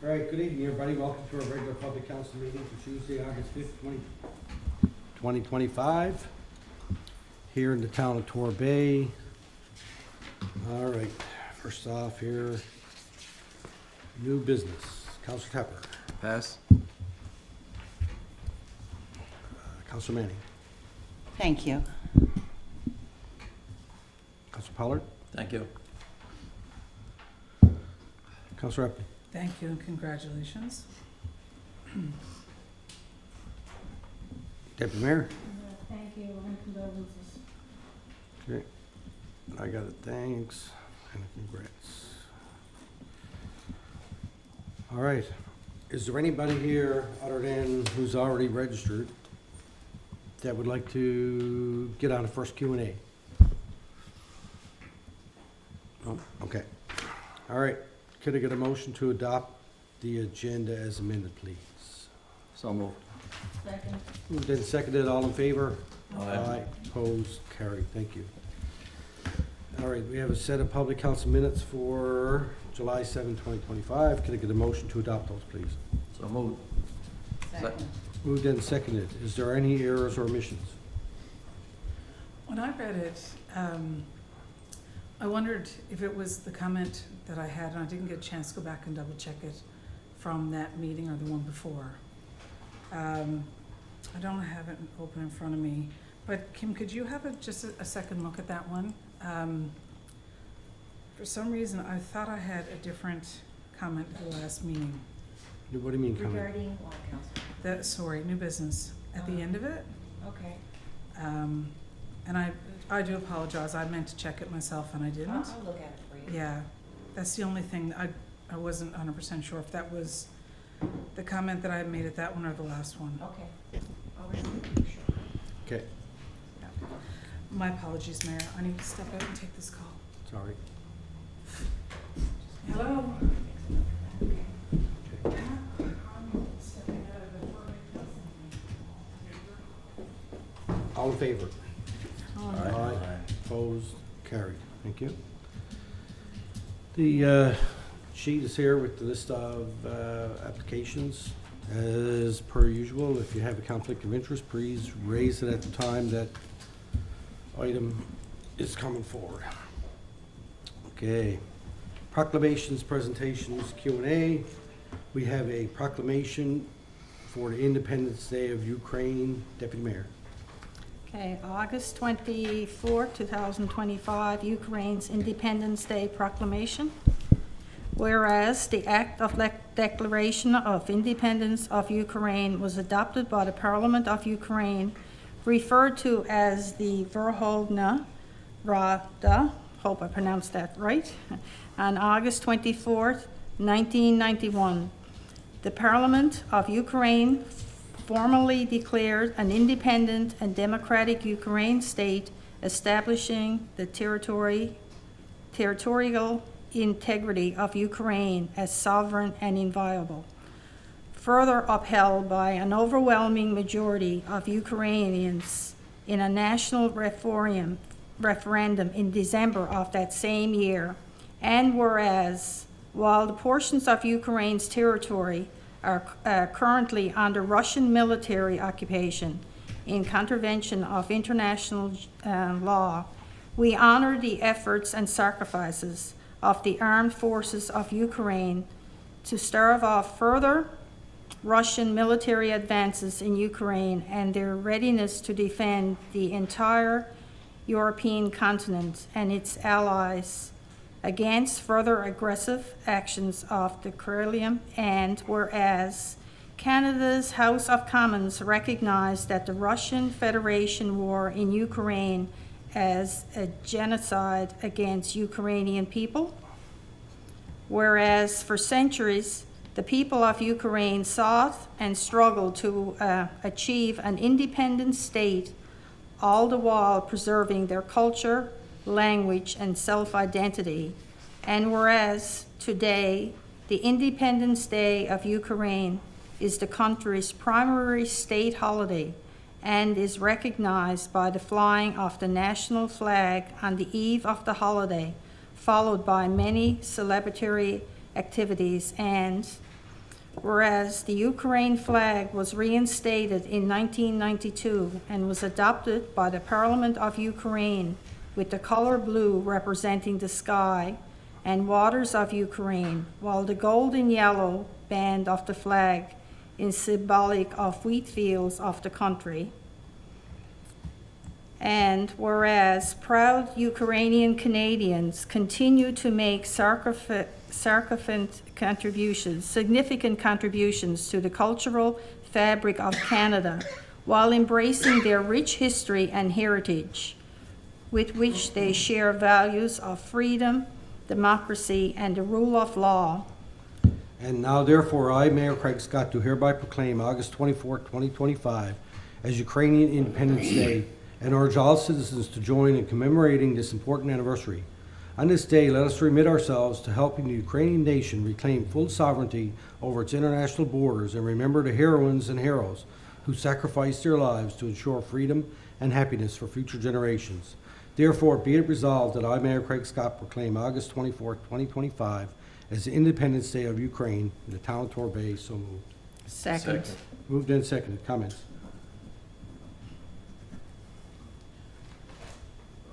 All right, good evening, everybody. Welcome to our regular public council meeting for Tuesday, August 5th, 2025, here in the town of Torbay. All right, first off here, new business. Councilor Tepper. Pass. Councilor Manning. Thank you. Councilor Pollard. Thank you. Councilor Epley. Thank you and congratulations. Deputy Mayor. Thank you, and condolences. Okay. I got it, thanks, and congrats. All right, is there anybody here other than who's already registered that would like to get on the first Q&A? No? Okay. All right, could I get a motion to adopt the agenda as amended, please? So moved. Second. Moved and seconded, all in favor? Aye. Opposed, carried, thank you. All right, we have a set of public council minutes for July 7, 2025. Could I get a motion to adopt those, please? So moved. Second. Moved and seconded. Is there any errors or omissions? When I read it, I wondered if it was the comment that I had, and I didn't get a chance to go back and double check it from that meeting or the one before. I don't have it open in front of me, but Kim, could you have just a second look at that one? For some reason, I thought I had a different comment at the last meeting. What do you mean, comment? Regarding what, Council? Sorry, new business, at the end of it. Okay. And I do apologize, I meant to check it myself and I didn't. I'll look at it for you. Yeah, that's the only thing, I wasn't 100% sure if that was the comment that I had made at that one or the last one. Okay. I'll make sure. Okay, My apologies, Mayor, I need to step out and take this call. sorry. Hello? Okay. Okay. I'm stepping out of the All in favor? Oh, Opposed, carried. Thank you. The sheet is here with the list of applications. As per usual, if you have a conflict of interest, please raise it at the time that item is coming forward. Okay. Proclamations, presentations, Q&A. We have a proclamation for the Independence Day of Ukraine. Deputy Mayor. Okay, August 24, 2025, Ukraine's Independence Day Proclamation. Whereas the Act of Declaration of Independence of Ukraine was adopted by the Parliament of Ukraine, referred to as the Verkhovna Rada, hope I pronounced that right, on August 24, 1991. The Parliament of Ukraine formally declared an independent and democratic Ukraine state, establishing the territorial integrity of Ukraine as sovereign and inviolable. Further upheld by an overwhelming majority of Ukrainians in a national referendum in December of that same year. And whereas, while the portions of Ukraine's territory are currently under Russian military occupation in contravention of international law, we honor the efforts and sacrifices of the armed forces of Ukraine to stave off further Russian military advances in Ukraine and their readiness to defend the entire European continent and its allies against further aggressive actions of the Kremlin. And whereas Canada's House of Commons recognized that the Russian Federation war in Ukraine as a genocide against Ukrainian people, whereas for centuries the people of Ukraine sought and struggled to achieve an independent state, all the while preserving their culture, language, and self-identity. And whereas today the Independence Day of Ukraine is the country's primary state holiday and is recognized by the flying of the national flag on the eve of the holiday, followed by many celebratory activities. And whereas the Ukraine flag was reinstated in 1992 and was adopted by the Parliament of Ukraine with the color blue representing the sky and waters of Ukraine, while the gold and yellow band of the flag is symbolic of wheat fields of the country. And whereas proud Ukrainian Canadians continue to make significant contributions to the cultural fabric of Canada while embracing their rich history and heritage, with which they share values of freedom, democracy, and the rule of law. And now therefore, I, Mayor Craig Scott, do hereby proclaim August 24, 2025 as Ukrainian Independence Day and urge all citizens to join in commemorating this important anniversary. On this day, let us remit ourselves to helping the Ukrainian nation reclaim full sovereignty over its international borders and remember the heroines and heroes who sacrificed their lives to ensure freedom and happiness for future generations. Therefore, be it resolved that I, Mayor Craig Scott, proclaim August 24, 2025 as the Independence Day of Ukraine in the town of Torbay. So moved. Second. Moved and seconded. Comments?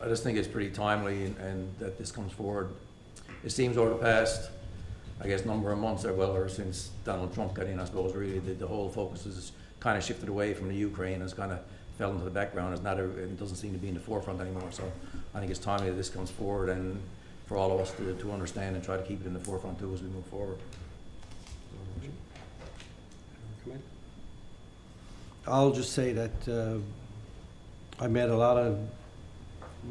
I just think it's pretty timely and that this comes forward. It seems over the past, I guess, number of months, or since Donald Trump got in, I suppose, really, the whole focus has kind of shifted away from the Ukraine, has kind of fell into the background. It doesn't seem to be in the forefront anymore. So I think it's timely that this comes forward and for all of us to understand and try to keep it in the forefront too as we move forward. I'll just say that I met a lot of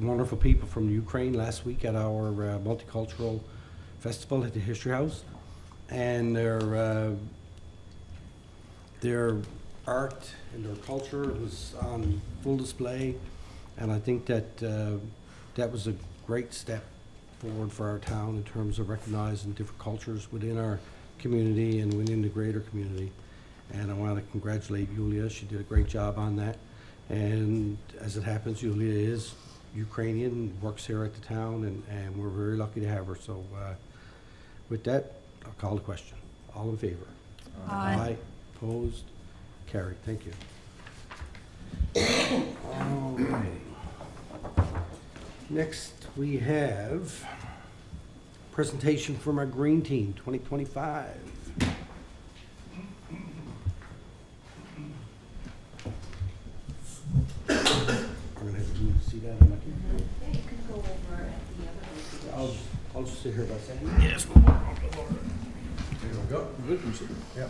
wonderful people from Ukraine last week at our multicultural festival at the History House, and their art and their culture was on full display, and I think that that was a great step forward for our town in terms of recognizing different cultures within our community and within the greater community. And I want to congratulate Yulia. She did a great job on that. And as it happens, Yulia is Ukrainian, works here at the town, and we're very lucky to have her. So with that, I'll call the question. All in favor? Aye. Opposed? Carried. Thank you. All right. Next, we have presentation from our Green Team 2025. We're gonna have to see that. Yeah, you can go over at the other one. I'll just sit here about saying. Yes. There we go. Good. Yep. Good.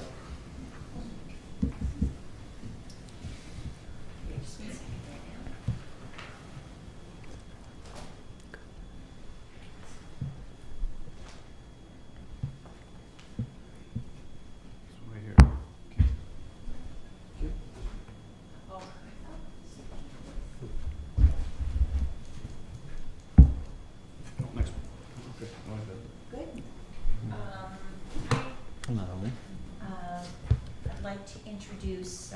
I'd like to introduce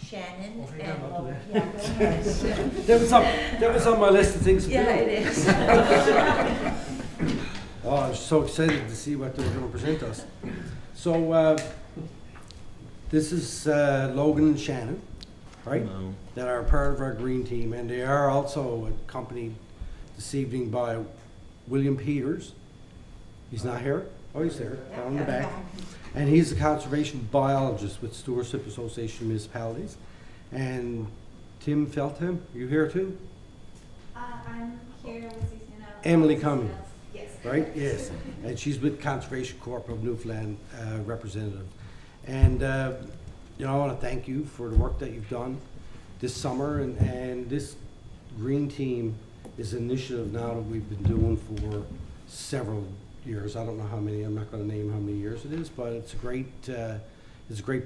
Shannon Oh, and I'll do Laura. that. Yeah, go ahead. That was on my list of things to do. Yeah, it is. Oh, I was so excited to see what they're going to present us. So this is Logan and Shannon, right? That are part of our Green Team, and they are also accompanied this evening by William Peters. He's not here? Oh, he's there, down in the back. And he's a conservation biologist with Stewardship Association Municipalities. And Tim Feltham, you here too? I'm here with Emily Cumming. Yes. Right? Yes. And she's with Conservation Corp of Newfoundland representative. And, you know, I want to thank you for the work that you've done this summer. And this Green Team is an initiative now that we've been doing for several years. I don't know how many. I'm not going to name how many years it is, but it's a great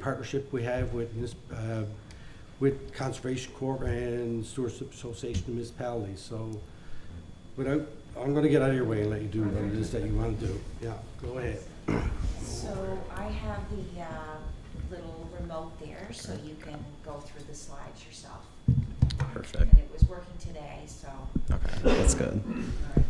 partnership we have with this, with Conservation Corp and Stewardship Association of Municipalities. So, I'm going to get out of your way and let you do what it is that you want to do. Yeah, go ahead. So I have the little remote there, so you can go through the slides yourself. Perfect. And it was working today, so. Okay, that's good. All right.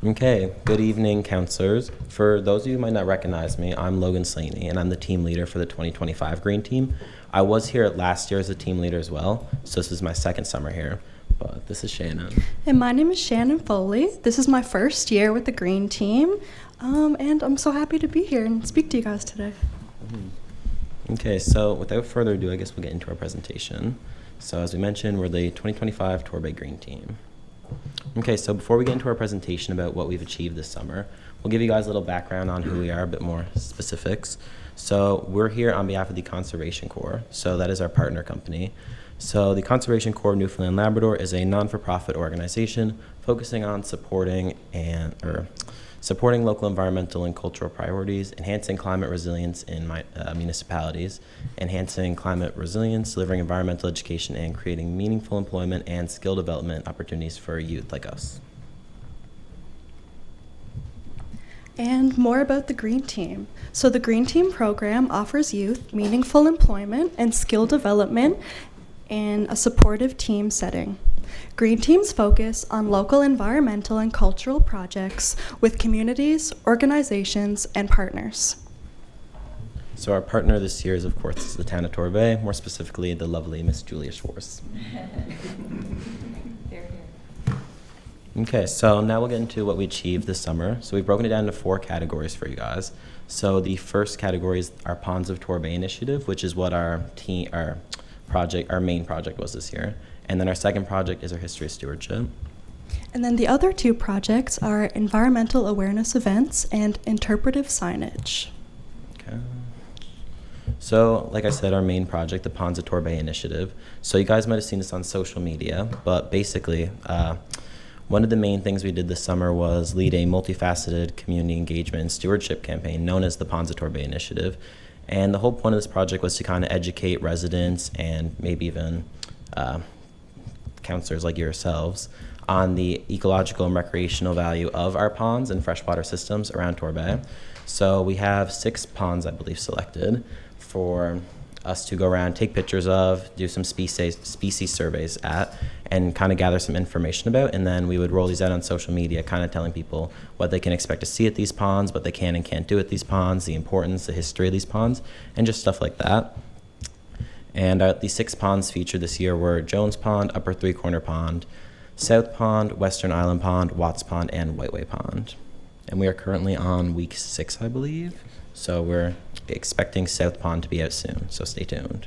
You Okay, good evening, counselors. For those of you who might not recognize me, I'm Logan Slaney, and I'm the team leader for the 2025 Green Team. I was here last year as a team leader as well, so this is my second summer here, but this is Shannon. And my name is Shannon Foley. This is my first year with the Green Team, and I'm so happy to be here and speak to you guys today. Okay, so without further ado, I guess we'll get into our presentation. So as we mentioned, we're the 2025 Torbay Green Team. Okay, so before we get into our presentation about what we've achieved this summer, we'll give you guys a little background on who we are, a bit more specifics. So we're here on behalf of the Conservation Corps, so that is our partner company. So the Conservation Corps of Newfoundland and Labrador is a non-for-profit organization focusing on supporting local environmental and cultural priorities, enhancing climate resilience in municipalities, enhancing climate resilience, delivering environmental education, and creating meaningful employment and skill development opportunities for youth like us. And more about the Green Team. So the Green Team program offers youth meaningful employment and skill development in a supportive team setting. Green Teams focus on local environmental and cultural projects with communities, organizations, and partners. So our partner this year is, of course, the town of Torbay, more specifically the lovely Miss Julia Schwartz. Okay, so now we'll get into what we achieved this summer. So we've broken it down into 4 categories for you guys. So the first category is our Ponds of Torbay initiative, which is what our main project was this year. And then our second project is our History of Stewardship. And then the other 2 projects are environmental awareness events and interpretive signage. Okay. So, like I said, our main project, the Ponds of Torbay initiative. So you guys might have seen this on social media, but basically, one of the main things we did this summer was lead a multifaceted community engagement and stewardship campaign known as the Ponds of Torbay initiative. And the whole point of this project was to kind of educate residents and maybe even counselors like yourselves on the ecological and recreational value of our ponds and freshwater systems around Torbay. So we have 6 ponds, I believe, selected for us to go around, take pictures of, do some species surveys at, and kind of gather some information about, and then we would roll these out on social media, kind of telling people what they can expect to see at these ponds, what they can and can't do at these ponds, the importance, the history of these ponds, and just stuff like that. And the 6 ponds featured this year were Jones Pond, Upper Three Corner Pond, South Pond, Western Island Pond, Watts Pond, and Whiteway Pond. And we are currently on week 6, I believe. So we're expecting South Pond to be out soon, so stay tuned.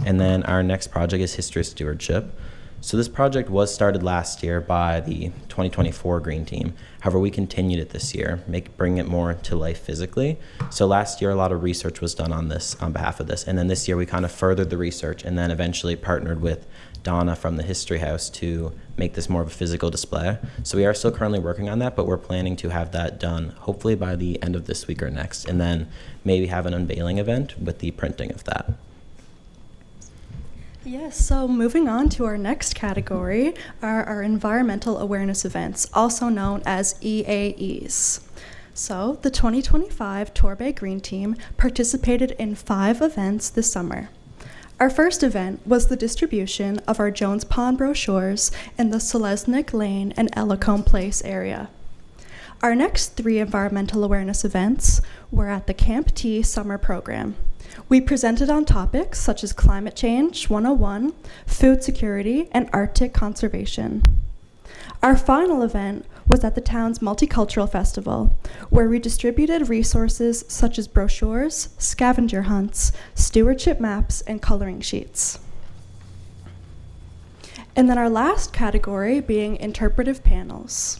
And then our next project is History of Stewardship. So this project was started last year by the 2024 Green Team. However, we continued it this year, bring it more to life physically. So last year, a lot of research was done on this, on behalf of this. And then this year, we kind of furthered the research and then eventually partnered with Donna from the History House to make this more of a physical display. So we are still currently working on that, but we're planning to have that done hopefully by the end of this week or next, and then maybe have an unveiling event with the printing of that. Yes, so moving on to our next category are our environmental awareness events, also known as EAEs. So the 2025 Torbay Green Team participated in 5 events this summer. Our first event was the distribution of our Jones Pond brochures in the Selesnik Lane and Ellicombe Place area. Our next 3 environmental awareness events were at the Camp T summer program. We presented on topics such as climate change 101, food security, and Arctic conservation. Our final event was at the town's Multicultural Festival, where we distributed resources such as brochures, scavenger hunts, stewardship maps, and coloring sheets. And then our last category being interpretive panels.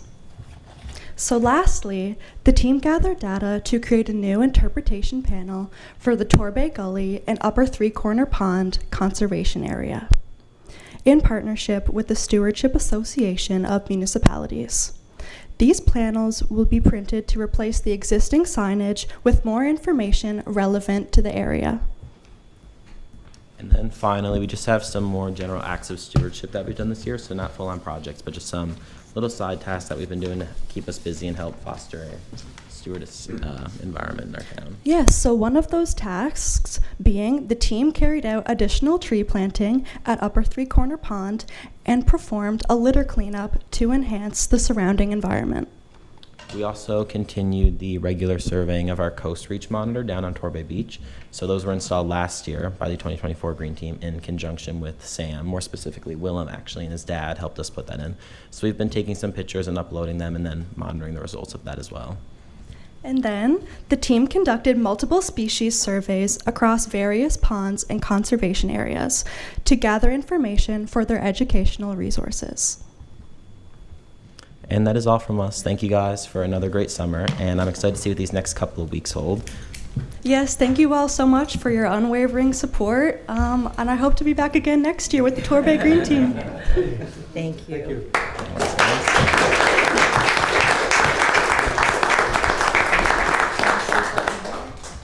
So lastly, the team gathered data to create a new interpretation panel for the Torbay Gully and Upper Three Corner Pond Conservation Area, in partnership with the Stewardship Association of Municipalities. These panels will be printed to replace the existing signage with more information relevant to the area. And then finally, we just have some more general acts of stewardship that we've done this year, so not full-on projects, but just some little side tasks that we've been doing to keep us busy and help foster a stewardess environment in our town. Yes, so one of those tasks being the team carried out additional tree planting at Upper Three Corner Pond and performed a litter cleanup to enhance the surrounding environment. We also continued the regular surveying of our Coast Reach monitor down on Torbay Beach. So those were installed last year by the 2024 Green Team in conjunction with Sam, more specifically Willem actually, and his dad helped us put that in. So we've been taking some pictures and uploading them and then monitoring the results of that as well. And then the team conducted multiple species surveys across various ponds and conservation areas to gather information for their educational resources. And that is all from us. Thank you guys for another great summer, and I'm excited to see what these next couple of weeks hold. Yes, thank you all so much for your unwavering support, and I hope to be back again next year with the Torbay Green Team. Thank you.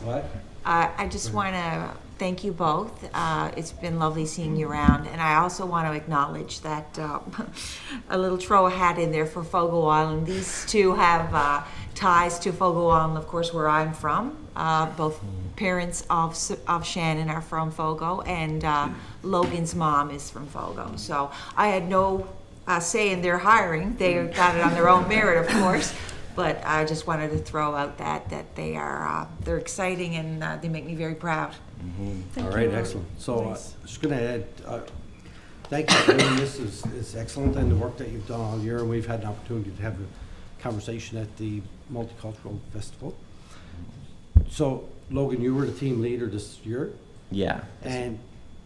What? I just want to thank you both. It's been lovely seeing you around, and I also want to acknowledge that a little throw a hat in there for Fogo Island. These two have ties to Fogo Island, of course, where I'm from. Both parents of Shannon are from Fogo, and Logan's mom is from Fogo. So I had no say in their hiring. They got it on their own merit, of course. But I just wanted to throw out that they are they're exciting, and they make me very proud. All right, excellent. So I'm just going to add, thank you for doing this. It's excellent, and the work that you've done all year. And we've had an opportunity to have a conversation at the Multicultural Festival. So, Logan, you were the team leader this year. Yeah. And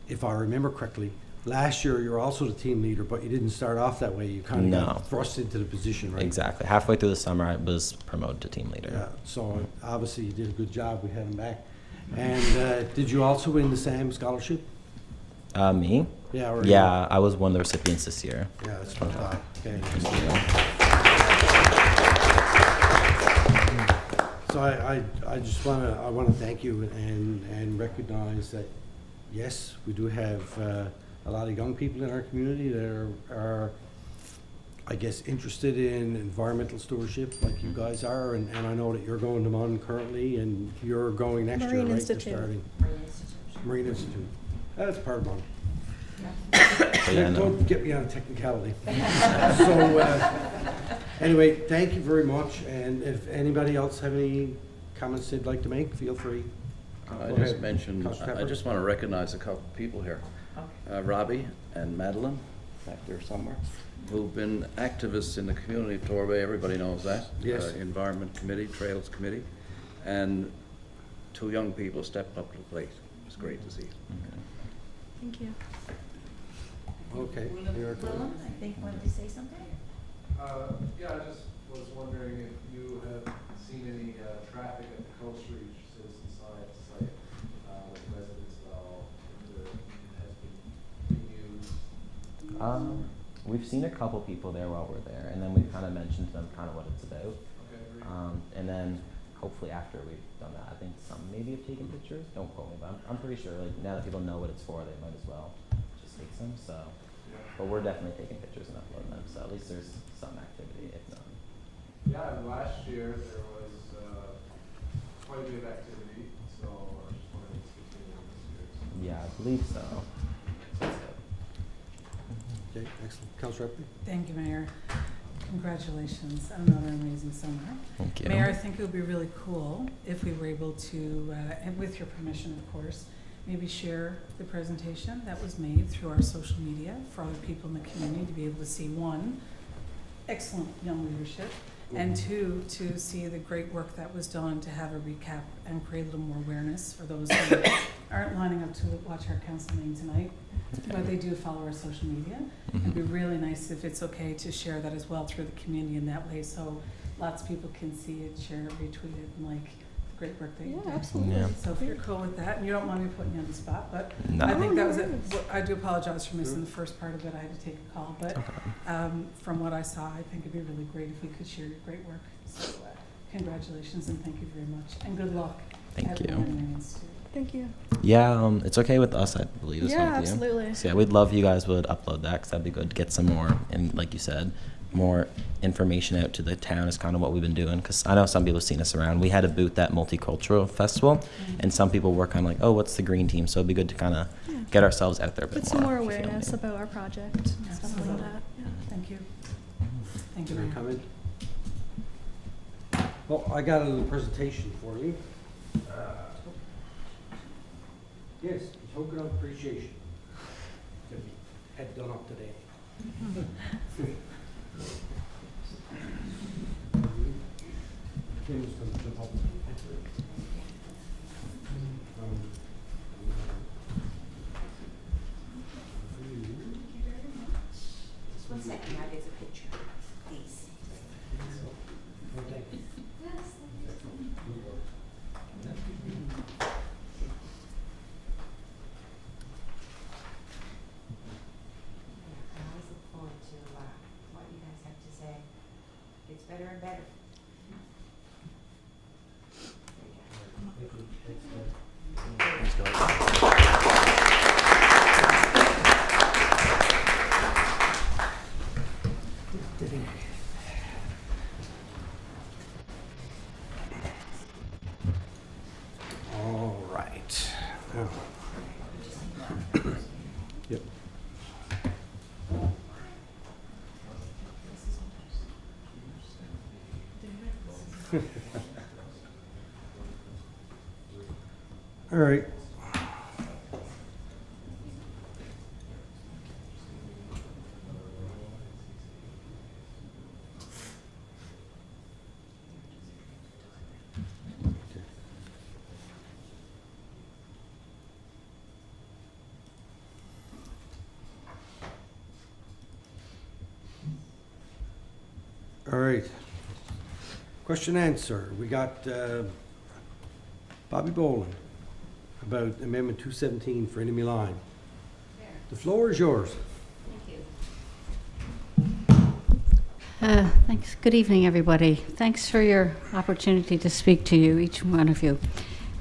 if I remember correctly, last year you were also the team leader, but you didn't start off that way. You kind of got thrust into the position, right? Exactly. Halfway through the summer, I was promoted to team leader. Yeah, so obviously you did a good job. We had him back. And did you also win the SAM scholarship? Me? Yeah. Or Yeah, I was one of the recipients this year. Yeah, that's what I thought. Okay. So I just want to thank you and recognize that yes, we do have a lot of young people in our community that are I guess interested in environmental stewardship like you guys are, and I know that you're going to MUN currently and you're going next year, Marine right? Institute. You're starting Marine Institute. That's part of MUN. So, yeah, no. Don't get me on a technicality. So, anyway, thank you very much, and if anybody else have any comments they'd like to make, feel free. I Go just ahead. mentioned, Councilor I Pepper. just want to recognize a couple of people here. Robbie and Madeline, back there somewhere, who've been activists in the community of Torbay, everybody knows that. Yes. Environment Committee, Trails Committee, and two young people stepped up to the plate. It's great to see. Thank you. Okay. Willem, I think, wanted to say something? Yeah, I just was wondering if you have seen any traffic at the Coast Reach Citizen Science site with residents at all, that has been used. We've seen a couple people there while we're there, and then we've kind of mentioned to them kind of what it's about. Okay, great. And then hopefully after we've done that, I think some maybe have taken pictures. Don't quote me, but I'm pretty sure like now that people know what it's for, they might as well just take some. So, but we're definitely taking pictures and uploading them. So at least there's some activity, if none. Yeah, and last year there was quite a bit of activity, so I was just wondering if it's continuing this year. Yeah, I believe so. That's good. Okay, excellent. Councilor Epley? Thank you, Mayor. Congratulations on another amazing summer. Thank you. Mayor, I think it would be really cool if we were able to, and with your permission, of course, maybe share the presentation that was made through our social media for other people in the community to be able to see, one, excellent young leadership, and two, to see the great work that was done to have a recap and create a little more awareness for those who aren't lining up to watch our council meeting tonight, but they do follow our social media. It'd be really nice if it's okay to share that as well through the community in that way, so lots of people can see it, share it, retweet it, and like the great work that you did. Absolutely. Yeah. So if you're cool with that, and you don't mind me putting you on the spot, but No. I think Oh, that no was it. worries. Well, I do apologize for missing the first part of it. I had to take a call, but from what I saw, I think it'd be really great if we could share your great work. So congratulations and thank you very much, and good luck. Thank at you. the Marine Institute. Thank you. Yeah, it's okay with us, I believe. Is Yeah, fine with you. absolutely. So yeah, we'd love you guys would upload that because that'd be good to get some more. And like you said, more information out to the town is kind of what we've been doing, because I know some people have seen us around. We had a booth at Multicultural Festival, and some people were kind of like, oh, what's the green team? So it'd be good to kind of get ourselves out there a bit Put some more if you know what I awareness mean. about our project, stuff like Absolutely. that. Yeah. Thank you. Thank you, Can I Mayor. come in? Well, I got a little presentation for you. Yes, a token of appreciation. That we had done up today. Kim's gonna jump up. Just 1 second, now there's a picture, please. I always look forward to what you guys have to say. Gets better and better. There you go. Thanks, guys. All right. Now. Yep. All right. All right. Question answer. We got Bobby Boland about Amendment 217 for enemy line. The floor is yours. Thanks. Good evening, everybody. Thanks for your opportunity to speak to you, each one of you.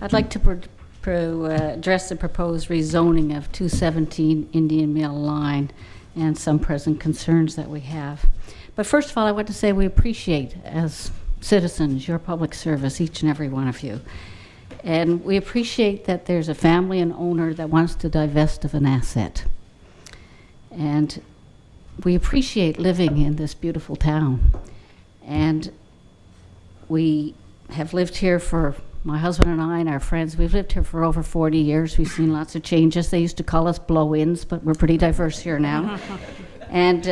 I'd like to address the proposed rezoning of 217 Indian Mill Line and some present concerns that we have. But first of all, I want to say we appreciate, as citizens, your public service, each and every one of you. And we appreciate that there's a family and owner that wants to divest of an asset. And we appreciate living in this beautiful town. And we have lived here for, my husband and I and our friends, we've lived here for over 40 years. We've seen lots of changes. They used to call us blow-ins, but we're pretty diverse here now. And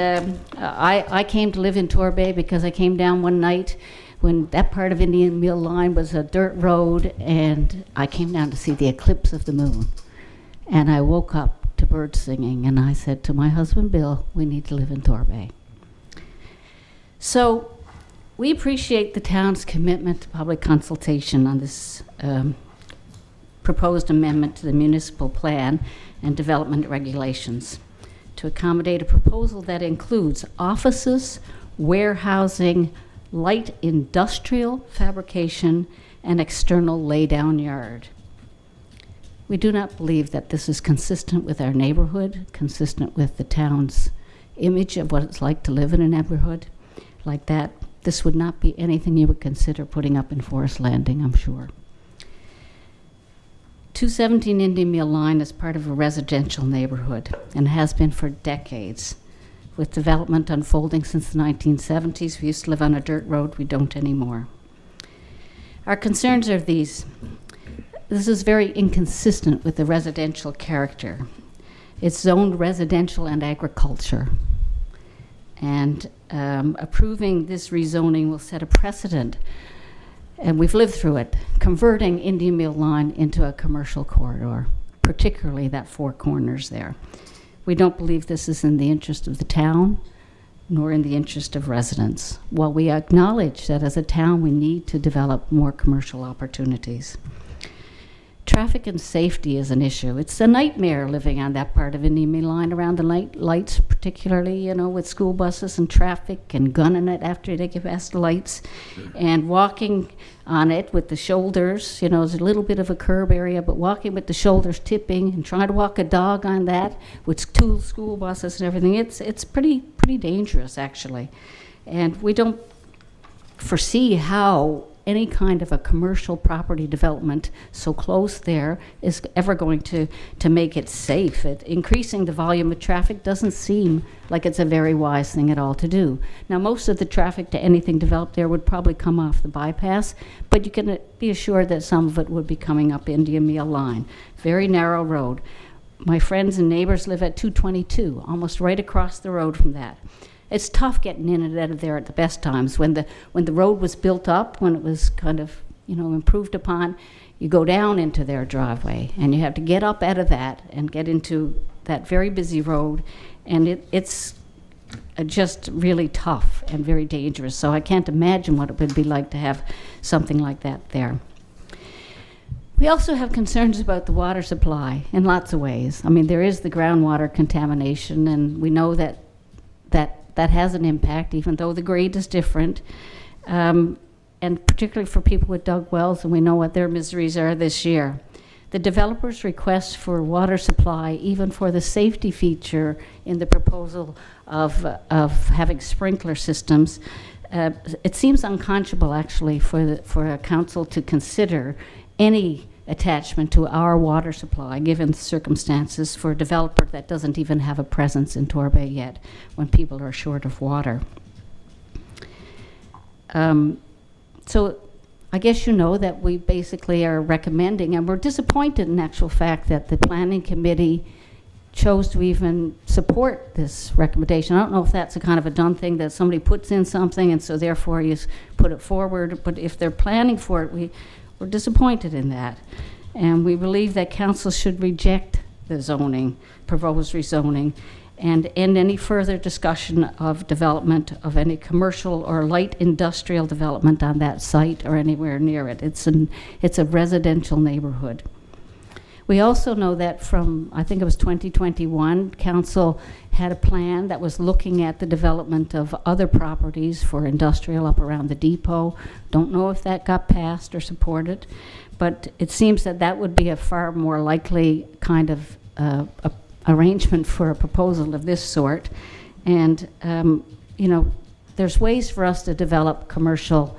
I came to live in Torbay because I came down one night when that part of Indian Mill Line was a dirt road, and I came down to see the eclipse of the moon. And I woke up to birds singing, and I said to my husband, Bill, we need to live in Torbay. So we appreciate the town's commitment to public consultation on this proposed amendment to the municipal plan and development regulations to accommodate a proposal that includes offices, warehousing, light industrial fabrication, and external laydown yard. We do not believe that this is consistent with our neighborhood, consistent with the town's image of what it's like to live in a neighborhood like that. This would not be anything you would consider putting up in Forest Landing, I'm sure. 217 Indian Mill Line is part of a residential neighborhood and has been for decades. With development unfolding since the 1970s, we used to live on a dirt road, we don't anymore. Our concerns are these. This is very inconsistent with the residential character. It's zoned residential and agriculture. And approving this rezoning will set a precedent, and we've lived through it, converting Indian Mill Line into a commercial corridor, particularly that Four Corners there. We don't believe this is in the interest of the town, nor in the interest of residents. While we acknowledge that as a town we need to develop more commercial opportunities. traffic and safety is an issue. It's a nightmare living on that part of Indian Main Line around the lights, particularly, you know, with school buses and traffic and gunning it after they get past the lights. And walking on it with the shoulders, you know, there's a little bit of a curb area, but walking with the shoulders tipping and trying to walk a dog on that with two school buses and everything, it's pretty dangerous, actually. And we don't foresee how any kind of a commercial property development so close there is ever going to make it safe. Increasing the volume of traffic doesn't seem like it's a very wise thing at all to do. Now, most of the traffic to anything developed there would probably come off the bypass, but you can be assured that some of it would be coming up Indian Meal Line. Very narrow road. My friends and neighbors live at 222, almost right across the road from that. It's tough getting in and out of there at the best times. When the road was built up, when it was kind of, you know, improved upon, you go down into their driveway, and you have to get up out of that and get into that very busy road, and it's just really tough and very dangerous. So I can't imagine what it would be like to have something like that there. We also have concerns about the water supply in lots of ways. I mean, there is the groundwater contamination, and we know that has an impact, even though the grade is different, and particularly for people with dug wells, and we know what their miseries are this year. The developer's request for water supply, even for the safety feature in the proposal of having sprinkler systems, it seems unconscionable, actually, for a council to consider any attachment to our water supply, given the circumstances, for a developer that doesn't even have a presence in Torbay yet, when people are short of water. So I guess you know that we basically are recommending, and we're disappointed in actual fact that the planning committee chose to even support this recommendation. I don't know if that's a kind of a done thing, that somebody puts in something and so therefore you put it forward, but if they're planning for it, we're disappointed in that. And we believe that council should reject the zoning, proposed rezoning, and end any further discussion of development of any commercial or light industrial development on that site or anywhere near it. It's a residential neighborhood. We also know that from, I think it was 2021, council had a plan that was looking at the development of other properties for industrial up around the depot. Don't know if that got passed or supported, but it seems that that would be a far more likely kind of arrangement for a proposal of this sort. And, you know, there's ways for us to develop commercial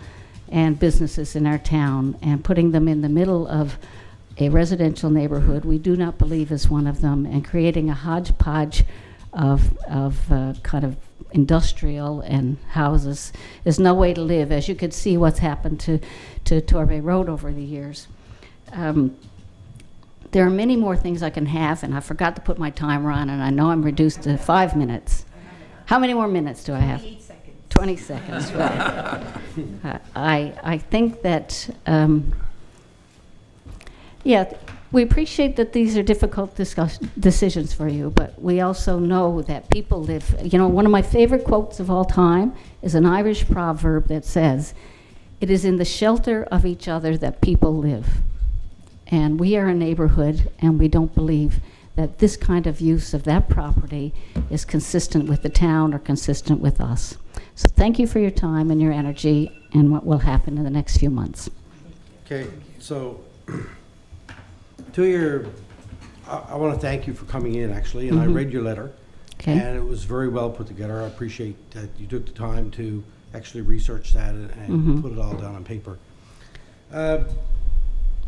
and businesses in our town, and putting them in the middle of a residential neighborhood, we do not believe is one of them, and creating a hodgepodge of kind of industrial and houses is no way to live, as you could see what's happened to Torbay Road over the years. There are many more things I can have, and I forgot to put my timer on, and I know I'm reduced to 5 minutes. How many more minutes do I have? 28 seconds. 20 seconds, right. I think that, yeah, we appreciate that these are difficult decisions for you, but we also know that people live, you know, one of my favorite quotes of all time is an Irish proverb that says, "It is in the shelter of each other that people live." And we are a neighborhood, and we don't believe that this kind of use of that property is consistent with the town or consistent with us. So thank you for your time and your energy and what will happen in the next few months. Okay, so I want to thank you for coming in, actually, and I read your letter. Okay. And it was very well put together. I appreciate that you took the time to actually research that and put it all down on paper.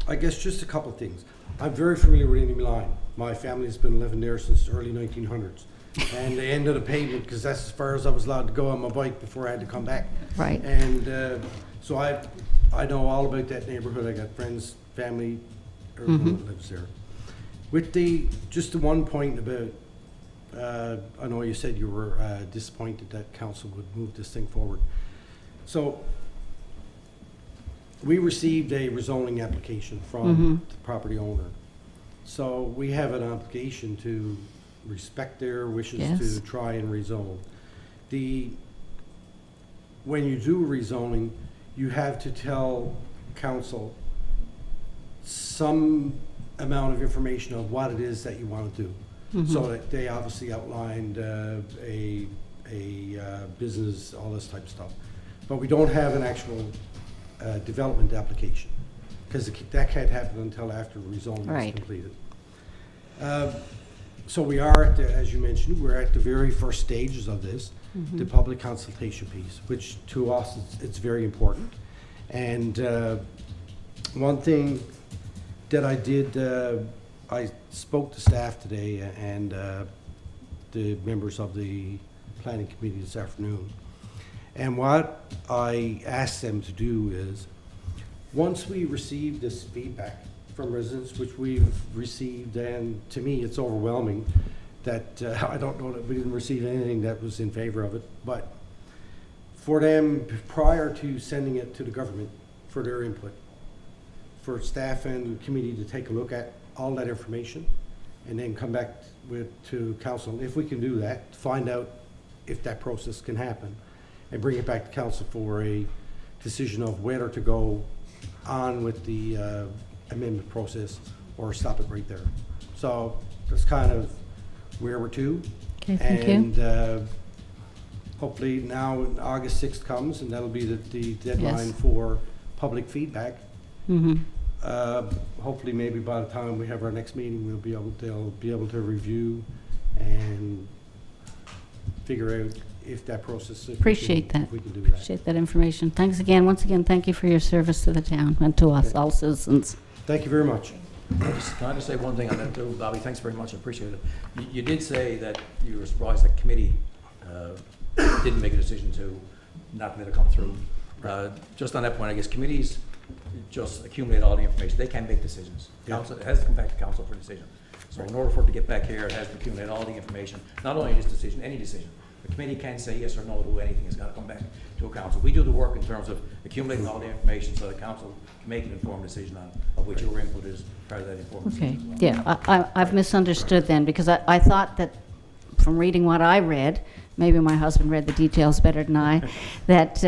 I guess just a couple of things. I'm very familiar with Indian Line. My family's been living there since the early 1900s. And the end of the pavement, because that's as far as I was allowed to go on my bike before I had to come back. Right. And so I know all about that neighborhood. I got friends, family, everyone that lives there. With just the one point about, I know you said you were disappointed that council would move this thing forward. So we received a rezoning application from the property owner. So we have an obligation to respect their wishes to try and rezone. When you do rezoning, you have to tell council some amount of information of what it is that you want to do. So that they obviously outlined a business, all this type of stuff. But we don't have an actual development application, because that can't happen until after rezoning is Right. completed. So we are at the, as you mentioned, we're at the very first stages of this, the public consultation piece, which to us, it's very important. And one thing that I did, I spoke to staff today and the members of the planning committee this afternoon. And what I asked them to do is, once we receive this feedback from residents, which we've received, and to me, it's overwhelming that I don't know that we didn't receive anything that was in favor of it, but for them, prior to sending it to the government for their input, for staff and committee to take a look at all that information and then come back to council, if we can do that, find out if that process can happen, and bring it back to council for a decision of whether to go on with the amendment process or stop it right there. So that's kind of where we're to. Okay, thank you. And hopefully now August 6th comes, and that'll be the deadline Yes. for public feedback. Mhm. Hopefully maybe by the time we have our next meeting, they'll be able to review and figure out if that process, if we can- Appreciate that. if we can do that. Appreciate that information. Thanks again. Once again, thank you for your service to the town and to us, all citizens. Thank you very much. Can I just say one thing on that too, Bobby? Thanks very much, I appreciate it. You did say that you were surprised that committee didn't make a decision to not let it come through. Just on that point, I guess committees just accumulate all the information. They can make decisions. Yeah. Council, it has to come back to council for decision. So in order for it to get back here, it has to accumulate all the information, not only this decision, any decision. The committee can't say yes or no to anything. It's got to come back to a council. We do the work in terms of accumulating all the information so the council can make an informed decision on, of which your input is part of that informed Okay, decision as well. yeah, I've misunderstood then, because I thought that, from reading what I read, maybe my husband read the details better than I, that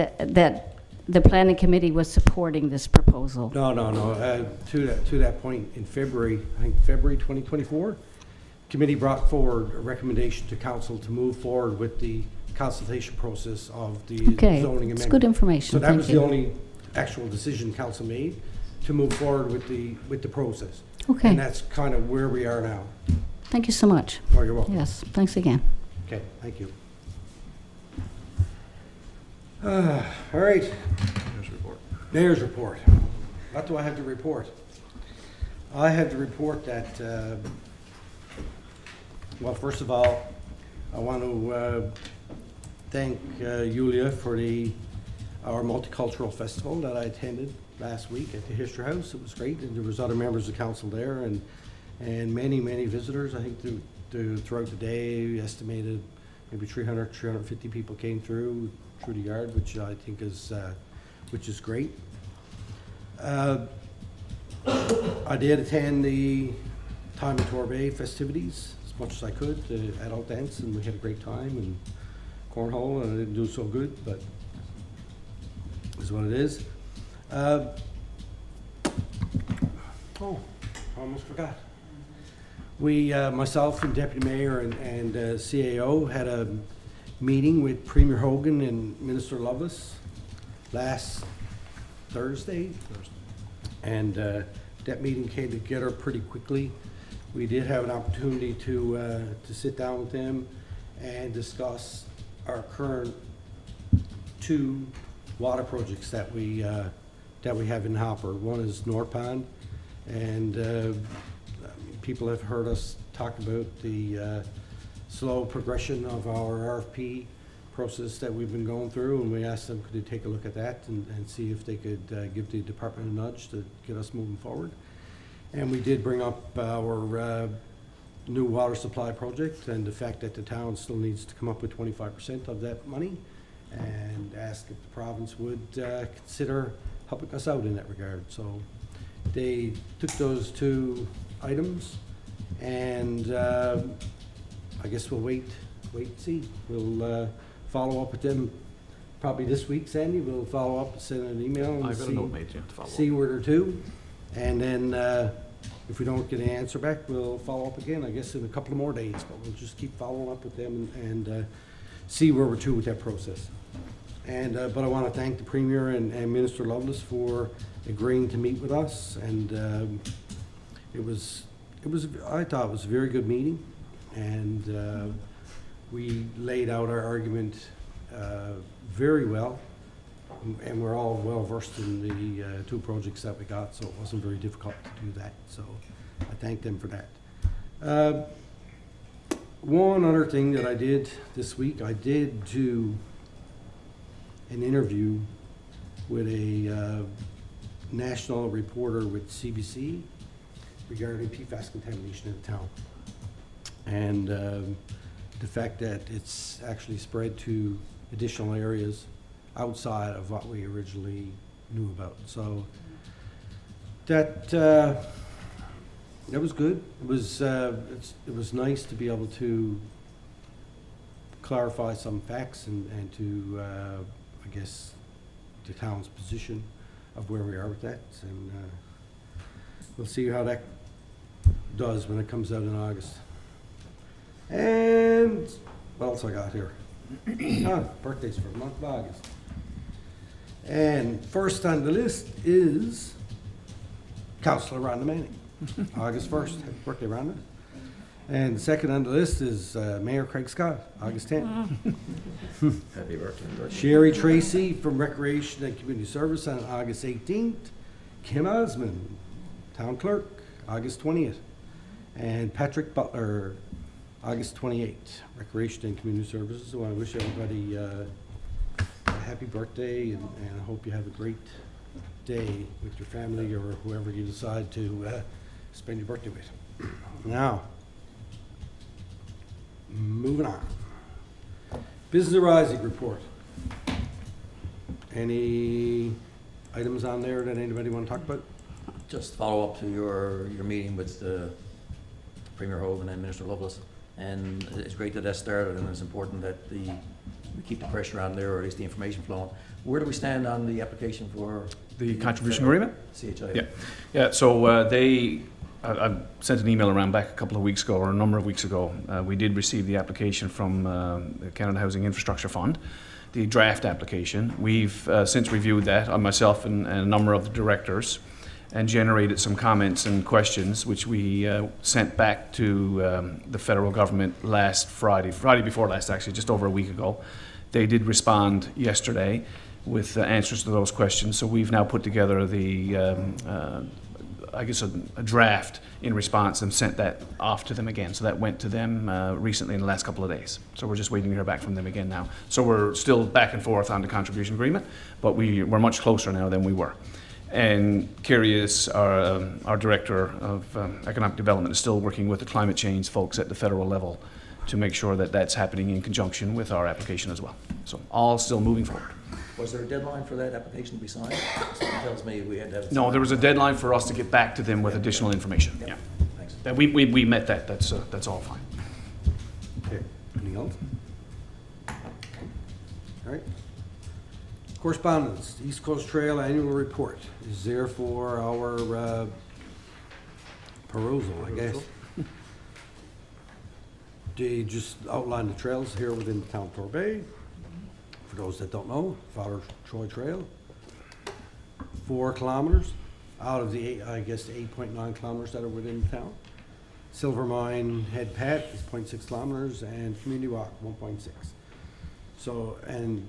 the planning committee was supporting this proposal. No. To that point, in February, I think February 2024, committee brought forward a recommendation to council to move forward with the consultation process of the Okay, zoning amendment. it's good information, So that thank was the you. only actual decision council made, to move forward with the process. Okay. And that's kind of where we are now. Thank you so much. Oh, you're welcome. Yes, thanks again. Okay, thank you. All right. Mayor's report. What do I have to report? I have to report that, well, first of all, I want to thank Yulia for our multicultural festival that I attended last week at the History House. It was great, and there was other members of council there, and many visitors. I think throughout the day, estimated maybe 300, 350 people came through the yard, which I think is great. I did attend the Time in Torbay festivities as much as I could, the adult dance, and we had a great time, and cornhole, and I didn't do so good, but is what it is. Oh, I almost forgot. We, myself and Deputy Mayor and CAO had a meeting with Premier Hogan and Minister Lovelace last Thursday. And that meeting came together pretty quickly. We did have an opportunity to sit down with them and discuss our current 2 water projects that we have in hopper. One is North Pond, and people have heard us talk about the slow progression of our RFP process that we've been going through, and we asked them could they take a look at that and see if they could give the department a nudge to get us moving forward. And we did bring up our new water supply project and the fact that the town still needs to come up with 25% of that money, and ask if the province would consider helping us out in that regard. So they took those 2 items, and I guess we'll wait and see. We'll follow up with them probably this week, Sandy. We'll follow up, send an email, and I've got a note made, yeah, to follow up. see where they're to. And then, if we don't get an answer back, we'll follow up again, I guess, in a couple of more days, but we'll just keep following up with them and see where we're to with that process. And, but I want to thank the Premier and Minister Lovelace for agreeing to meet with us, and I thought it was a very good meeting, and we laid out our argument very well, and we're all well versed in the two projects that we got, so it wasn't very difficult to do that. So I thank them for that. One other thing that I did this week, I did do an interview with a national reporter with CBC regarding PFAS contamination in the town. And the fact that it's actually spread to additional areas outside of what we originally knew about. So that was good. It was nice to be able to clarify some facts and to, I guess, the town's position of where we are with that. And we'll see how that does when it comes out in August. And what else I got here? Birthdays for the month of August. And first on the list is Councillor Rhonda Manning, August 1st. Happy birthday, Rhonda. And second on the list is Mayor Craig Scott, August 10th. Happy birthday. Sherry Tracy from Recreation and Community Service on August 18th. Kim Osmond, Town Clerk, August 20th. And Patrick Butler, August 28th, Recreation and Community Services. So I wish everybody a happy birthday, and I hope you have a great day with your family or whoever you decide to spend your birthday with. Now, moving on. Business Rising Report. Any items on there that anybody want to talk about? Just follow up to your meeting with the Premier Hogan and Minister Lovelace. And it's great that started, and it's important that we keep the pressure on there, or at least the information flowing. Where do we stand on the application for the contribution agreement? CHI. Yeah. So I sent an email around back a couple of weeks ago, or a number of weeks ago. We did receive the application from the Canada Housing Infrastructure Fund, the draft application. We've since reviewed that, myself and a number of the directors, and generated some comments and questions, which we sent back to the federal government last Friday before last, actually, just over a week ago. They did respond yesterday with answers to those questions. So we've now put together I guess a draft in response and sent that off to them again. So that went to them recently in the last couple of days. So we're just waiting to hear back from them again now. So we're still back and forth on the contribution agreement, but we're much closer now than we were. And Kerry is our Director of Economic Development, is still working with the climate change folks at the federal level to make sure that that's happening in conjunction with our application as well. So all still moving forward. Was there a deadline for that application to be signed? Something tells me we had to have it No, signed. there was a deadline for us to get back to them with additional information. Yeah. Thanks. That we met that. That's all fine. Okay, anything else? All right. Correspondence, East Coast Trail Annual Report is there for our perusal, I guess. They just outlined the trails here within the town of Torbay. For those that don't know, Father Troy Trail, 4 kilometers out of the 8.9 kilometers that are within the town. Silver Mine Head Pat is 0.6 kilometers, and Community Walk 1.6. So, and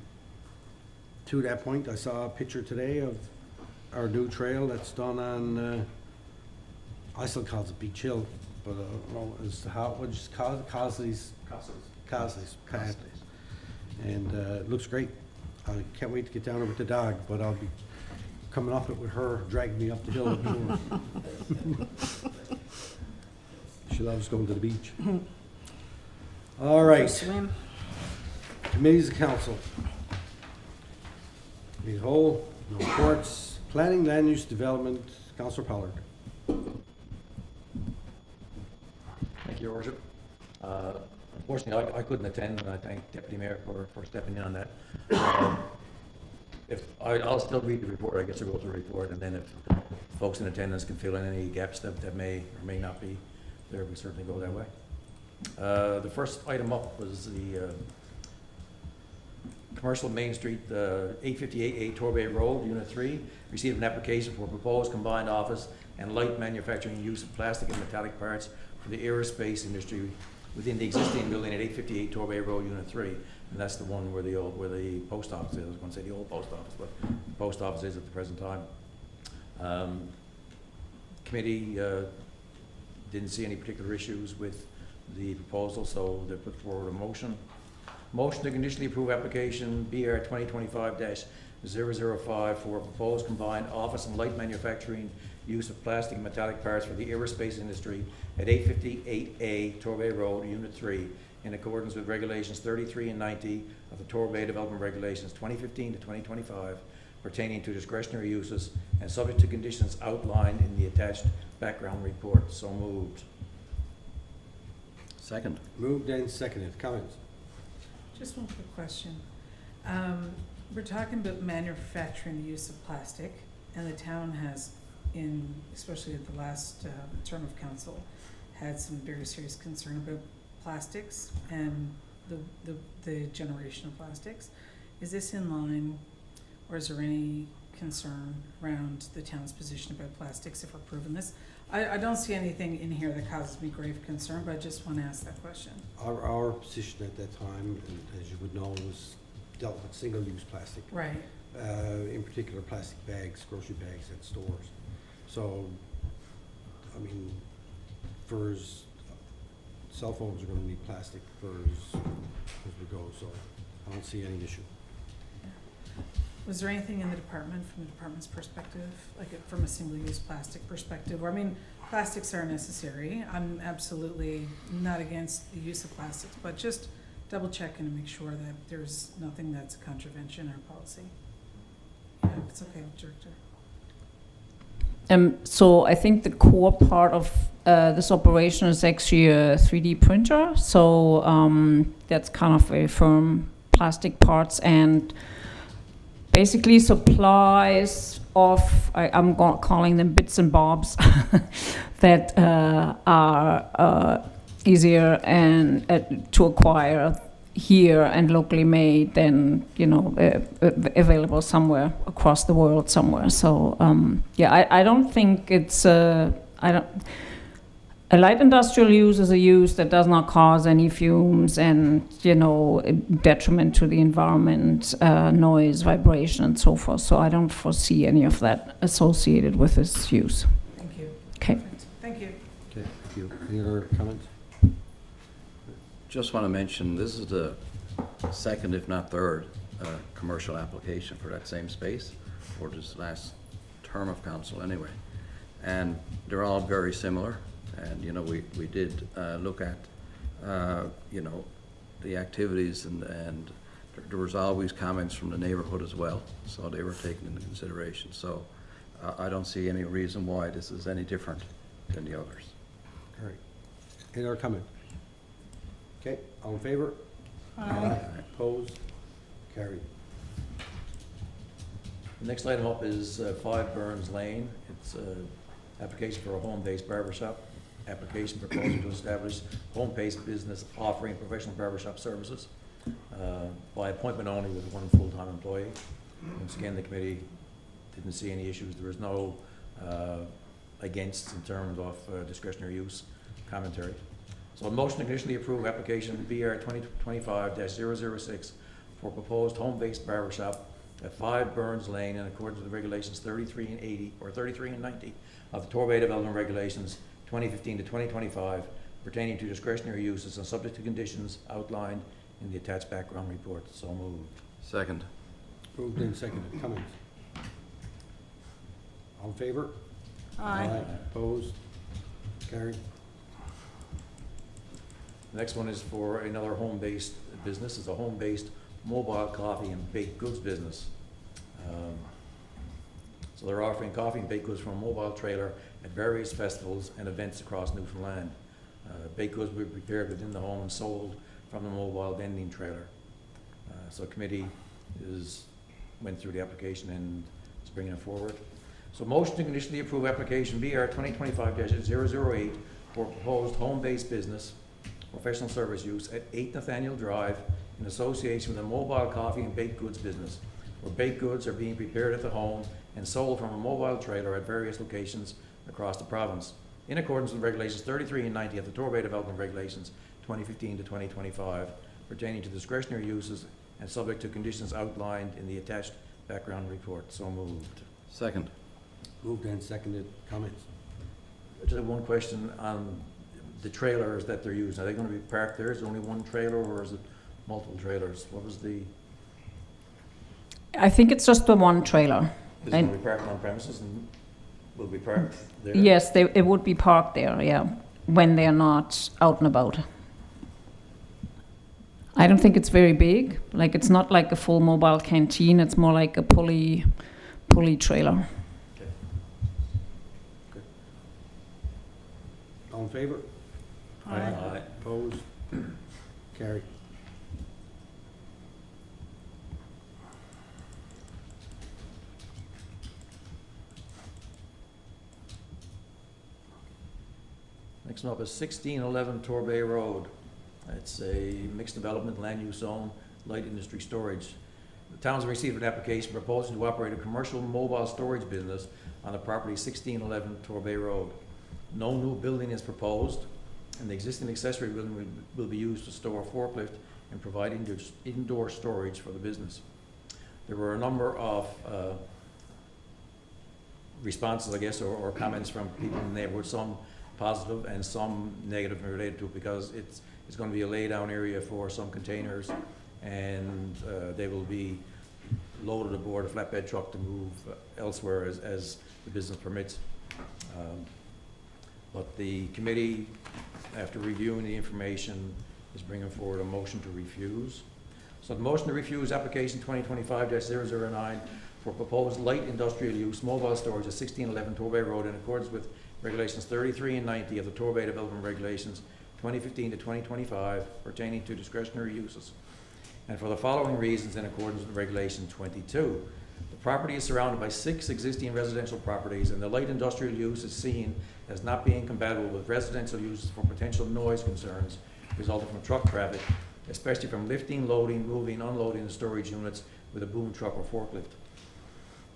to that point, I saw a picture today of our new trail that's done on, I still call it Beach Hill, but I don't know, what just call it? Cosley's Path. And it looks great. I can't wait to get down there with the dog, but I'll be coming up it with her, dragging me up the hill. She loves going to the beach. All right. Swim. Committees of council. Committee of the whole, no reports. Planning, land use development, Councillor Pollard. Thank you, Your Worship. Unfortunately, I couldn't attend, and I thank Deputy Mayor for stepping in on that. I'll still read the report. I guess I'll go to the report, and then if folks in attendance can fill in any gaps that may or may not be there. We certainly go that way. The first item up was the Commercial Main Street, 858A Torbay Road, Unit 3, received an application for proposed combined office and light manufacturing use of plastic and metallic parts for the aerospace industry within the existing building at 858 Torbay Road, Unit 3. And that's the one where the post office is. I was going to say the old post office, but the post office is at the present time. Committee didn't see any particular issues with the proposal, so they put forward a motion. Motion to conditionally approve application BR 2025-005 for a proposed combined office and light manufacturing use of plastic and metallic parts for the aerospace industry at 858A Torbay Road, Unit 3, in accordance with regulations 33 and 90 of the Torbay Development Regulations 2015 to 2025 pertaining to discretionary uses and subject to conditions outlined in the attached background report. So moved. Second. Moved and seconded. Comments? Just one quick question. We're talking about manufacturing the use of plastic, and the town has, especially at the last term of council, had some very serious concern about plastics and the generation of plastics. Is this in line, or is there any concern around the town's position about plastics if we're proving this? I don't see anything in here that causes me grave concern, but I just want to ask that question. Our position at that time, and as you would know, was dealt with single-use plastic. Right. In particular, plastic bags, grocery bags at stores. So, I mean, furs, cell phones are going to need plastic furs as we go, so I don't see any issue. Was there anything in the department, from the department's perspective, like from a single-use plastic perspective? I mean, plastics are necessary. I'm absolutely not against the use of plastics, but just double checking to make sure that there's nothing that's a contravention in our policy. Yeah, if it's okay, Director. So I think the core part of this operation is actually a 3D printer. So that's kind of a firm plastic parts and basically supplies of, I'm calling them bits and bobs, that are easier and to acquire here and locally made than, available somewhere across the world somewhere. So I don't think it's a light industrial use is a use that does not cause any fumes and, detriment to the environment, noise, vibration, and so forth. So I don't foresee any of that associated with this use. Thank you. Okay. Perfect. Thank you. Okay, thank you. Any other comments? Just want to mention, this is the second, if not third, commercial application for that same space for this last term of council anyway. And they're all very similar. And, we did look at, the activities and there was always comments from the neighborhood as well. So they were taken into consideration. So I don't see any reason why this is any different than the others. All right. Any other comment? Okay, all in favor? Aye. Opposed? Carried. The next item up is 5 Burns Lane. It's application for a home-based barbershop. Application proposing to establish home-based business offering professional barbershop services by appointment only with one full-time employee. Once again, the committee didn't see any issues. There was no against in terms of discretionary use commentary. So a motion to conditionally approve application BR 2025-006 for proposed home-based barbershop at 5 Burns Lane in accordance with the regulations 33 and 80 or 33 and 90 of the Torbay Development Regulations 2015 to 2025 pertaining to discretionary uses and subject to conditions outlined in the attached background report. So moved. Second. Moved and seconded. Comments? All in favor? Aye. Opposed? Carried. The next one is for another home-based business. It's a home-based mobile coffee and baked goods business. So they're offering coffee and baked goods from a mobile trailer at various festivals and events across Newfoundland. Baked goods will be prepared within the home and sold from the mobile vending trailer. So committee went through the application and is bringing it forward. So motion to conditionally approve application BR 2025-008 for proposed home-based business, professional service use at 8 Nathaniel Drive in association with a mobile coffee and baked goods business, where baked goods are being prepared at the home and sold from a mobile trailer at various locations across the province, in accordance with regulations 33 and 90 of the Torbay Development Regulations 2015 to 2025, pertaining to discretionary uses and subject to conditions outlined in the attached background report. So moved. Second. Moved and seconded. Comments? Just have one question on the trailers that they're using. Are they going to be parked there? Is there only one trailer, or is it multiple trailers? What was the, I think it's just the one trailer. is it going to be parked on premises and will be parked there? Yes, it would be parked there, yeah, when they're not out and about. I don't think it's very big. Like, it's not like a full mobile canteen. It's more like a pulley trailer. All in favor? Aye. Opposed? Carried. Next one up is 1611 Torbay Road. It's a mixed development land use zone, light industry storage. The town's received an application proposing to operate a commercial mobile storage business on the property 1611 Torbay Road. No new building is proposed, and the existing accessory building will be used to store a forklift and provide indoor storage for the business. There were a number of responses, I guess, or comments from people in the neighborhood, some positive and some negative related to it, because it's going to be a lay-down area for some containers, and they will be loaded aboard a flatbed truck to move elsewhere as the business permits. But the committee, after reviewing the information, is bringing forward a motion to refuse. So the motion to refuse application 2025-009 for proposed light industrial use mobile storage at 1611 Torbay Road in accordance with regulations 33 and 90 of the Torbay Development Regulations 2015 to 2025 pertaining to discretionary uses, and for the following reasons in accordance with regulation 22. The property is surrounded by 6 existing residential properties, and the light industrial use is seen as not being compatible with residential uses for potential noise concerns resulting from truck traffic, especially from lifting, loading, moving, unloading the storage units with a boom truck or forklift.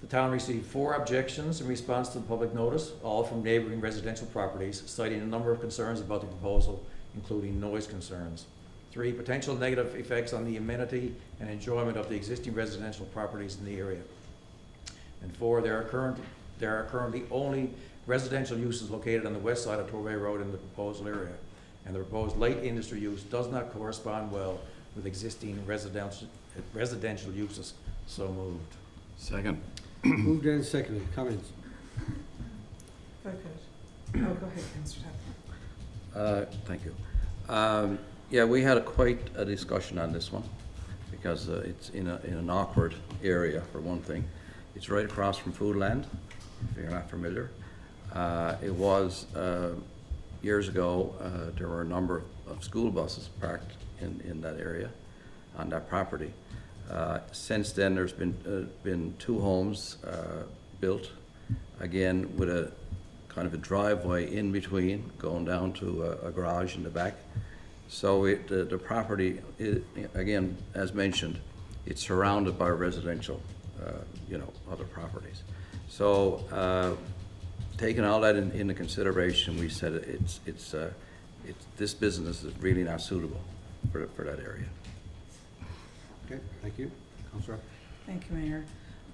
The town received 4 objections in response to the public notice, all from neighboring residential properties, citing a number of concerns about the proposal, including noise concerns. 3, potential negative effects on the amenity and enjoyment of the existing residential properties in the area. And 4, there are currently only residential uses located on the west side of Torbay Road in the proposal area, and the proposed light industry use does not correspond well with existing residential uses. So moved. Second. Moved and seconded. Comments? If I could. Oh, go ahead, Councillor Tappan. Thank you. Yeah, we had quite a discussion on this one, because it's in an awkward area, for one thing. It's right across from Foodland, if you're not familiar. It was, years ago, there were a number of school buses parked in that area, on that property. Since then, there's been 2 homes built, again with a kind of a driveway in between, going down to a garage in the back. So the property, again, as mentioned, it's surrounded by residential, other properties. So taking all that into consideration, we said this business is really not suitable for that area. Okay, thank you. Councillor? Thank you, Mayor.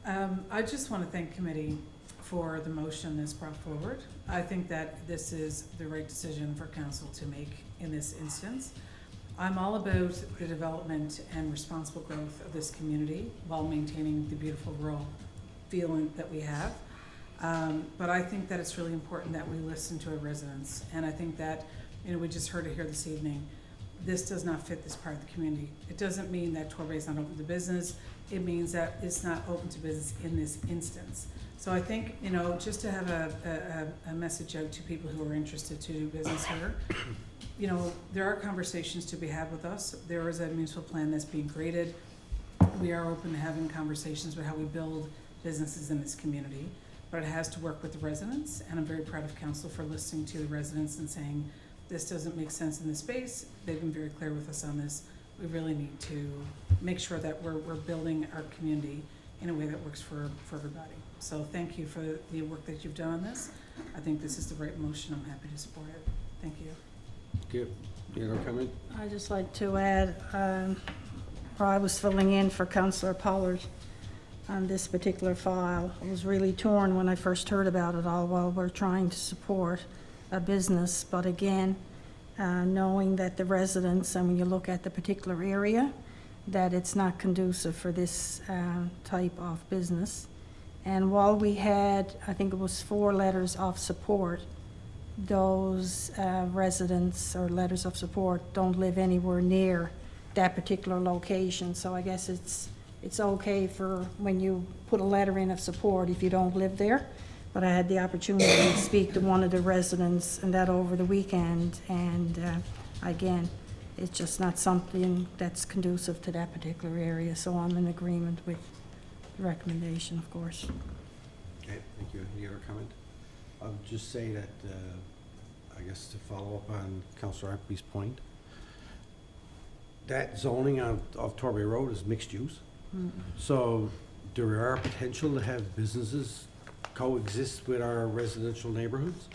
I just want to thank committee for the motion that's brought forward. I think that this is the right decision for council to make in this instance. I'm all about the development and responsible growth of this community while maintaining the beautiful rural feeling that we have. But I think that it's really important that we listen to our residents. And I think that, we just heard it here this evening, this does not fit this part of the community. It doesn't mean that Torbay is not open to business. It means that it's not open to business in this instance. So I think, just to have a message out to people who are interested to do business here, there are conversations to be had with us. There is a municipal plan that's being created. We are open to having conversations about how we build businesses in this community. but it has to work with the residents, and I'm very proud of council for listening to the residents and saying, this doesn't make sense in this space. They've been very clear with us on this. We really need to make sure that we're building our community in a way that works for everybody. So thank you for the work that you've done on this. I think this is the right motion. I'm happy to support it. Thank you. Thank you. Any other comment? I'd just like to add, where I was filling in for Councillor Pollard on this particular file. I was really torn when I first heard about it all while we're trying to support a business. But again, knowing that the residents, and when you look at the particular area, that it's not conducive for this type of business. And while we had, I think it was 4 letters of support, those residents or letters of support don't live anywhere near that particular location. So I guess it's okay for when you put a letter in of support if you don't live there. But I had the opportunity to speak to one of the residents and that over the weekend, and again, it's just not something that's conducive to that particular area. So I'm in agreement with the recommendation, of course. Okay, thank you. Any other comment? I'll just say that, I guess to follow up on Councillor Appley's point, that zoning of Torbay Road is mixed use. So there are potential to have businesses coexist with our residential neighborhoods.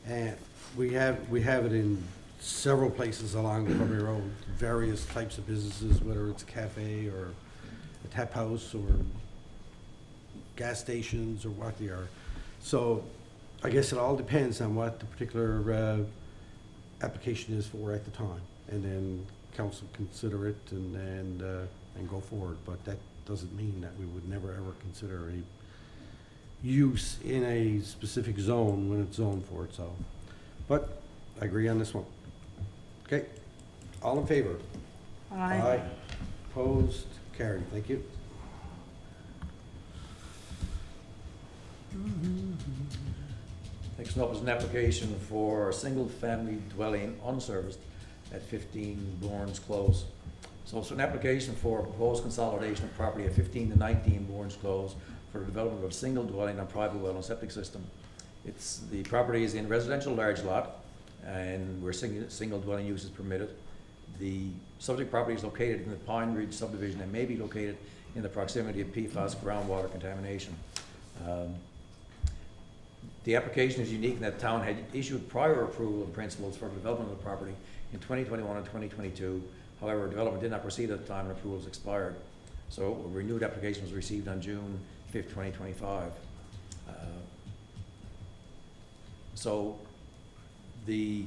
And we have it in several places along the Torbay Road, various types of businesses, whether it's a cafe or a tap house or gas stations or what they are. So I guess it all depends on what the particular application is for at the time. And then council consider it and go forward. But that doesn't mean that we would never ever consider a use in a specific zone when it's zoned for it. So, but I agree on this one. Okay, all in favor? Aye. Opposed? Carried. Thank you. Next up is an application for a single-family dwelling unserviced at 15 Bournes Close. So it's an application for a proposed consolidation of property at 15 to 19 Bournes Close for the development of a single dwelling on private well and septic system. The property is in residential large lot, and where single dwelling use is permitted. The subject property is located in the Pine Ridge subdivision and may be located in the proximity of PFAS groundwater contamination. The application is unique in that the town had issued prior approval and principles for the development of the property in 2021 and 2022. However, development did not proceed at the time and approvals expired. So a renewed application was received on June 5th, 2025. So the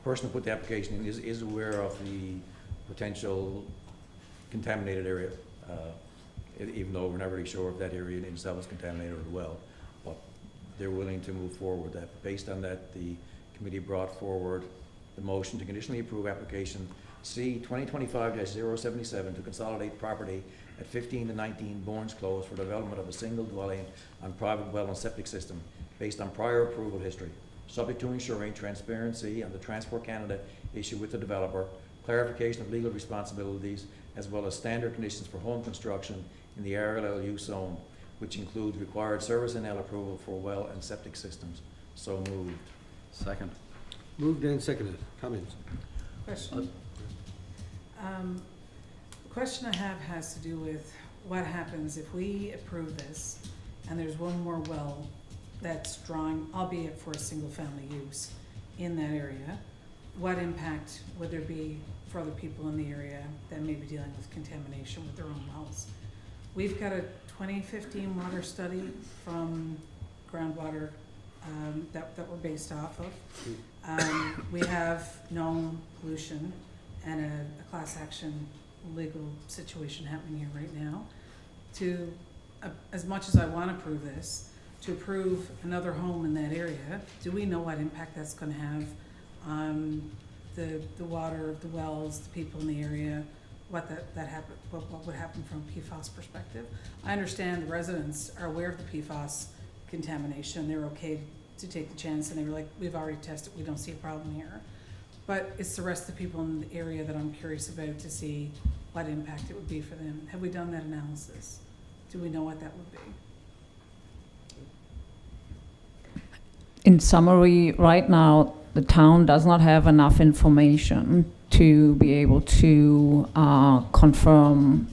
person who put the application in is aware of the potential contaminated area, even though we're not really sure if that area in itself is contaminated or well. But they're willing to move forward with that. Based on that, the committee brought forward the motion to conditionally approve application C 2025-077 to consolidate property at 15 to 19 Bournes Close for development of a single dwelling on private well and septic system based on prior approval history, subject to ensuring transparency on the Transport Canada issue with the developer, clarification of legal responsibilities, as well as standard conditions for home construction in the RLL use zone, which includes required service and L approval for well and septic systems. So moved. Second. Moved and seconded. Comments? Question. The question I have has to do with what happens if we approve this and there's one more well that's drawing, albeit for a single family use in that area. What impact would there be for other people in the area that may be dealing with contamination with their own wells? We've got a 2015 water study from groundwater that we're based off of. We have known pollution and a class action legal situation happening here right now. As much as I want to prove this, to approve another home in that area, do we know what impact that's going to have on the water, the wells, the people in the area, what would happen from a PFAS perspective? I understand the residents are aware of the PFAS contamination. They're okay to take the chance, and they were like, we've already tested, we don't see a problem here. But it's the rest of the people in the area that I'm curious about to see what impact it would be for them. Have we done that analysis? Do we know what that would be? in summary, right now, the town does not have enough information to be able to confirm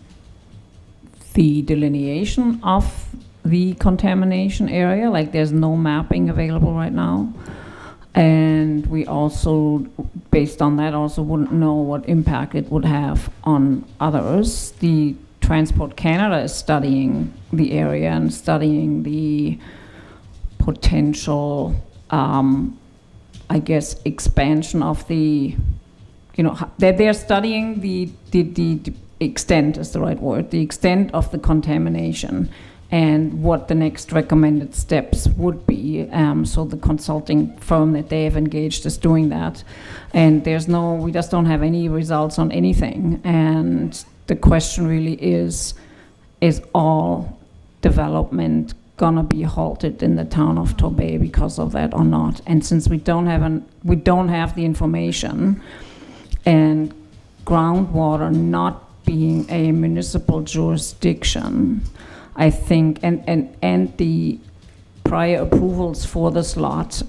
the delineation of the contamination area. Like, there's no mapping available right now. And we also, based on that, also wouldn't know what impact it would have on others. The Transport Canada is studying the area and studying the potential, I guess, expansion of the, they're studying the extent is the right word, the extent of the contamination and what the next recommended steps would be. So the consulting firm that they have engaged is doing that. And we just don't have any results on anything. And the question really is all development gonna be halted in the town of Torbay because of that or not? And since we don't have the information, and groundwater not being a municipal jurisdiction, I think, and the prior approvals for this lot,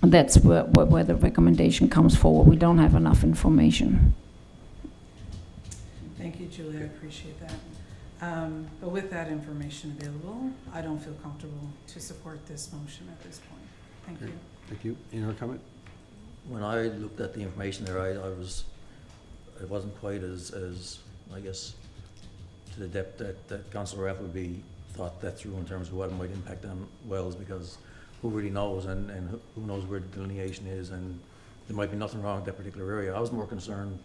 that's where the recommendation comes forward. We don't have enough information. Thank you, Julie, I appreciate that. But with that information available, I don't feel comfortable to support this motion at this point. Thank you. Thank you. Any other comment? When I looked at the information there, it wasn't quite as I guess, to the depth that Councillor Appleby thought that through in terms of what it might impact on wells, because who really knows, and who knows where the delineation is, and there might be nothing wrong with that particular area. I was more concerned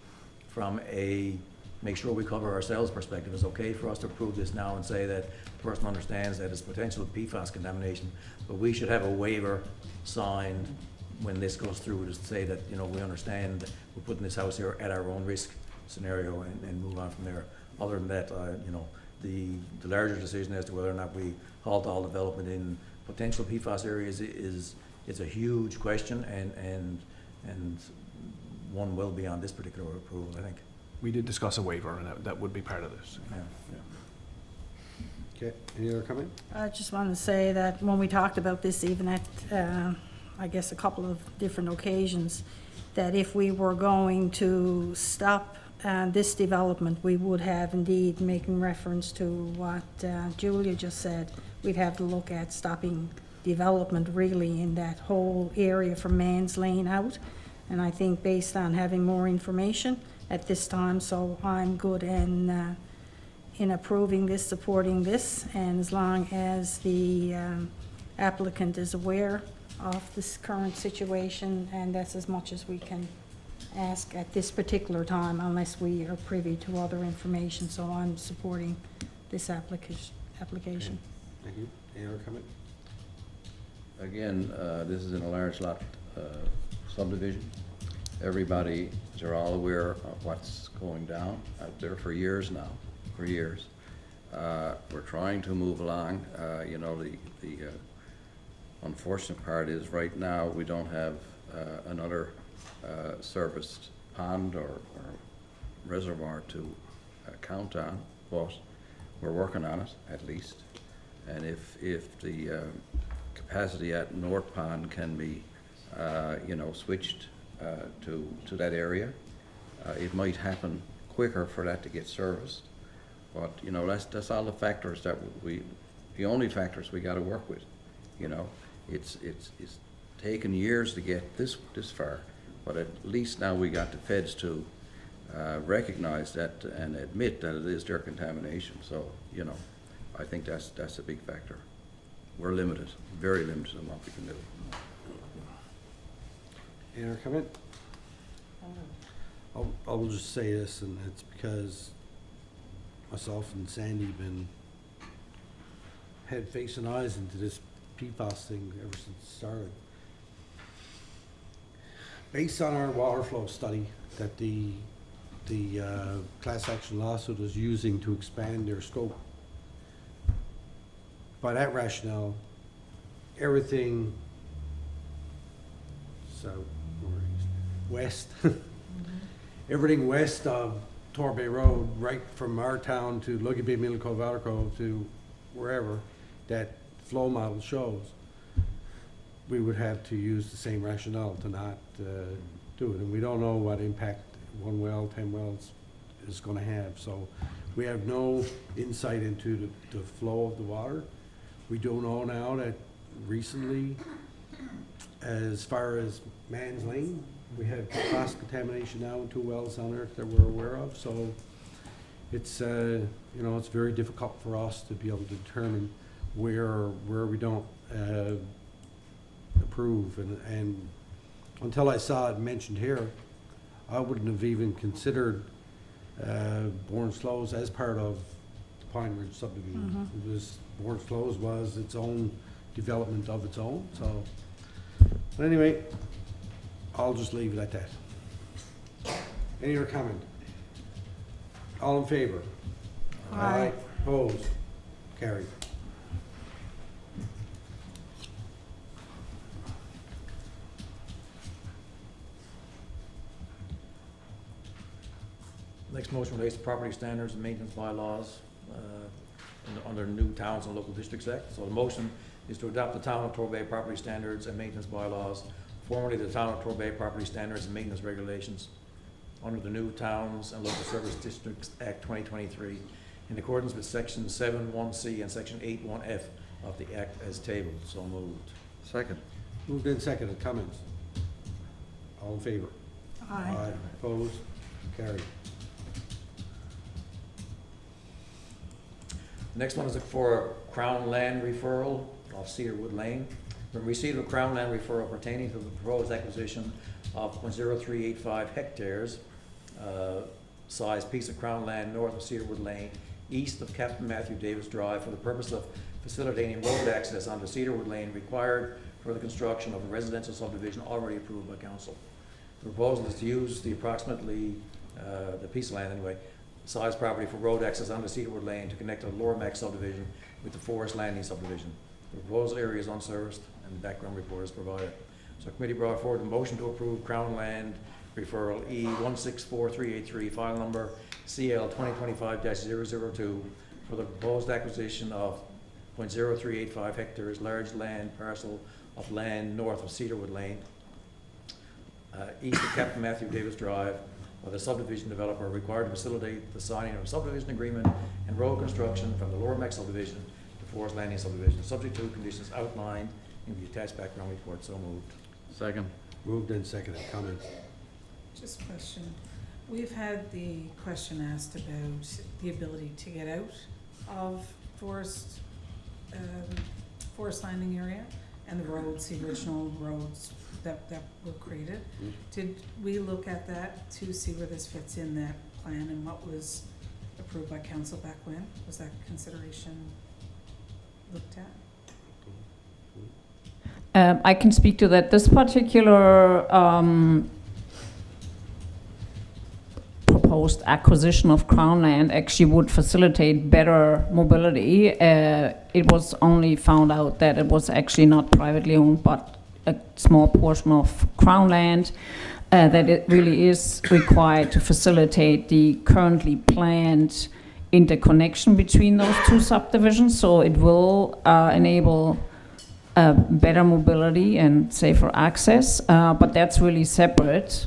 from a make sure we cover ourselves perspective. It's okay for us to approve this now and say that the person understands that it's potential PFAS contamination, but we should have a waiver signed when this goes through to say that, we understand that we're putting this house here at our own risk scenario and move on from there. Other than that, the larger decision as to whether or not we halt all development in potential PFAS areas is a huge question and one well beyond this particular approval, I think. We did discuss a waiver, and that would be part of this. Okay, any other comment? I just wanted to say that when we talked about this, even at, I guess, a couple of different occasions, that if we were going to stop this development, we would have indeed, making reference to what Julia just said, we'd have to look at stopping development really in that whole area from Mann's Lane out. And I think based on having more information at this time, so I'm good in approving this, supporting this, and as long as the applicant is aware of this current situation, and that's as much as we can ask at this particular time, unless we are privy to other information. So I'm supporting this application. Okay. Thank you. Any other comment? Again, this is in a large lot subdivision. Everybody, they're all aware of what's going down out there for years now, for years. We're trying to move along. The unfortunate part is right now we don't have another serviced pond or reservoir to count on, but we're working on it at least. And if the capacity at North Pond can be, switched to that area, it might happen quicker for that to get serviced. But that's all the factors that the only factors we got to work with. It's taken years to get this far, but at least now we got the feds to recognize that and admit that it is their contamination. So I think that's a big factor. We're limited, very limited in what we can do. Any other comment? I'll just say this, and it's because myself and Sandy have been head, face, and eyes into this PFAS thing ever since it started. Based on our water flow study that the class action lawsuit is using to expand their scope, by that rationale, everything south or east, west, everything west of Torbay Road, right from our town to Lucky Bay, Middle Cove, Outer Cove to wherever that flow model shows, we would have to use the same rationale to not do it. And we don't know what impact 1 well, 10 wells is going to have. So we have no insight into the flow of the water. We do know now that recently, as far as Mann's Lane, we have cross contamination now in 2 wells on there that we're aware of. So it's, you know, it's very difficult for us to be able to determine where we don't approve. And until I saw it mentioned here, I wouldn't have even considered Bourne Slows as part of the Pine Ridge subdivision. It was, Bourne Slows was its own development of its own. So, but anyway, I'll just leave it at that. Any other comment? All in favor? Aye. Opposed? Carried. Next motion relates to property standards and maintenance bylaws under new Towns and Local Districts Act. So the motion is to adopt the Town of Torbay property standards and maintenance bylaws, formerly the Town of Torbay property standards and maintenance regulations, under the new Towns and Local Service Districts Act 2023, in accordance with Section 7(1)(c) and Section 8(1)(f) of the Act as tabled. So moved. Second. Moved and seconded. Comments? All in favor? Aye. Opposed? Carried. Next one is for Crown Land referral of Cedarwood Lane. When receipt of a Crown Land referral pertaining to the proposed acquisition of 0.0385 hectares, size piece of Crown Land north of Cedarwood Lane, east of Captain Matthew Davis Drive, for the purpose of facilitating road access onto Cedarwood Lane required for the construction of a residential subdivision already approved by council. The proposal is to use the approximately, the piece of land anyway, size property for road access onto Cedarwood Lane to connect the Lower Mac subdivision with the Forest Landing subdivision. The proposed area is unserviced and background report is provided. So committee brought forward a motion to approve Crown Land referral E164383, file number CL 2025-002, for the proposed acquisition of 0.0385 hectares large land parcel of land north of Cedarwood Lane, east of Captain Matthew Davis Drive, by the subdivision developer required to facilitate the signing of a subdivision agreement and road construction from the Lower Mac subdivision to Forest Landing subdivision, subject to conditions outlined in the attached background report. So moved. Second. Moved and seconded. Comments? Just a question. We've had the question asked about the ability to get out of Forest Landing area and the roads, the original roads that were created. Did we look at that to see where this fits in that plan and what was approved by council back when? Was that consideration looked at? I can speak to that. This particular proposed acquisition of Crown Land actually would facilitate better mobility. It was only found out that it was actually not privately owned, but a small portion of Crown Land, that it really is required to facilitate the currently planned interconnection between those two subdivisions. So it will enable better mobility and safer access, but that's really separate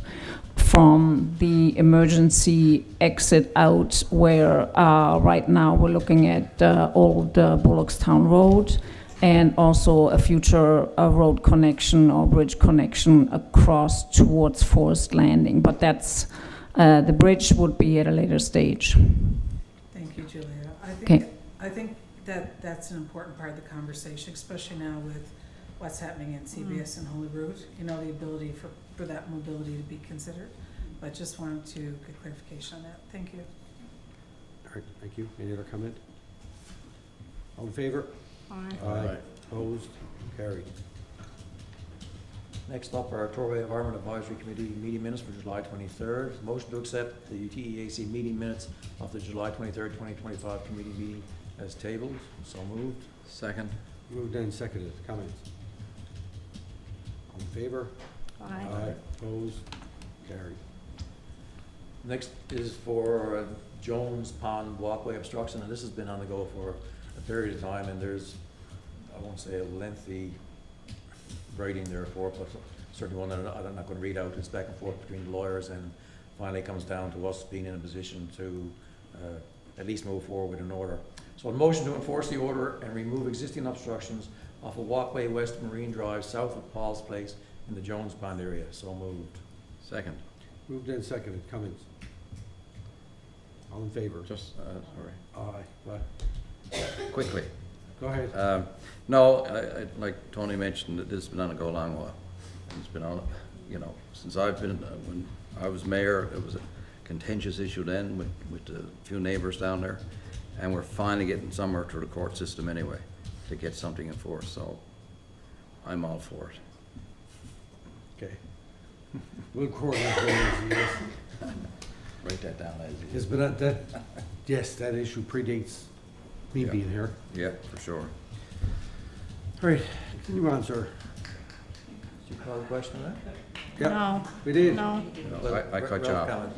from the emergency exit out, where right now we're looking at old Bullockstown Road, and also a future road connection or bridge connection across towards Forest Landing. But that's, the bridge would be at a later stage. Thank you, Julia. Okay. I think that that's an important part of the conversation, especially now with what's happening at CBS and Holyrood. You know, the ability for that mobility to be considered. But just wanted to get clarification on that. Thank you. All right, thank you. Any other comment? All in favor? Aye. Opposed? Carried. Next up are Torbay Environment Advisory Committee meeting minutes for July 23rd. Motion to accept the TEAC meeting minutes of the July 23rd, 2025 committee meeting as tabled. So moved. Second. Moved and seconded. Comments? All in favor? Aye. Opposed? Carried. Next is for Jones Pond Walkway obstruction, and this has been on the go for a period of time, and there's, I won't say a lengthy writing there for it, but certainly one that I'm not going to read out. It's back and forth between the lawyers, and finally comes down to us being in a position to at least move forward with an order. So a motion to enforce the order and remove existing obstructions off a walkway west of Marine Drive, south of Paul's Place in the Jones Pond area. So moved. Second. Moved and seconded. Cummings. All in favor? Just, sorry. Aye. What? Quickly. Go ahead. No, like Tony mentioned, this has been on a go a long while. It's been on, since I've been, when I was mayor, it was a contentious issue then with a few neighbors down there. And we're finally getting somewhere through the court system anyway to get something enforced, so I'm all for it. Okay. We'll coordinate those, yes. Write that down, Leslie. Yes, but yes, that issue predates me Yeah. being here. Yeah, for sure. All right, continue on, sir. Did you call the question on that? Yeah, No. we did. No. No, I cut you Ralph off. comment.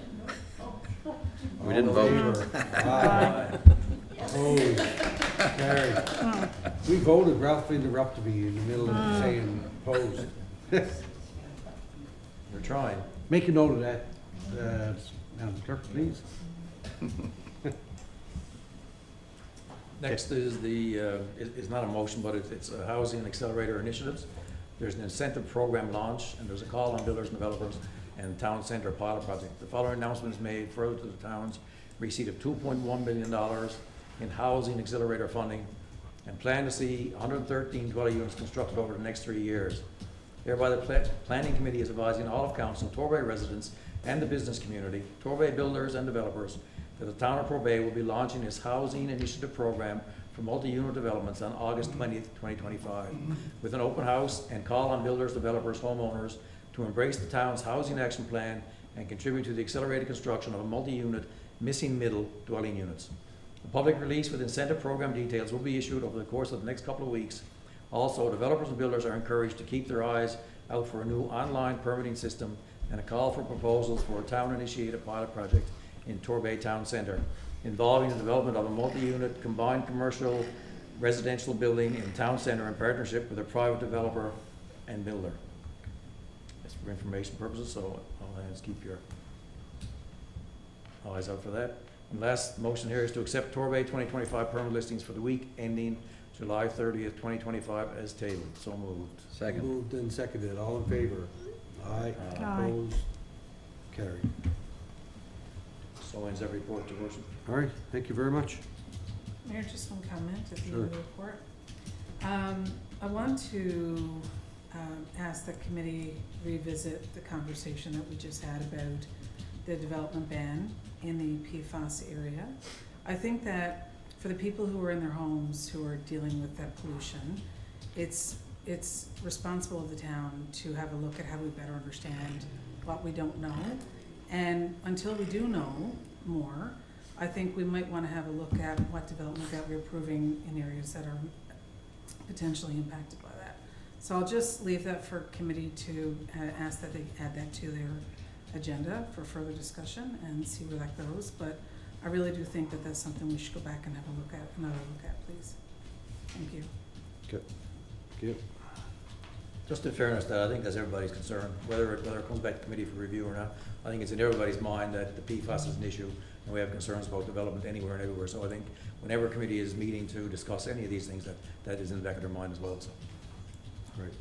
We didn't vote. Aye. Opposed. Carried. We voted. Ralph interrupted me in the middle of saying opposed. We're trying. Make a note of that, Madam Clerk, please. Next is it's not a motion, but it's a housing accelerator initiatives. There's an incentive program launch, and there's a call on builders and developers and town center pilot project. The following announcement is made further to the town's receipt of $2.1 million in housing accelerator funding, and plan to see 113 dwelling units constructed over the next 3 years. Thereby, the planning committee is advising all of council, Torbay residents, and the business community, Torbay builders and developers, that the town of Torbay will be launching its housing initiative program for multi-unit developments on August 20th, 2025, with an open house and call on builders, developers, homeowners to embrace the town's housing action plan and contribute to the accelerated construction of a multi-unit missing middle dwelling units. A public release with incentive program details will be issued over the course of the next couple of weeks. Also, developers and builders are encouraged to keep their eyes out for a new online permitting system and a call for proposals for a town-initiated pilot project in Torbay Town Centre involving the development of a multi-unit combined commercial residential building in town centre in partnership with a private developer and builder. That's for information purposes, so all hands keep your eyes out for that. And last motion here is to accept Torbay 2025 permit listings for the week ending July 30th, 2025 as tabled. So moved. Second. Moved and seconded. All in favor? Aye. Aye. Opposed? Carried. So ends that report, Your Worship. All right, thank you very much. Mayor, just one comment at the end Sure. of the report. I want to ask the committee revisit the conversation that we just had about the development ban in the PFAS area. I think that for the people who are in their homes who are dealing with that pollution, it's responsible of the town to have a look at how we better understand what we don't know. And until we do know more, I think we might want to have a look at what development that we're approving in areas that are potentially impacted by that. So I'll just leave that for committee to ask that they add that to their agenda for further discussion and see where that goes. But I really do think that that's something we should go back and have another look at, please. Thank you. Good. Good. Just in fairness, that I think that's everybody's concern, whether it comes back to committee for review or not. I think it's in everybody's mind that the PFAS is an issue, and we have concerns about development anywhere and everywhere. So I think whenever a committee is meeting to discuss any of these things, that is in the back of their mind as well. So. Right.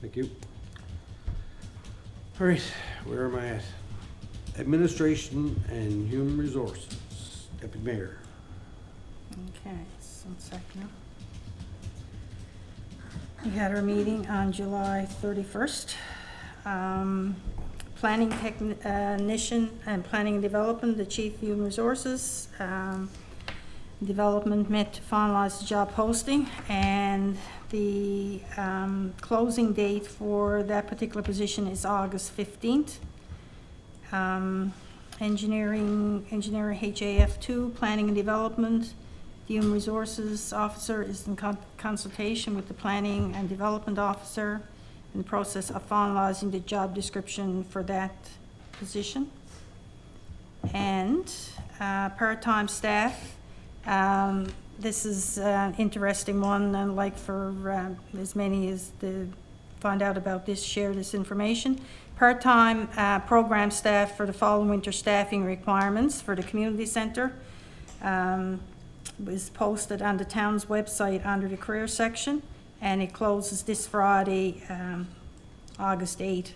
Thank you. All right, where am I at? Administration and Human Resources, Deputy Mayor. Okay, so one second now. We had our meeting on July 31st. Planning technician and planning and development, the chief human resources. Development met to finalize the job posting, and the closing date for that particular position is August 15th. Engineering HAF2, planning and development. The human resources officer is in consultation with the planning and development officer in the process of finalizing the job description for that position. And part-time staff, This is an interesting one, and like for as many as find out about this, share this information. Part-time program staff for the fall winter staffing requirements for the community center was posted on the town's website under the career section, and it closes this Friday, August 8.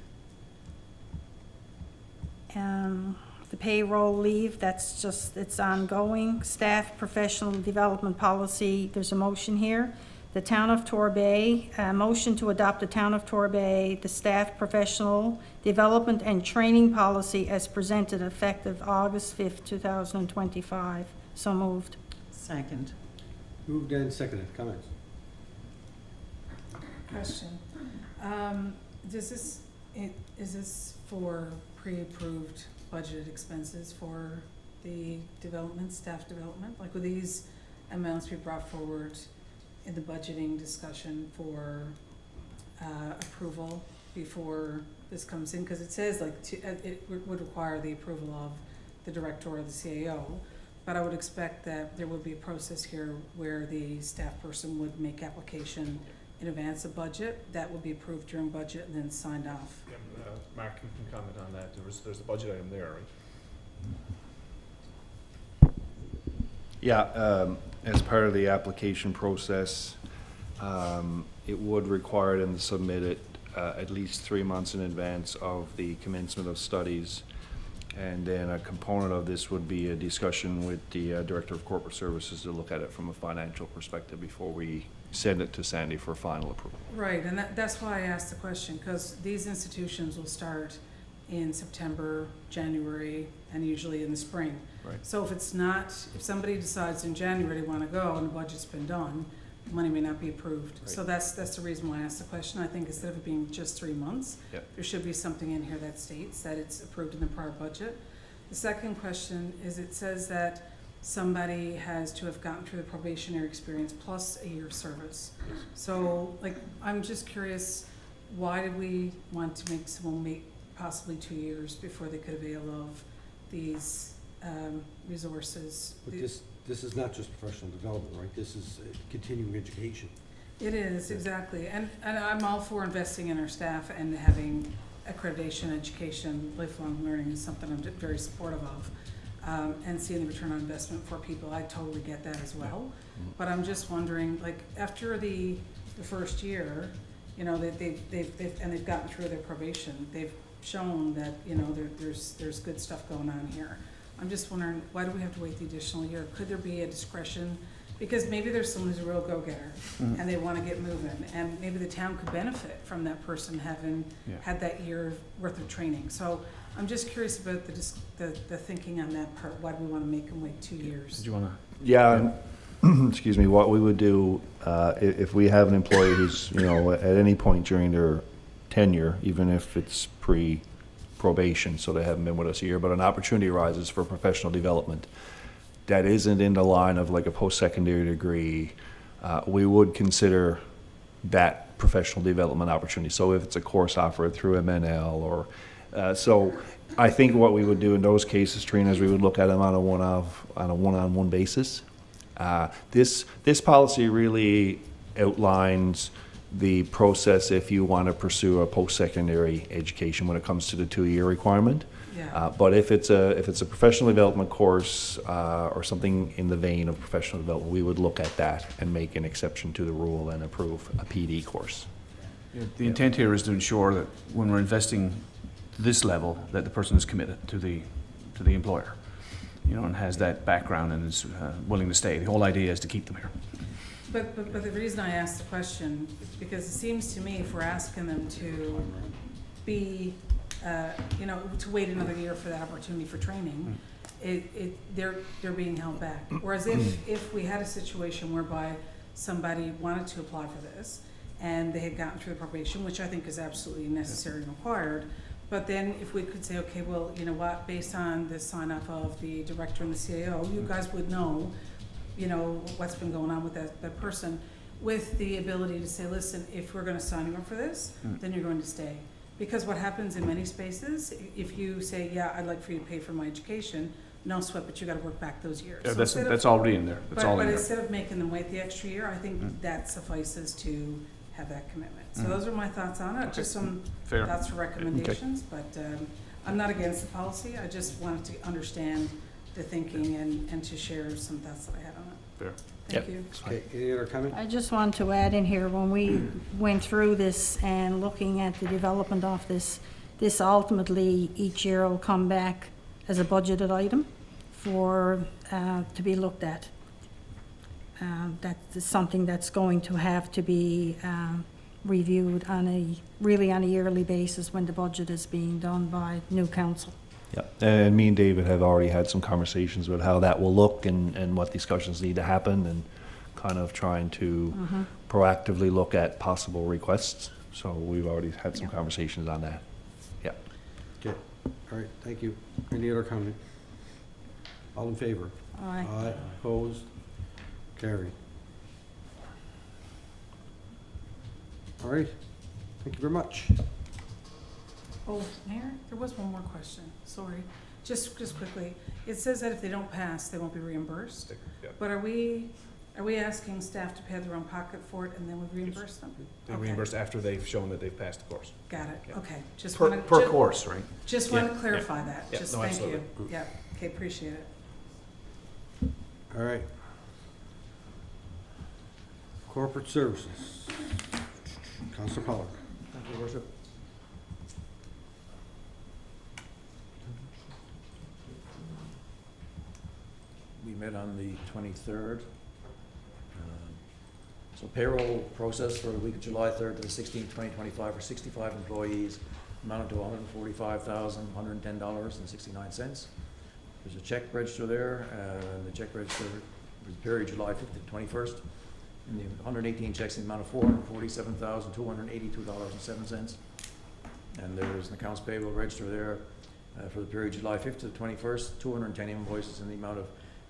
The payroll leave, it's ongoing. Staff professional development policy, there's a motion here. The Town of Torbay, motion to adopt the Town of Torbay, the staff professional development and training policy as presented effective August 5th, 2025. So moved. Second. Moved and seconded. Comments? Question. Is this for pre-approved budgeted expenses for the development, staff development? Like, will these amounts be brought forward in the budgeting discussion for approval before this comes in? Because it says like it would require the approval of the director or the CAO, but I would expect that there would be a process here where the staff person would make application in advance of budget, that would be approved during budget and then signed off. Yeah, Mark, you can comment on that. There's a budget item there, right? Yeah, as part of the application process, it would require them to submit it at least 3 months in advance of the commencement of studies. And then a component of this would be a discussion with the Director of Corporate Services to look at it from a financial perspective before we send it to Sandy for final approval. Right, and that's why I asked the question, because these institutions will start in September, January, and usually in the spring. Right. So if somebody decides in January they want to go and the budget's been done, the money may not be approved. Right. So that's the reason why I asked the question. I think instead of it being just 3 months, Yep. there should be something in here that states that it's approved in the prior budget. The second question is, it says that somebody has to have gotten through the probationary experience plus a year of service. So, like, I'm just curious, why did we want to make someone wait possibly 2 years before they could avail of these resources? But this is not just professional development, right? This is continuing education. It is, exactly. And I'm all for investing in our staff and having accreditation, education, lifelong learning is something I'm very supportive of. And seeing the return on investment for people, I totally get that as well. But I'm just wondering, like, after the first year, you know, they've gotten through their probation, they've shown that, you know, there's good stuff going on here. I'm just wondering, why do we have to wait the additional year? Could there be a discretion? Because maybe there's someone who's a real go-getter and they want to get moving, and maybe the town could benefit from that person having had that year worth of training. So I'm just curious about the thinking on that part. Why do we want to make them wait 2 years? Did you want to? Yeah, excuse me, what we would do, if we have an employee who's, you know, at any point during their tenure, even if it's pre-probation, so they haven't been with us a year, but an opportunity arises for professional development that isn't in the line of like a post-secondary degree, we would consider that professional development opportunity. So if it's a course offered through MNL or, so I think what we would do in those cases, Trina, is we would look at them on a one-on-one basis. This policy really outlines the process if you want to pursue a post-secondary education when it comes to the 2-year requirement. Yeah. But if it's a professional development course or something in the vein of professional development, we would look at that and make an exception to the rule and approve a PD course. Yeah, the intent here is to ensure that when we're investing this level, that the person is committed to the employer, you know, and has that background and is willing to stay. The whole idea is to keep them here. But the reason I asked the question is because it seems to me if we're asking them to be, you know, to wait another year for that opportunity for training, they're being held back. Whereas if we had a situation whereby somebody wanted to apply for this and they had gotten through the probation, which I think is absolutely necessary and required, but then if we could say, okay, well, you know what, based on the sign off of the director and the CAO, you guys would know, you know, what's been going on with that person, with the ability to say, listen, if we're going to sign you up for this, then you're going to stay. Because what happens in many spaces, if you say, yeah, I'd like for you to pay for my education, no sweat, but you gotta work back those years. Yeah, So that's, instead of- that's already in there. That's all But in there. instead of making them wait the extra year, I think Mm. that suffices to have that commitment. So Mm. those are my thoughts on it, just some Fair. thoughts for recommendations, but I'm not against the policy, I just wanted to understand the thinking and to share some thoughts that I had on it. Fair. Thank you. Okay, any other comment? I just want to add in here, when we went through this and looking at the development of this, this ultimately each year will come back as a budgeted item for, to be looked at. That is something that's going to have to be reviewed really on a yearly basis when the budget is being done by new council. Yeah, and me and David have already had some conversations about how that will look and what discussions need to happen and kind of trying to proactively look at possible requests. So we've already had some conversations on that. Yeah. Okay, all right, thank you. Any other comment? All in favor? Aye. Aye, opposed, carried. All right, thank you very much. Oh, Mayor, there was one more question, sorry. Just quickly, it says that if they don't pass, they won't be reimbursed. But are we asking staff to pay their own pocket for it and then we reimburse them? They Okay. reimburse after they've shown that they've passed the course. Got it, Yeah. okay. Just Per, wanna- per ju- course, right? Just Yeah, want to yeah. clarify that, Yeah, just no, thank you. absolutely. Yeah, okay, appreciate it. All right. Corporate services. Councilor Pollak. Thank you, Your Worship. We met on the 23rd. So payroll process for the week of July 3rd to the 16th, 2025 for 65 employees amounted to $145,110.69. There's a check register there, and the check register was the period July 5th to the 21st. And the 118 checks in the amount of $447,282.07. And there's an accounts payable register there for the period July 5th to the 21st, 210 invoices in the amount of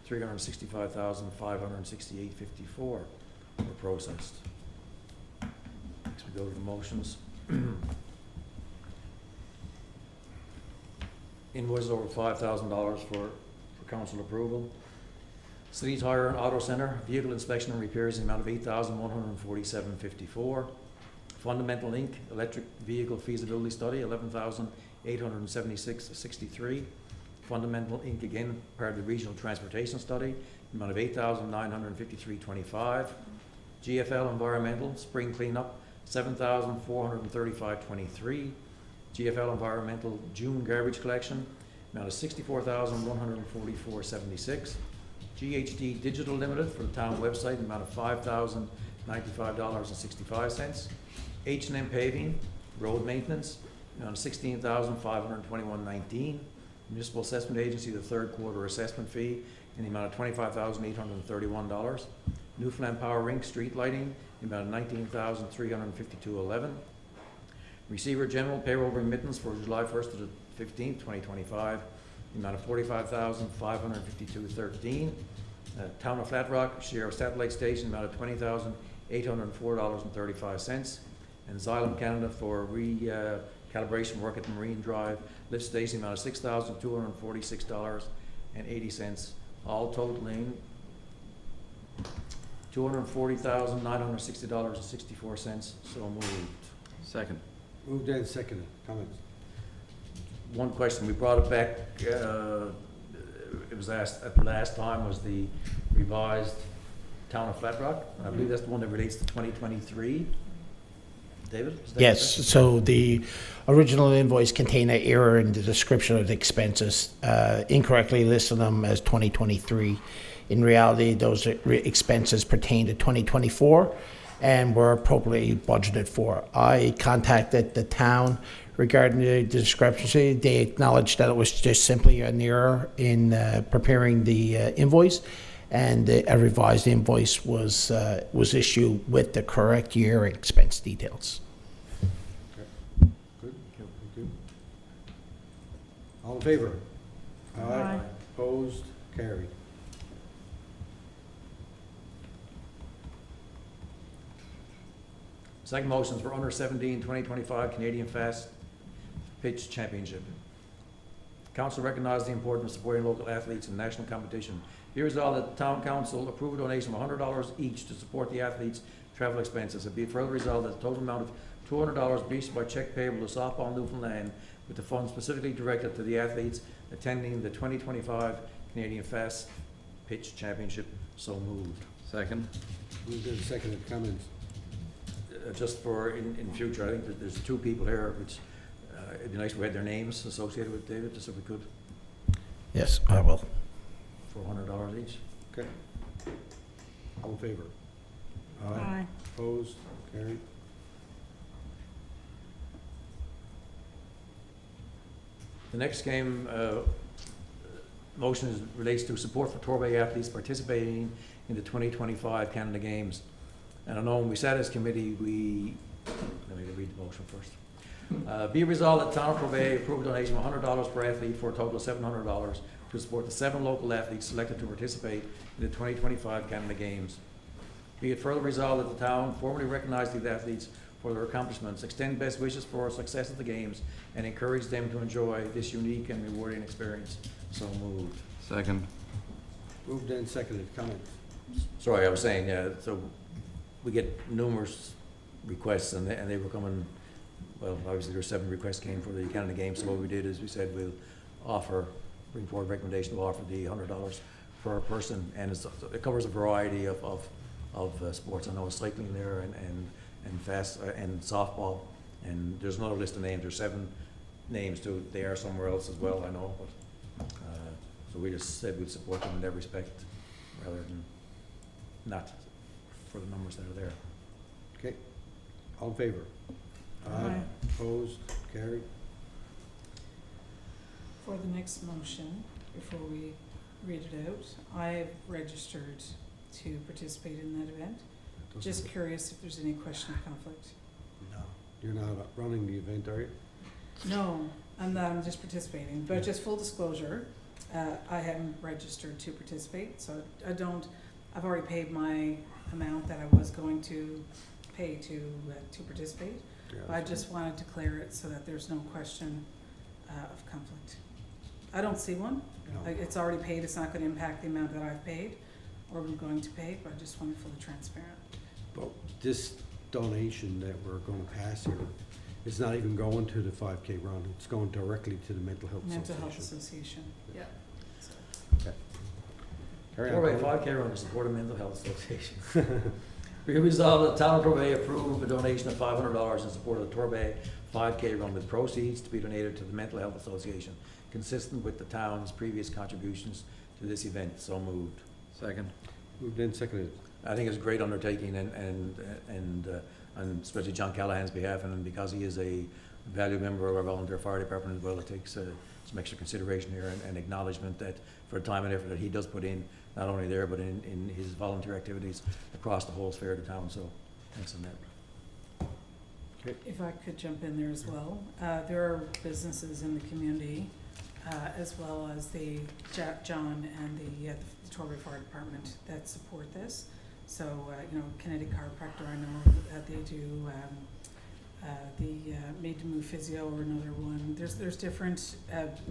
$365,568.54 were processed. Next we go to the motions. Invoices over $5,000 for council approval. City Tire and Auto Center, vehicle inspection and repairs in the amount of $8,147.54. Fundamental Inc., electric vehicle feasibility study, $11,876.63. Fundamental Inc. again, part of the regional transportation study, amount of $8,953.25. GFL Environmental, spring cleanup, $7,435.23. GFL Environmental June garbage collection, amount of $64,144.76. GHD Digital Limited for the town website, amount of $5,095.65. H&M Paving, road maintenance, amount of $16,521.19. Municipal Assessment Agency, the third quarter assessment fee in the amount of $25,831. Newfoundland Power Rink street lighting, the amount of $19,352.11. Receiver General payroll remittance for July 1st to the 15th, 2025, the amount of $45,552.13. Town of Flat Rock share of satellite station, amount of $20,804.35. And Xylem Canada for recalibration work at the Marine Drive lift station, amount of $6,246.80, all totaling $240,960.64. So moved. Second. Moved and seconded. Comments? One question, we brought it back, it was asked at the last time, was the revised Town of Flat Rock. I believe that's the one that relates to 2023. David? Is that Yes, correct? so the original invoice contained an error in the description of the expenses, incorrectly listed them as 2023. In reality, those expenses pertain to 2024 and were appropriately budgeted for. I contacted the town regarding the discrepancy. They acknowledged that it was just simply an error in preparing the invoice, and a revised invoice was issued with the correct year expense details. Good, thank you. All in favor? Aye. Opposed? Carried. Second motion is for under 17 2025 Canadian Fast Pitch Championship. Council recognizes the importance of supporting local athletes in national competition. Be resolved that the town council approve a donation of $100 each to support the athletes' travel expenses, and be it further resolved that the total amount of $200 be issued by check payable to Softball Newfoundland, with the funds specifically directed to the athletes attending the 2025 Canadian Fast Pitch Championship. So moved. Second. Moved and seconded, comments? Just for in future, I think that there's two people here, which it'd be nice if we had their names associated with David, just if we could, Yes, I will. for $100 each. Okay. All in favor? Aye. Opposed? Carried. The next motion relates to support for Torbay athletes participating in the 2025 Canada Games. And I know when we sat as committee, let me read the motion first. Be resolved that Town of Torbay approve a donation of $100 per athlete for a total of $700 to support the 7 local athletes selected to participate in the 2025 Canada Games. Be it further resolved that the town formally recognize these athletes for their accomplishments, extend best wishes for success at the games, and encourage them to enjoy this unique and rewarding experience. So moved. Second. Moved and seconded, comments? Sorry, I was saying, so we get numerous requests, and they were coming, well, obviously there were 7 requests came for the Canada Games, so what we did is we said we'll bring forward a recommendation to offer the $100 per person, and it covers a variety of sports. I know cycling there, and fast, and softball, and there's another list of names. There's 7 names too. They are somewhere else as well, I know, but, so we just said we'd support them in every respect, rather than not for the numbers that are there. Okay. All in favor? Aye. Opposed? Carried. For the next motion, before we read it out, I've registered to participate in that event. Just curious if there's any question of conflict. No. You're not running the event, are you? No, I'm not, I'm just participating, but just full disclosure, I haven't registered to participate, so I've already paid my amount that I was going to pay to participate. Yeah, I just wanted to clear it so that there's no question of conflict. I don't see one. No. It's already paid, it's not gonna impact the amount that I've paid or I'm going to pay, but I just want it fully transparent. But this donation that we're going to pass here, it's not even going to the 5K run. It's going directly to the Mental Health Mental Association. Health Association, yeah. So, Okay. Carry on. Torbay 5K run to support a mental health association. Be resolved that the town of Torbay approve a donation of $500 in support of the Torbay 5K run, with proceeds to be donated to the Mental Health Association, consistent with the town's previous contributions to this event. So moved. Second. Moved and seconded. I think it's a great undertaking, and especially John Callahan's behalf, and because he is a valued member of our volunteer fire department as well, it takes some extra consideration here and acknowledgement that for the time and effort that he does put in, not only there, but in his volunteer activities across the whole sphere of the town. So thanks on that. Okay. if I could jump in there as well, there are businesses in the community, as well as the John and the Torbay Fire Department that support this. So, Kinetic Chiropractor, I know that they do, the Made to Move Physio or another one. There's different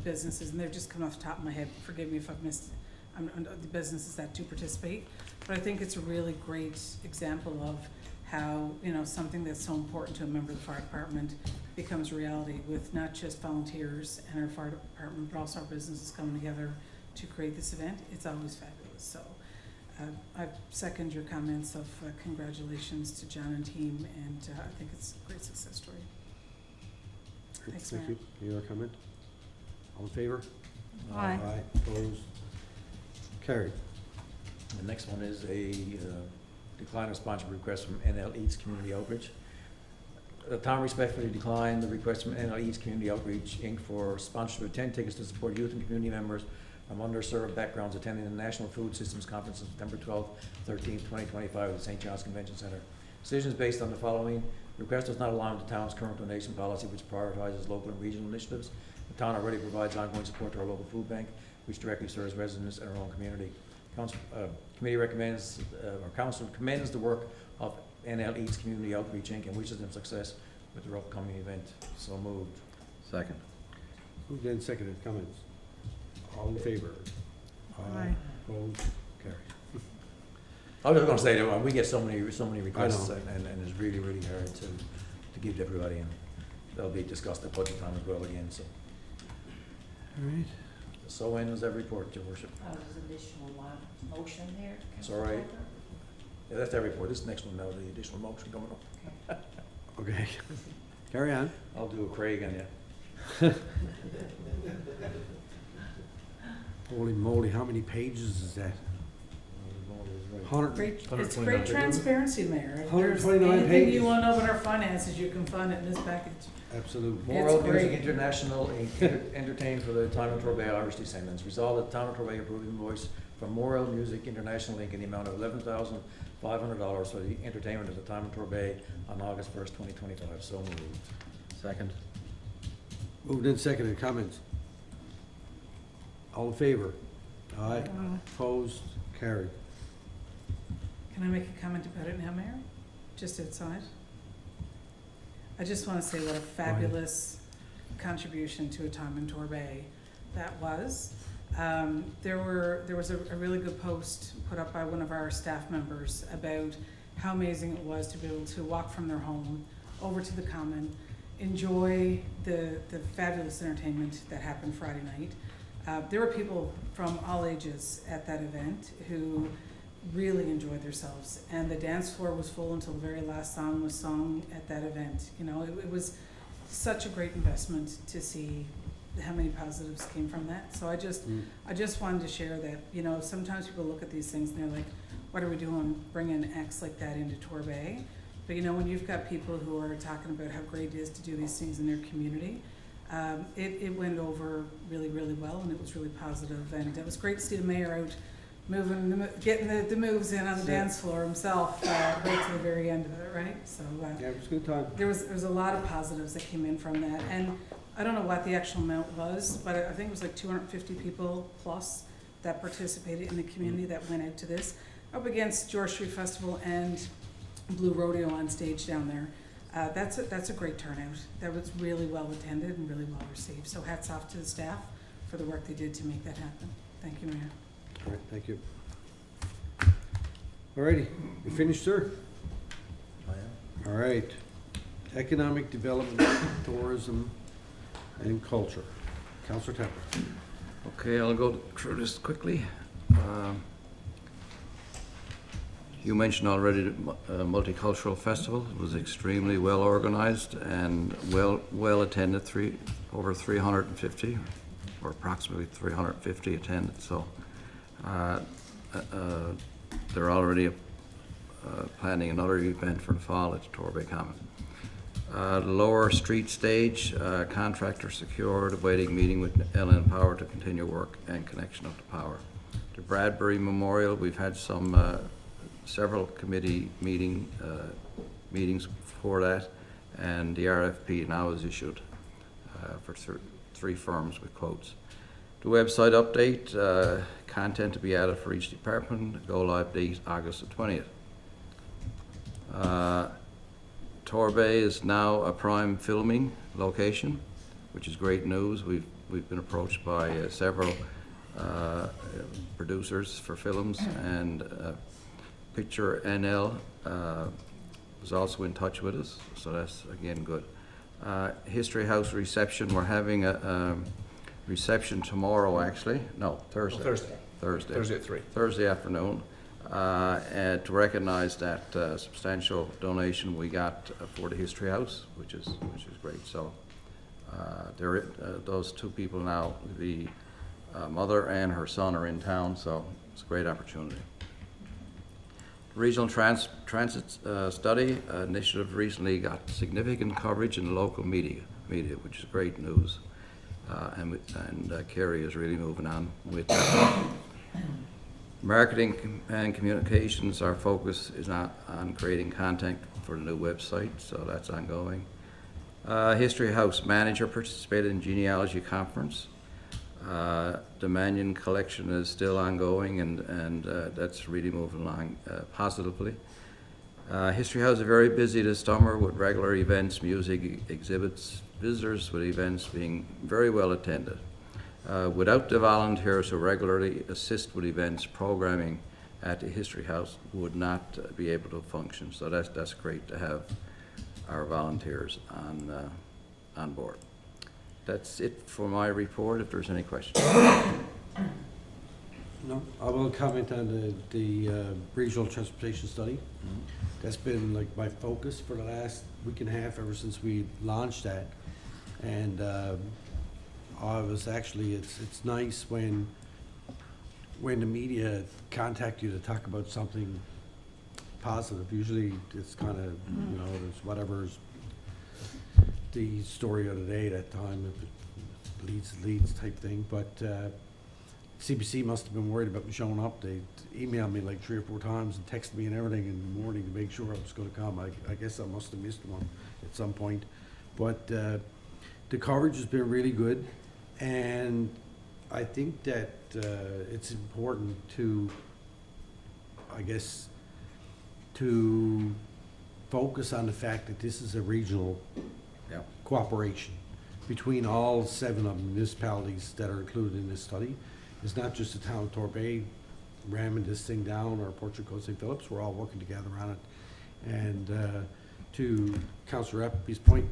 businesses, and they're just coming off the top of my head. Forgive me if I've missed the businesses that do participate. But I think it's a really great example of how, something that's so important to a member of the fire department becomes reality, with not just volunteers and our fire department, but also our businesses coming together to create this event. It's always fabulous. So I second your comments of congratulations to John and team, and I think it's a great success story. Thanks, Thank Mayor. you. Any other comment? All in favor? Aye. Aye. Opposed? Carried. The next one is a decline of sponsorship request from NL Eats Community Outreach. The town respectfully declined the request from NL Eats Community Outreach, Inc. for sponsorship of 10 tickets to support youth and community members from underserved backgrounds attending the National Food Systems Conference on September 12th, 13th, 2025 at the St. John's Convention Center. Decision is based on the following. The request does not align with the town's current donation policy, which prioritizes local and regional initiatives. The town already provides ongoing support to our local food bank, which directly serves residents in our own community. Committee recommends, or council commends the work of NL Eats Community Outreach, Inc. and wishes them success with their upcoming event. So moved. Second. Moved and seconded. Comments? All in favor? Aye. Opposed? Carried. I was going to say that we get so many requests, know. and it's really, really hard to give to everybody, and they'll be discussed at budget time as well again, so. All right. So ends every report, Your Worship. There's additional motion there. It's all right. Yeah, that's every report. This next one now, the additional motion coming up. Okay. Carry on. I'll do a Craig on you. Holy moly, how many pages is that? 100. It's great transparency, Mayor. If there's 129 anything pages. you want to know about our finances, you can find it in this package. Absolutely. Moral It's Music great. International entertained for the Town of Torbay Irish descendants. Resolved that Town of Torbay approve invoice from Moral Music International Inc. in the amount of $11,500 for the entertainment of the Town of Torbay on August 1st, 2025. So moved. Second. Moved in seconded. Comments? All in favor? Aye. Opposed? Carried. Can I make a comment about it now, Mayor? Just outside? I just want to say what a fabulous contribution to a time in Torbay that was. There was a really good post put up by one of our staff members about how amazing it was to be able to walk from their home over to the Common, enjoy the fabulous entertainment that happened Friday night. There were people from all ages at that event who really enjoyed themselves, and the dance floor was full until the very last song was sung at that event. You know, it was such a great investment to see how many positives came from that. So I just wanted to share that, you know, sometimes people look at these things and they're like, what are we doing bringing acts like that into Torbay? But you know, when you've got people who are talking about how great it is to do these things in their community, it went over really, really well, and it was really positive. And it was great to see the mayor out getting the moves in on the dance floor himself, right to the very end of it, right? So Yeah, it was a good time. there was a lot of positives that came in from that, and I don't know what the actual amount was, but I think it was like 250 people plus that participated in the community that went out to this, up against George Street Festival and Blue Rodeo on stage down there. That's a great turnout. That was really well attended and really well received. So hats off to the staff for the work they did to make that happen. Thank you, Mayor. All right, thank you. All righty, you finished, sir? I am. All right. Economic Development, Tourism, and Culture. Councillor Tepper. Okay, I'll go through this quickly. You mentioned already the Multicultural Festival. It was extremely well organized and well attended. Over 350, or approximately 350 attended. So they're already planning another event for the fall at the Torbay Common. The Lower Street Stage, contractor secured, awaiting meeting with LN Power to continue work and connection of the power. The Bradbury Memorial, we've had several committee meetings for that, and the RFP now is issued for three firms with quotes. The website update, content to be added for each department, go live date August the 20th. Torbay is now a prime filming location, which is great news. We've been approached by several producers for films, and Picture NL was also in touch with us, so that's again good. History House reception, we're having a reception tomorrow, actually. No, Thursday. Thursday at 3. Thursday afternoon. And to recognize that substantial donation we got for the History House, which is great. So those two people now, the mother and her son, are in town, so it's a great opportunity. Regional Transit Study Initiative recently got significant coverage in the local media, which is great news. And Kerry is really moving on with that. Marketing and communications, our focus is not on creating content for the new website, so that's ongoing. History House manager participated in genealogy conference. The Mannion collection is still ongoing, and that's really moving along positively. History House is very busy this summer with regular events, music, exhibits, visitors with events being very well attended. without the volunteers who regularly assist with events, programming at the History House would not be able to function. So that's great to have our volunteers on board. That's it for my report, if there's any questions. No, I will comment on the regional transportation study. That's been like my focus for the last week and a half, ever since we launched that. And I was actually, it's nice when the media contact you to talk about something positive. Usually it's kind of, you know, there's whatever's the story of the day that time, if it leads type thing. But CBC must have been worried about me showing up. They emailed me like 3 or 4 times and texted me and everything in the morning to make sure I was going to come. I guess I must have missed one at some point. But the coverage has been really good, and I think that it's important to, I guess, to focus on the fact that this is a regional cooperation between all 7 of the municipalities that are included in this study. It's not just the town of Torbay ramming this thing down, or Port Coast St. Phillips. We're all working together on it. And to Councillor Appleby's point,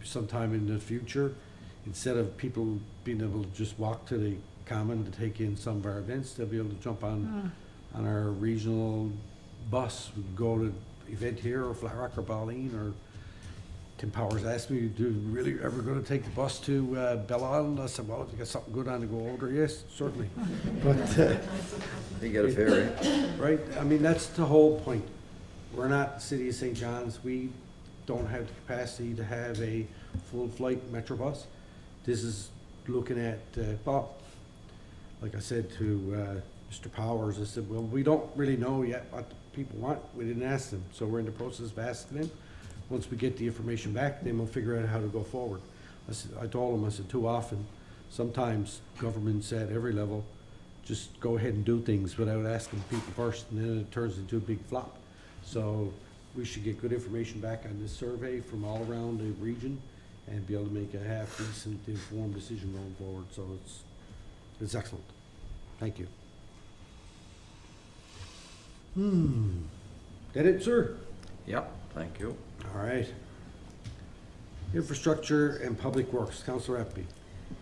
sometime in the future, instead of people being able to just walk to the common to take in some of our events, they'll be able to jump on our regional bus, go to an event here, or Flat Rock, or Balleen, or Tim Powers asked me, do you really ever going to take the bus to Belle Island? I said, well, if you got something good on to go over there, yes, certainly. But you get a ferry. Right? I mean, that's the whole point. We're not the city of St. John's. We don't have the capacity to have a full flight Metrobus. This is looking at, well, like I said to Mr. Powers, I said, well, we don't really know yet what the people want. We didn't ask them, so we're in the process of asking them. Once we get the information back, then we'll figure out how to go forward. I told him, I said, too often, sometimes governments at every level just go ahead and do things without asking people first, and then it turns into a big flop. So we should get good information back on this survey from all around the region and be able to make a half-decent, informed decision going forward. So it's excellent. Thank you. That it, sir? Yep, thank you. All right. Infrastructure and Public Works, Councillor Appy.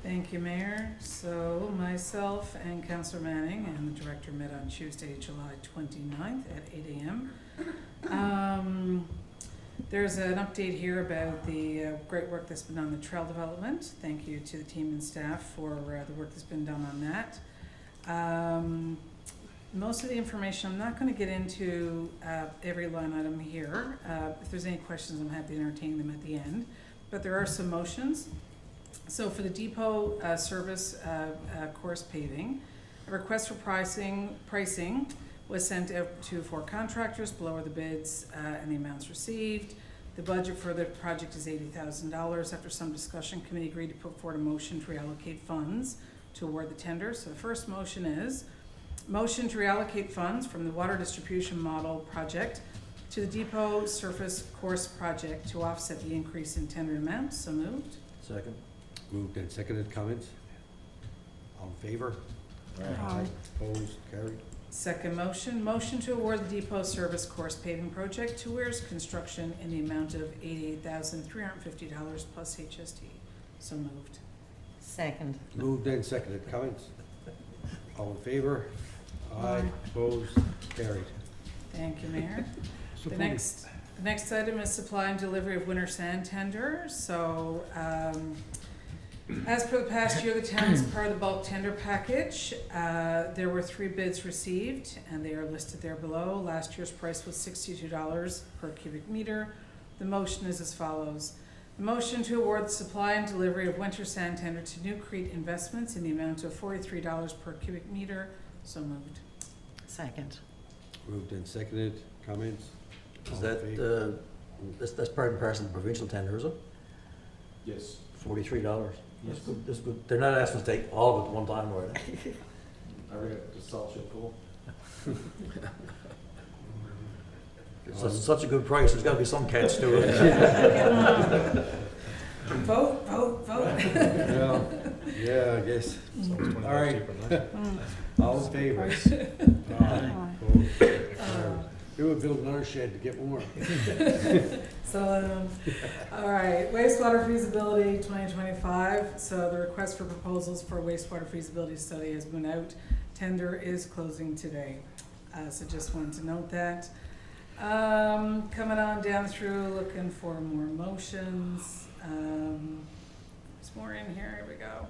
Thank you, Mayor. So myself and Councillor Manning and the director met on Tuesday, July 29th at 8 a.m. There's an update here about the great work that's been done on the trail development. Thank you to the team and staff for the work that's been done on that. Most of the information, I'm not going to get into every line item here. If there's any questions, I'm happy to entertain them at the end. But there are some motions. So for the depot service course paving, a request for pricing was sent out to 4 contractors. Below are the bids and the amounts received. The budget for the project is $80,000. After some discussion, committee agreed to put forward a motion to reallocate funds to award the tender. So the first motion is motion to reallocate funds from the water distribution model project to the depot surface course project to offset the increase in tender amount. So moved. Second. Moved and seconded. Comments? All in favor? Aye. Opposed? Carried. Second motion, motion to award the depot service course paving project to Weirs Construction in the amount of $88,350 plus HST. So moved. Second. Moved and seconded. Comments? All in favor? Aye. Opposed? Carried. Thank you, Mayor. The Supported. next item is supply and delivery of winter sand tender. So, as per the past year, the town is part of the bulk tender package. There were 3 bids received, and they are listed there below. Last year's price was $62 per cubic meter. The motion is as follows. The motion to award the supply and delivery of winter sand tender to New Crete Investments in the amount of $43 per cubic meter. So moved. Second. Moved and seconded. Comments? Is All in that, favor? that's part and parcel of the provincial tender, is it? Yes. $43. That's good, that's good. They're not asking us to take all of it at one time, are they? I forget the salt shed pool. It's such a good price, there's gotta be some catch to it. Vote, vote, vote. Well, Yeah, I guess. It's always $20 All right. cheaper than last All in favor? Aye. Opposed? Carried. We would build another shed to get more. So, all right, wastewater feasibility 2025. So the request for proposals for wastewater feasibility study has been out. Tender is closing today. So just wanted to note that. Coming on down through, looking for more motions. There's more in here, here we go.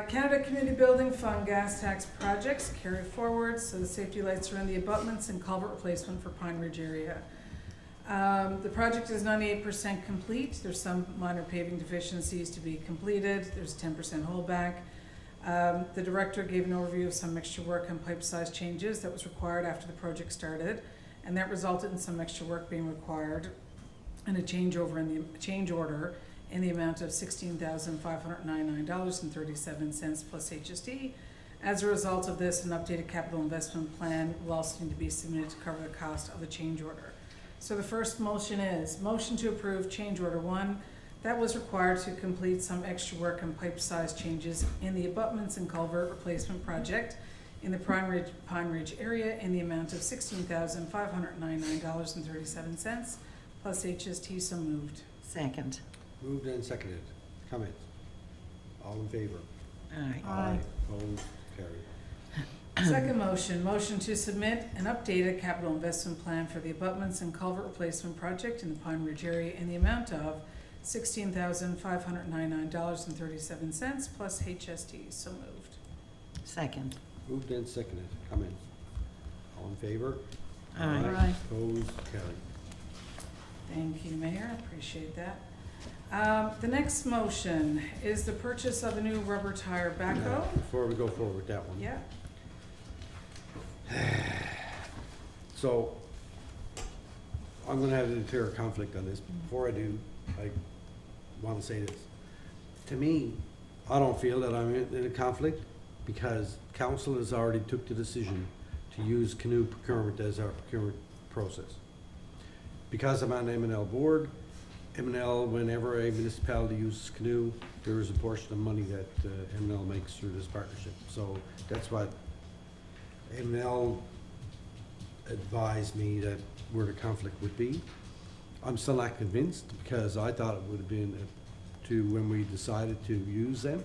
Canada Community Building Fund gas tax projects carry forward, so the safety lights around the abutments and culvert replacement for Pine Ridge area. The project is 98% complete. There's some minor paving deficiencies to be completed. There's 10% holdback. The director gave an overview of some extra work and pipe size changes that was required after the project started, and that resulted in some extra work being required and a change order in the amount of $16,599.37 plus HST. As a result of this, an updated capital investment plan will also need to be submitted to cover the cost of the change order. So the first motion is motion to approve change order 1 that was required to complete some extra work and pipe size changes in the abutments and culvert replacement project in the Pine Ridge area in the amount of $16,599.37 plus HST. So moved. Second. Moved and seconded. Comments? All in favor? Aye. Opposed? Carried. Second motion, motion to submit an updated capital investment plan for the abutments and culvert replacement project in the Pine Ridge area in the amount of $16,599.37 plus HST. So moved. Second. Moved and seconded. Comments? All in favor? Aye. Opposed? Carried. Thank you, Mayor, appreciate that. The next motion is the purchase of a new rubber tire Now, backhoe. before we go forward with that one. Yeah, So, I'm gonna have an interior conflict on this. Before I do, I wanna say this. To me, I don't feel that I'm in a conflict because council has already took the decision to use canoe procurement as our procurement process. Because I'm on the M&L board, M&L, whenever a municipality uses canoe, there is a portion of money that M&L makes through this partnership. So that's what M&L advised me that where the conflict would be. I'm still not convinced because I thought it would have been when we decided to use them,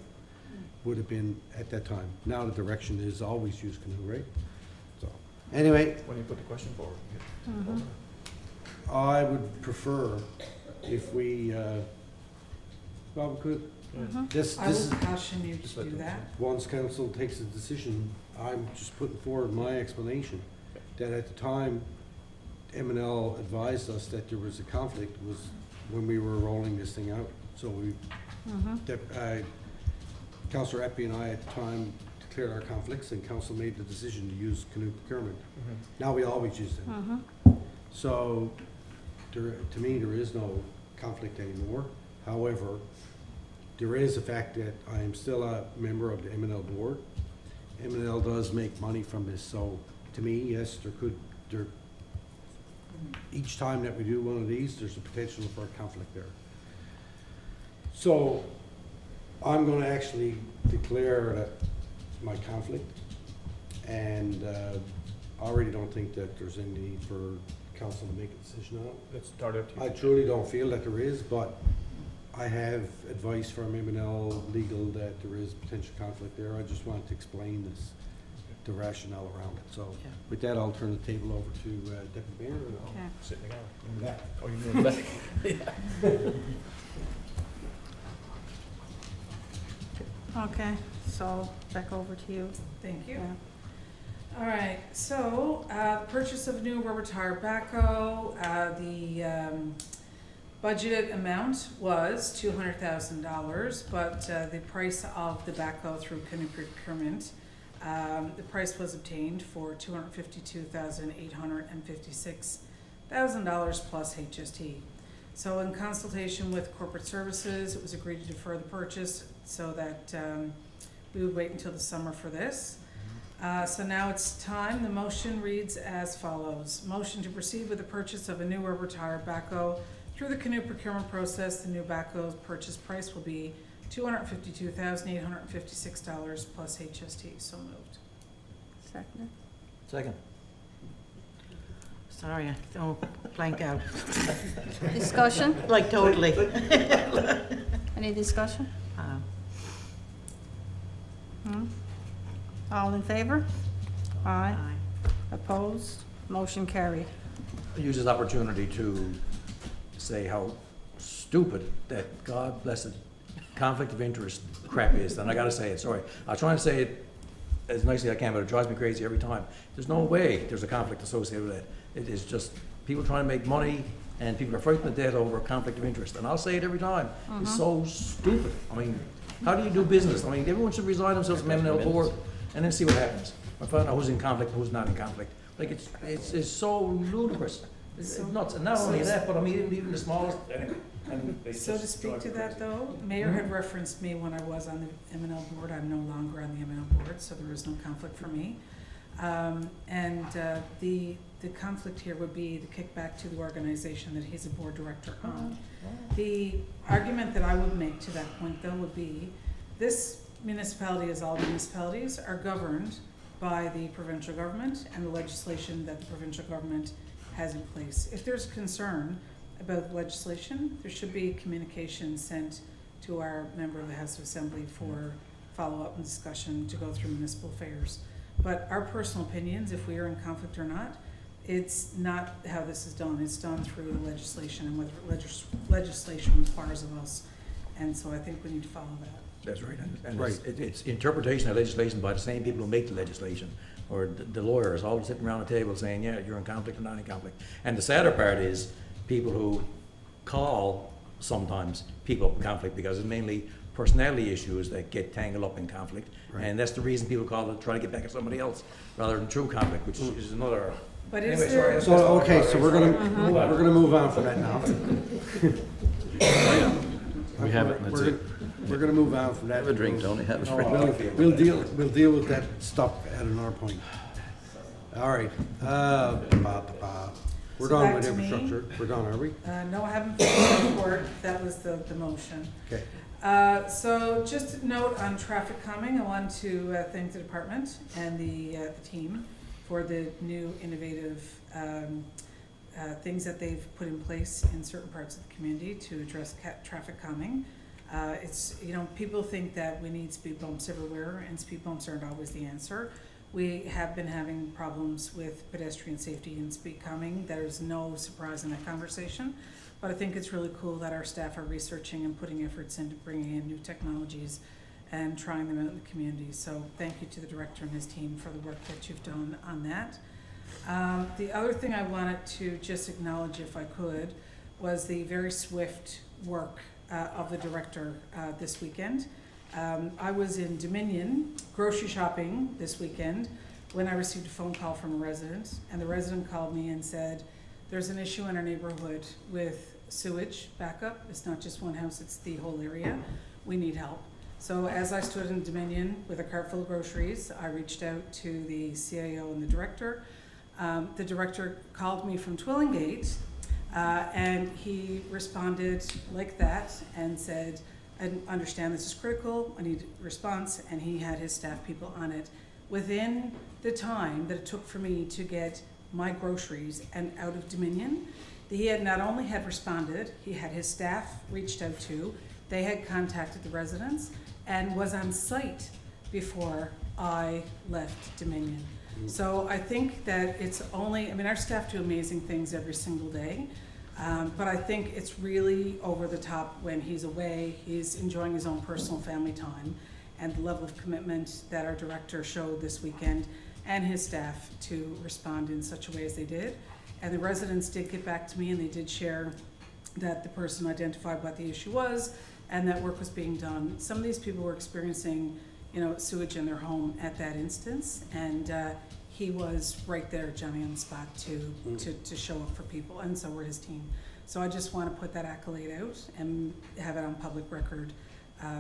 would have been at that time. Now the direction is always use canoe, right? So, anyway. When you put the question forward. I would prefer if we, well, we could. This I is, will caution you to do that. once council takes a decision, I'm just putting forward my explanation. That at the time, M&L advised us that there was a conflict was when we were rolling this thing out. So we, Councillor Eppie and I at the time declared our conflicts and council made the decision to use canoe procurement. Now we always use them. So there, to me, there is no conflict anymore. However, there is the fact that I am still a member of the M&L board. M&L does make money from this, so to me, yes, each time that we do one of these, there's a potential for a conflict there. So I'm gonna actually declare that my conflict, and I already don't think that there's any need for council to make a decision on it. Let's start up to you. I truly don't feel that there is, but I have advice from M&L Legal that there is potential conflict there. I just wanted to explain this, the rationale around it. So with that, I'll turn the table over to Deputy Mayor. And I'll Okay. Sit in the gallery. In the back. Oh, you're in the back. Okay, so back over to you. Thank you. Yeah. All right, so, purchase of new rubber tire backhoe, the budgeted amount was $200,000, but the price of the backhoe through Canoe Procurement, the price was obtained for $252,856,000 plus HST. So in consultation with corporate services, it was agreed to defer the purchase so that we would wait until the summer for this. So now it's time. The motion reads as follows. Motion to proceed with the purchase of a new rubber tire backhoe through the Canoe procurement process. The new backhoe's purchase price will be $252,856 plus HST. So moved. Second. Second. Sorry, I don't blank out. Discussion? Like totally. Any discussion? All in favor? Aye. Opposed? Motion carried. I use this opportunity to say how stupid that God blessed conflict of interest crap is, and I gotta say it, sorry. I'll try and say it as nicely as I can, but it drives me crazy every time. There's no way there's a conflict associated with it. It is just people trying to make money, and people are frightened to death over a conflict of interest. And I'll say it every time. It's so stupid. I mean, how do you do business? I mean, everyone should resign themselves from M&L board and then see what happens. I find out who's in conflict, who's not in conflict. Like, it's so ludicrous. It's nuts. And not only that, but I mean, even the smallest, anyway. And So to speak to that though, Mayor had referenced me when I was on the M&L board. I'm no longer on the M&L board, so there is no conflict for me. The conflict here would be the kickback to the organization that he's a board director on. The argument that I would make to that point though would be, this municipality, as all municipalities, are governed by the provincial government and the legislation that the provincial government has in place. If there's concern about legislation, there should be communication sent to our member of the House of Assembly for follow-up and discussion to go through municipal affairs. But our personal opinions, if we are in conflict or not, it's not how this is done. It's done through the legislation and what legislation requires of us. And so I think we need to follow that. That's right. And it's interpretation of legislation by the same people who make the legislation, or the lawyers, all sitting around the table saying, yeah, you're in conflict or not in conflict. And the sadder part is people who call sometimes people up in conflict because it's mainly personality issues that get tangled up in conflict. Right. And that's the reason people call it, try to get back at somebody else rather than true conflict, which is another. But Anyway, is there? sorry, So, okay, so we're gonna move on from that now. We have it, and that's it. We're gonna move on from that. Have a drink, Tony, have a drink. We'll deal with that stuff at another point. All right, we're So done back with to me. infrastructure. We're done, are we? No, I haven't finished the report. That was the motion. Okay. So just a note on traffic calming, I want to thank the department and the team for the new innovative things that they've put in place in certain parts of the community to address traffic calming. It's, you know, people think that we need speed bumps everywhere, and speed bumps aren't always the answer. We have been having problems with pedestrian safety and speed calming. There's no surprise in that conversation, but I think it's really cool that our staff are researching and putting efforts into bringing in new technologies and trying them out in the community. So thank you to the director and his team for the work that you've done on that. The other thing I wanted to just acknowledge, if I could, was the very swift work of the director this weekend. I was in Dominion grocery shopping this weekend when I received a phone call from a resident, and the resident called me and said, there's an issue in our neighborhood with sewage backup. It's not just one house, it's the whole area. We need help. So as I stood in Dominion with a cart full of groceries, I reached out to the CIO and the director. The director called me from Twillingate, and he responded like that and said, I understand this is critical, I need a response, and he had his staff people on it. Within the time that it took for me to get my groceries and out of Dominion, he had not only had responded, he had his staff reached out to, they had contacted the residents, and was on site before I left Dominion. So I think that it's only, I mean, our staff do amazing things every single day. But I think it's really over the top when he's away, he's enjoying his own personal family time, and the level of commitment that our director showed this weekend and his staff to respond in such a way as they did. And the residents did get back to me, and they did share that the person identified what the issue was and that work was being done. Some of these people were experiencing, you know, sewage in their home at that instance, and he was right there, Johnny on the spot, to show up for people, and so were his team. So I just want to put that accolade out and have it on public record,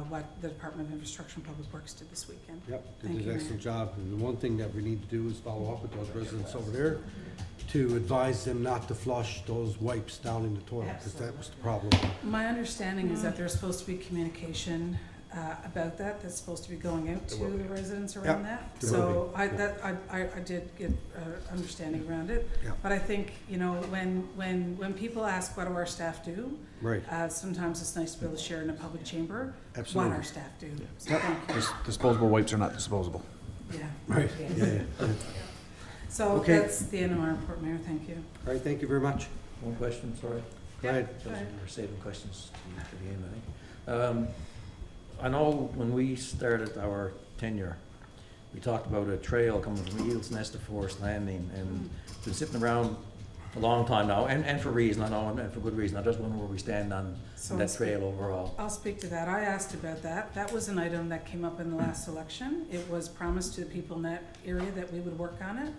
what the Department of Infrastructure and Public Works did this weekend. Yep, Thank did you, an Mayor. excellent job. And the one thing that we need to do is follow up with those residents over there to advise them not to flush those wipes down in the toilet, because that was the problem. My understanding is that there's supposed to be communication about that, that's supposed to be going out to There will the be. residents around Yeah, that. there will So I did get understanding around it. Yeah. But I think, you know, when people ask what do our staff do, Right. sometimes it's nice to be able to share in a public chamber Absolutely. what our staff do. So Yep. thank you. Disposable wipes are not disposable. Yeah. Right. Yeah. Yeah. So Okay. that's the end of my report, Mayor. Thank you. All right, thank you very much. One question, sorry. Go ahead. We're saving questions to the end, I think. I know when we started our tenure, we talked about a trail coming from Eels Nest to Forest Landing, and it's been sitting around a long time now, and for reason, I know, and for good reason. I just wonder where we stand on So that trail overall. I'll speak to that. I asked about that. That was an item that came up in the last election. It was promised to the people in that area that we would work on it.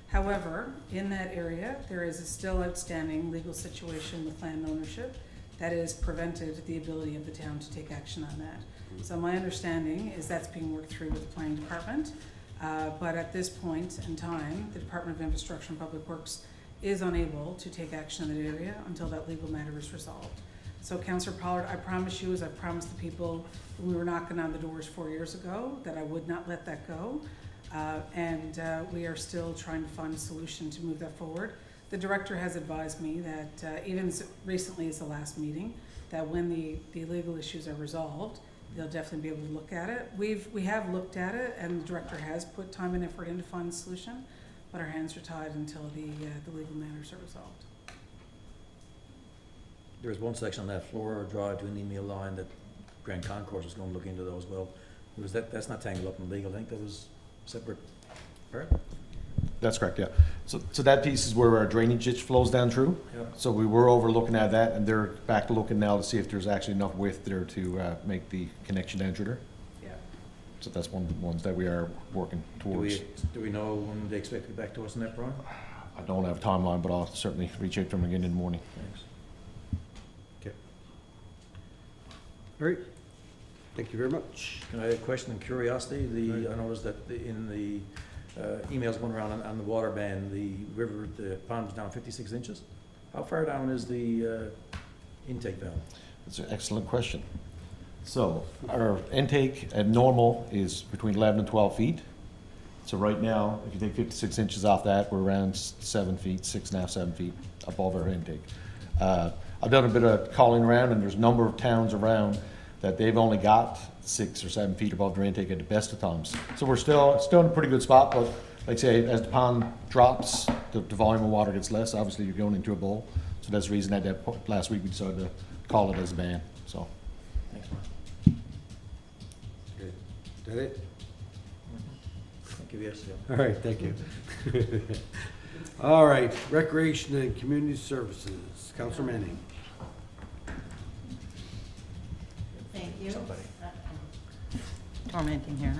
However, in that area, there is a still outstanding legal situation with land ownership that has prevented the ability of the town to take action on that. So my understanding is that's being worked through with the planning department. But at this point in time, the Department of Infrastructure and Public Works is unable to take action in that area until that legal matter is resolved. So Councillor Pollard, I promise you, as I promised the people when we were knocking on the doors 4 years ago, that I would not let that go. We are still trying to find a solution to move that forward. The director has advised me that even as recently as the last meeting, that when the legal issues are resolved, they'll definitely be able to look at it. We have looked at it, and the director has put time and effort in to find a solution, but our hands are tied until the legal matters are resolved. There's one section on that Flora Drive to Indian Mill line that Grand Concourse is going to look into though as well. That's not tangled up in legal, I think that was separate. Right? That's correct, yeah. So that piece is where our drainage ditch flows down through. Yeah. So we were over looking at that, and they're back looking now to see if there's actually enough width there to make the connection down through there. Yeah. So that's one of the ones that we are working towards. Do we know when they expect to get back to us on that, Brian? I don't have a timeline, but I'll certainly reach out to them again in the morning. Thanks. Okay. All right. Thank you very much. Can I have a question and curiosity? I noticed that in the emails going around on the water ban, the pond was down 56 inches. How far down is the intake valve? That's an excellent question. So our intake at normal is between 11 and 12 feet. So right now, if you take 56 inches off that, we're around 7 feet, 6.5, 7 feet above our intake. I've done a bit of calling around, and there's a number of towns around that they've only got 6 or 7 feet above their intake at the best of times. So we're still in a pretty good spot, but like I say, as the pond drops, the volume of water gets less. Obviously, you're going into a bowl. So that's the reason at that point last week we decided to call it as a ban, so. Thanks, Mark. Okay. Is that it? Thank you, yes, yeah. All right, thank you. All right, Recreation and Community Services, Councillor Manning. Thank you. Somebody. Tormenting here.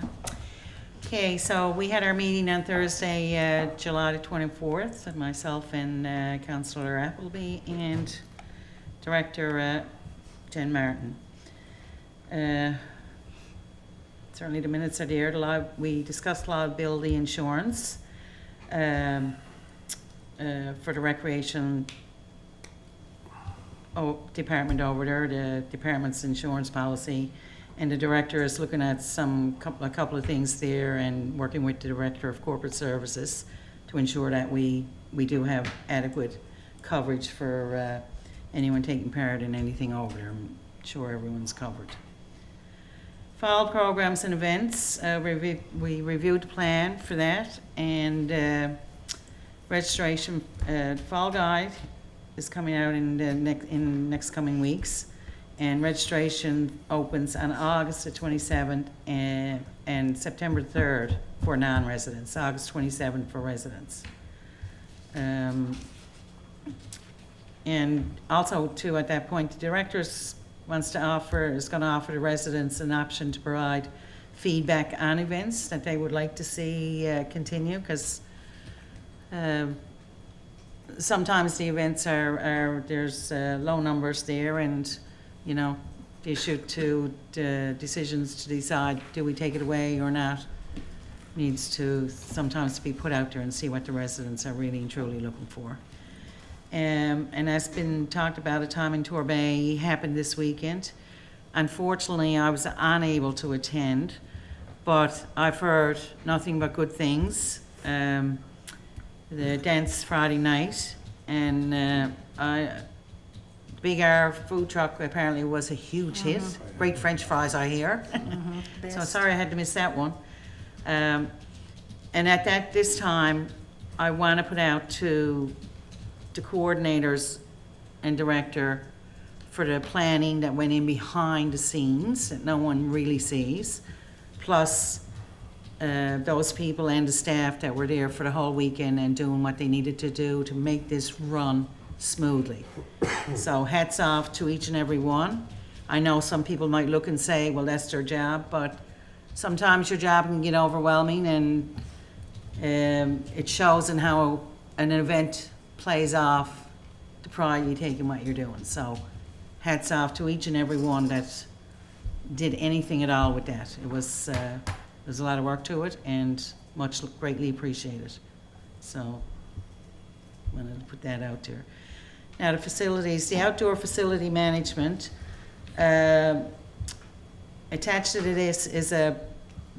Okay, so we had our meeting on Thursday, July the 24th, myself and Councillor Appleby and Director Jen Martin. Certainly the minutes are there. We discussed liability insurance for the recreation department over there, the department's insurance policy. And the director is looking at a couple of things there and working with the director of corporate services to ensure that we do have adequate coverage for anyone taking part in anything over there. I'm sure everyone's covered. Fall programs and events, we reviewed the plan for that, and registration, fall guide is coming out in the next coming weeks. And registration opens on August the 27th and September 3rd for non-residents, August 27th for residents. And also, too, at that point, the director is going to offer the residents an option to provide feedback on events that they would like to see continue, because sometimes the events there's low numbers there, and you know, the issue to decisions to decide, do we take it away or not, needs to sometimes be put out there and see what the residents are really and truly looking for. And that's been talked about, a time in Torbay happened this weekend. Unfortunately, I was unable to attend, but I've heard nothing but good things. The dance Friday night, and Big R food truck apparently was a huge hit. Great French fries, I hear. So sorry I had to miss that one. And at this time, I want to put out to the coordinators and director for the planning that went in behind the scenes that no one really sees, plus those people and the staff that were there for the whole weekend and doing what they needed to do to make this run smoothly. So hats off to each and every one. I know some people might look and say, well, that's their job, but sometimes your job can get overwhelming, and it shows in how an event plays off the pride you take in what you're doing. So hats off to each and every one that did anything at all with that. It was there's a lot of work to it, and much greatly appreciated. So wanted to put that out there. Now the facilities, the outdoor facility management, attached to this is a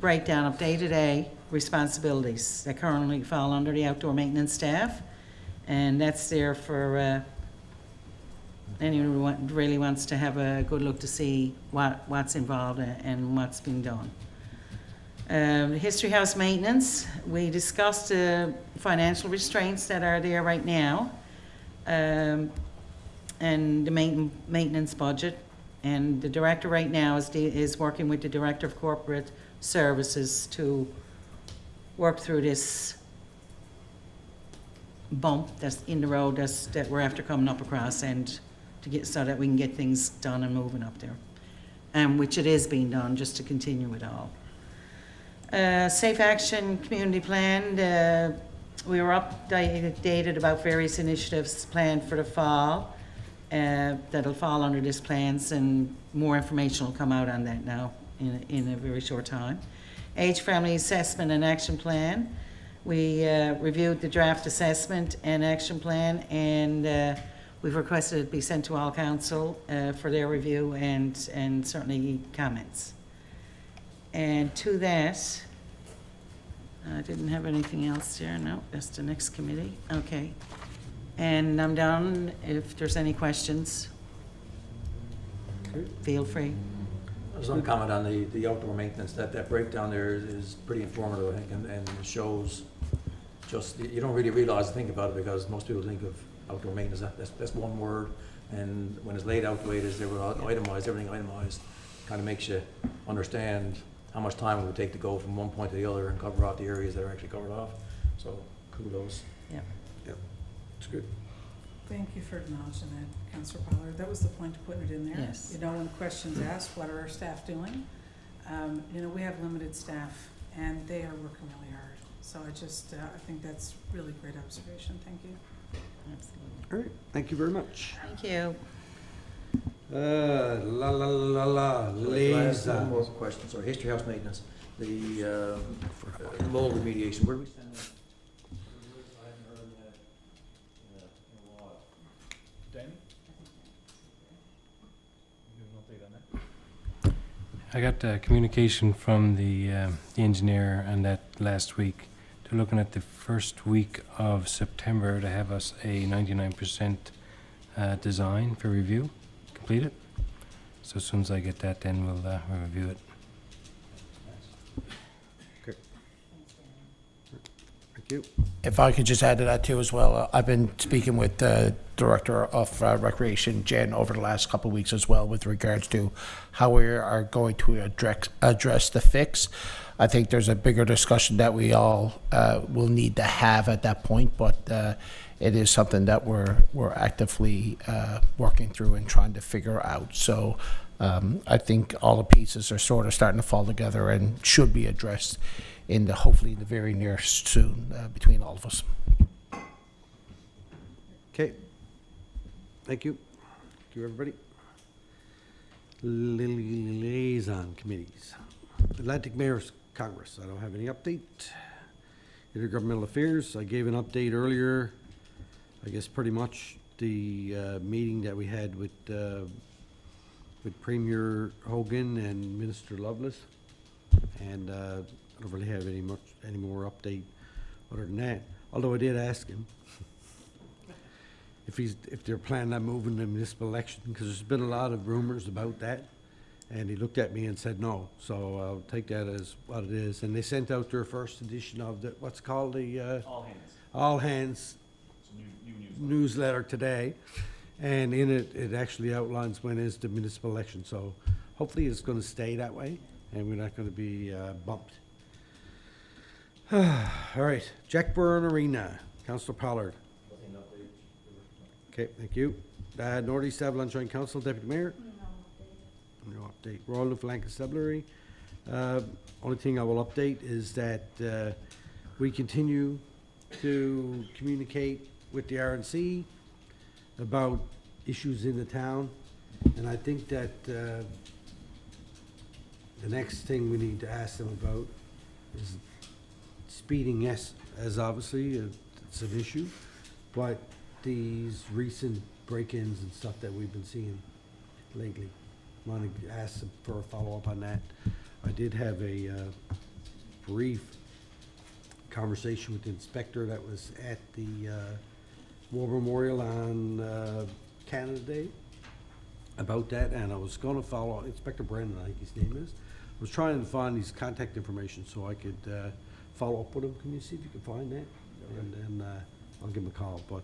breakdown of day-to-day responsibilities that currently fall under the outdoor maintenance staff, and that's there for anyone who really wants to have a good look to see what's involved and what's being done. The History House maintenance, we discussed the financial restraints that are there right now, and the maintenance budget. And the director right now is working with the Director of Corporate Services to work through this bump that's in the road that we're after coming up across, and to get so that we can get things done and moving up there, which it is being done, just to continue it all. Safe Action Community Plan, we were updated about various initiatives planned for the fall that'll fall under this plans, and more information will come out on that now in a very short time. Age Family Assessment and Action Plan, we reviewed the draft assessment and action plan, and we've requested it be sent to all council for their review and certainly comments. And to that, I didn't have anything else there. No, that's the next committee. Okay. And I'm done. If there's any questions, feel free. There's one comment on the outdoor maintenance. That breakdown there is pretty informative, I think, and shows just, you don't really realize to think about it, because most people think of outdoor maintenance, that's one word, and when it's laid out the way it is, they were itemized, everything itemized, kind of makes you understand how much time it would take to go from one point to the other and cover off the areas that are actually covered off. So kudos. Yeah. Yep, it's good. Thank you for acknowledging that, Councillor Pollard. That was the point of putting it in there. Yes. You know, when questions asked, what are our staff doing? You know, we have limited staff, and they are working really hard. So I think that's really great observation. Thank you. Absolutely. All right, thank you very much. Thank you. One Liaison. more question, sorry, History House maintenance, the mold remediation, where do we stand? I haven't heard that in a while. Danny? You have an update on that? I got communication from the engineer on that last week. They're looking at the first week of September to have us a 99% design for review completed. So as soon as I get that, then we'll review it. Okay. Thank you. If I could just add to that too as well, I've been speaking with the Director of Recreation, Jen, over the last couple of weeks as well with regards to how we are going to address the fix. I think there's a bigger discussion that we all will need to have at that point, but it is something that we're actively working through and trying to figure out. So I think all the pieces are sort of starting to fall together and should be addressed hopefully in the very near soon between all of us. Okay. Thank you. Thank you, everybody. Liaison committees. Atlantic Mayor's Congress, I don't have any update. Intergovernmental Affairs, I gave an update earlier. I guess pretty much the meeting that we had with with Premier Hogan and Minister Lovelace. And I don't really have any more update other than that. Although I did ask him if they're planning on moving the municipal election, because there's been a lot of rumors about that. And he looked at me and said no. So I'll take that as what it is. And they sent out their first edition of the, what's called the All Hands newsletter today. And in it, it actually outlines when is the municipal election. So hopefully it's going to stay that way and we're not going to be bumped. All right, Jackburn Arena, Councillor Pollard. Okay, thank you. Northeast Avalon Joint Council, Deputy Mayor. No update. Royal Newfoundland Constabulary. Only thing I will update is that we continue to communicate with the RNC about issues in the town, and I think that the next thing we need to ask them about is speeding. Yes, as obviously it's an issue, but these recent break-ins and stuff that we've been seeing lately, I want to ask them for a follow-up on that. I did have a brief conversation with the inspector that was at the War Memorial on Canada Day about that, and I was going to follow Inspector Brennan, I think his name is. I was trying to find his contact information so I could follow up with him. Can you see if you can find that? And then I'll give him a call. But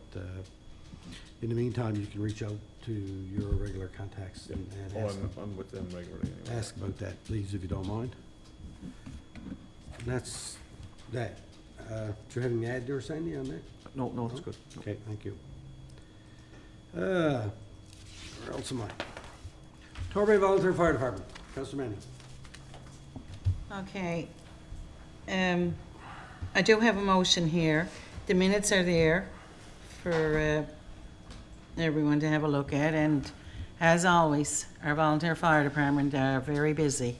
in the meantime, you can reach out to your regular contacts and ask, I'm with them regularly anyway. ask about that, please, if you don't mind. And that's that. Do you have any add there, Sandy, on that? No, it's good. Okay, thank you. Where else am I? Torbay Volunteer Fire Department, Councillor Manning. Okay. I do have a motion here. The minutes are there for everyone to have a look at, and as always, our volunteer fire department are very busy.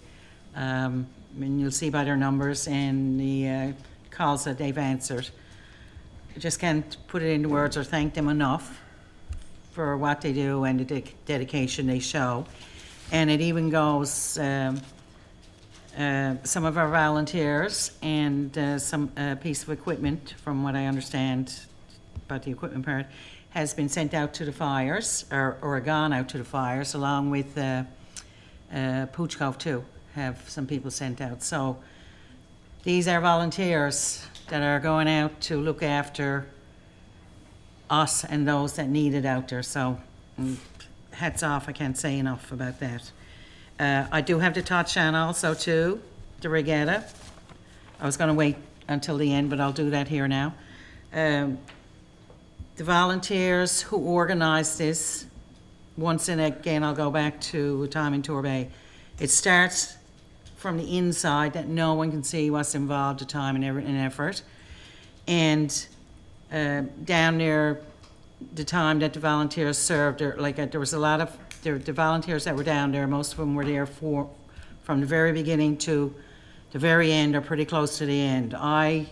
And you'll see by their numbers and the calls that they've answered. I just can't put it into words or thank them enough for what they do and the dedication they show. And it even goes some of our volunteers and some piece of equipment, from what I understand about the equipment part, has been sent out to the fires, or gone out to the fires, along with Pooch Cove too, have some people sent out. So these are volunteers that are going out to look after us and those that need it out there. So hats off, I can't say enough about that. I do have to touch on also too, the regatta. I was going to wait until the end, but I'll do that here now. The volunteers who organized this, once and again, I'll go back to time in Torbay. It starts from the inside, that no one can see what's involved, the time and effort. And down there, the time that the volunteers served, there was a lot of, the volunteers that were down there, most of them were there from the very beginning to the very end, or pretty close to the end. I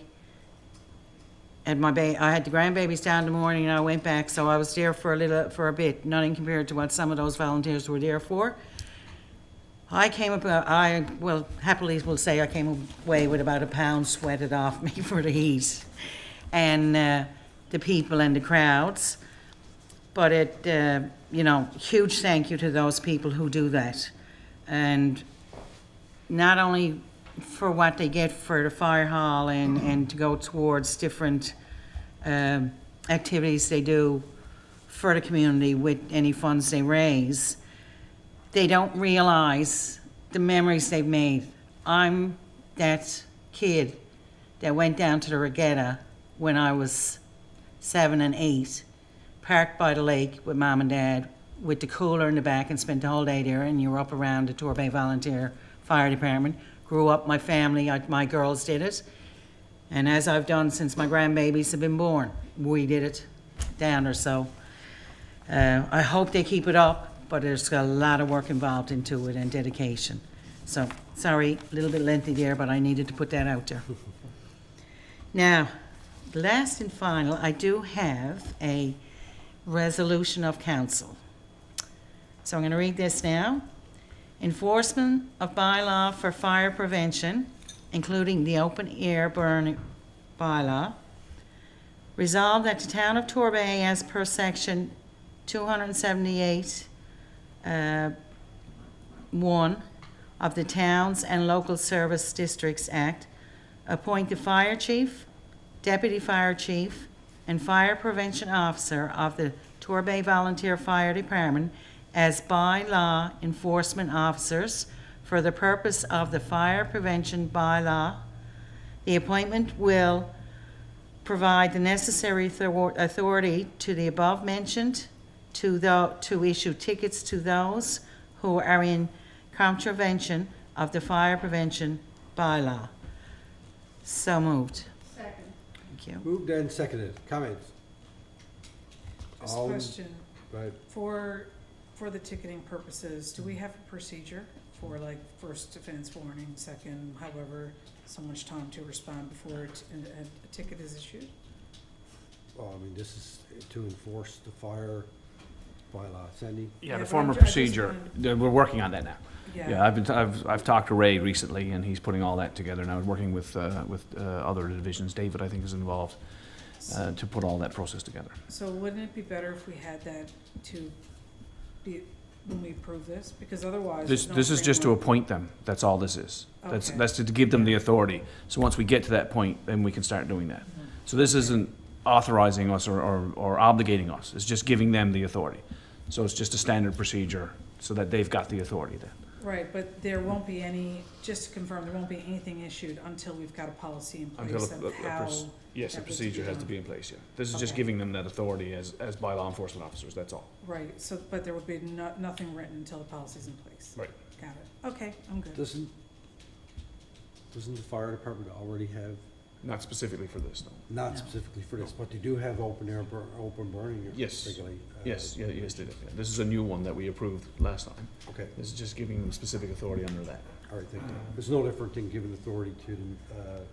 had the grandbabies down in the morning and I went back, so I was there for a bit, nothing compared to what some of those volunteers were there for. I will happily will say I came away with about a pound sweated off me for the heat and the people and the crowds. But huge thank you to those people who do that. And not only for what they get for the fire hall and to go towards different activities they do for the community with any funds they raise, they don't realize the memories they've made. I'm that kid that went down to the regatta when I was 7 and 8, parked by the lake with mom and dad with the cooler in the back and spent the whole day there, and you were up around the Torbay Volunteer Fire Department. Grew up, my family, my girls did it. And as I've done since my grandbabies have been born, we did it down there. So I hope they keep it up, but there's a lot of work involved into it and dedication. So, sorry, a little bit lengthy there, but I needed to put that out there. Now, last and final, I do have a resolution of council. So I'm going to read this now. Enforcement of bylaw for fire prevention, including the open air burn bylaw. Resolved that the town of Torbay, as per section 278, 1 of the Towns and Local Service Districts Act, appoint the fire chief, deputy fire chief, and fire prevention officer of the Torbay Volunteer Fire Department as by-law enforcement officers for the purpose of the fire prevention bylaw. The appointment will provide the necessary authority to the above-mentioned to issue tickets to those who are in contravention of the fire prevention bylaw. So moved. Second. Thank you. Moved and seconded. Comments? Just a All- question. Right. For the ticketing purposes, do we have a procedure for like first offense warning, second, however, so much time to respond before a ticket is issued? Well, I mean, this is to enforce the fire bylaw. Sandy? Yeah, Yeah, the but former I just procedure, we're working on that now. Yeah, I've talked to Ray recently, and he's putting all that together now, working with other divisions. David, I think, is involved to put all that process together. So wouldn't it be better if we had that to be, when we approve this? Because otherwise. This is just to appoint them. That's all this is. Okay. That's to give them the authority. So once we get to that point, then we can start doing that. So this isn't authorizing us or obligating us. It's just giving them the authority. So it's just a standard procedure so that they've got the authority then. Right, but there won't be any, just to confirm, there won't be anything issued until we've got a policy in place of how. Yes, a that was procedure has to done. be in place, yeah. This is just Okay. giving them that authority as by law enforcement officers, that's all. Right, so, but there would be nothing written until the policy's in place. Right. Got it. Okay, I'm good. Doesn't the fire department already have, Not specifically for this, no. not No. specifically for this, but they do have open burning Yes. regularly? Yes, they do. Yeah. This is a new one that we approved last time. Okay, This is just giving them specific authority under that. all right, thank you. It's no different than giving authority to the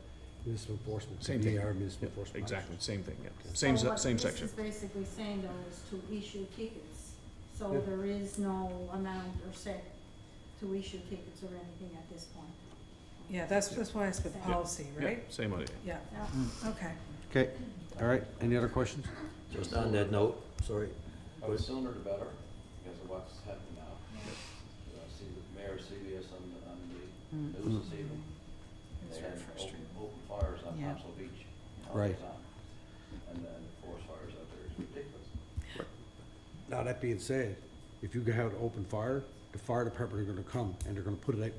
municipal enforcement. Same thing. Our municipal Yeah, enforcement. exactly, same thing, yeah. Same This section. is basically saying though is to issue tickets, so Yeah. there is no amount or set to issue tickets or anything at this point. Yeah, that's why I said policy, Yeah, right? same idea. Yeah, Yeah. okay. Okay, all right, any other questions? Just on that note, sorry. The sooner the better, because of what's happening now. See the mayor, CBS on the news this evening. It's They very had frustrating. open fires on Yeah. Thompson Beach. all Right. the time. And then forest fires out there is ridiculous. Now, that being said, if you have open fire, the fire department are gonna come and they're gonna put it out,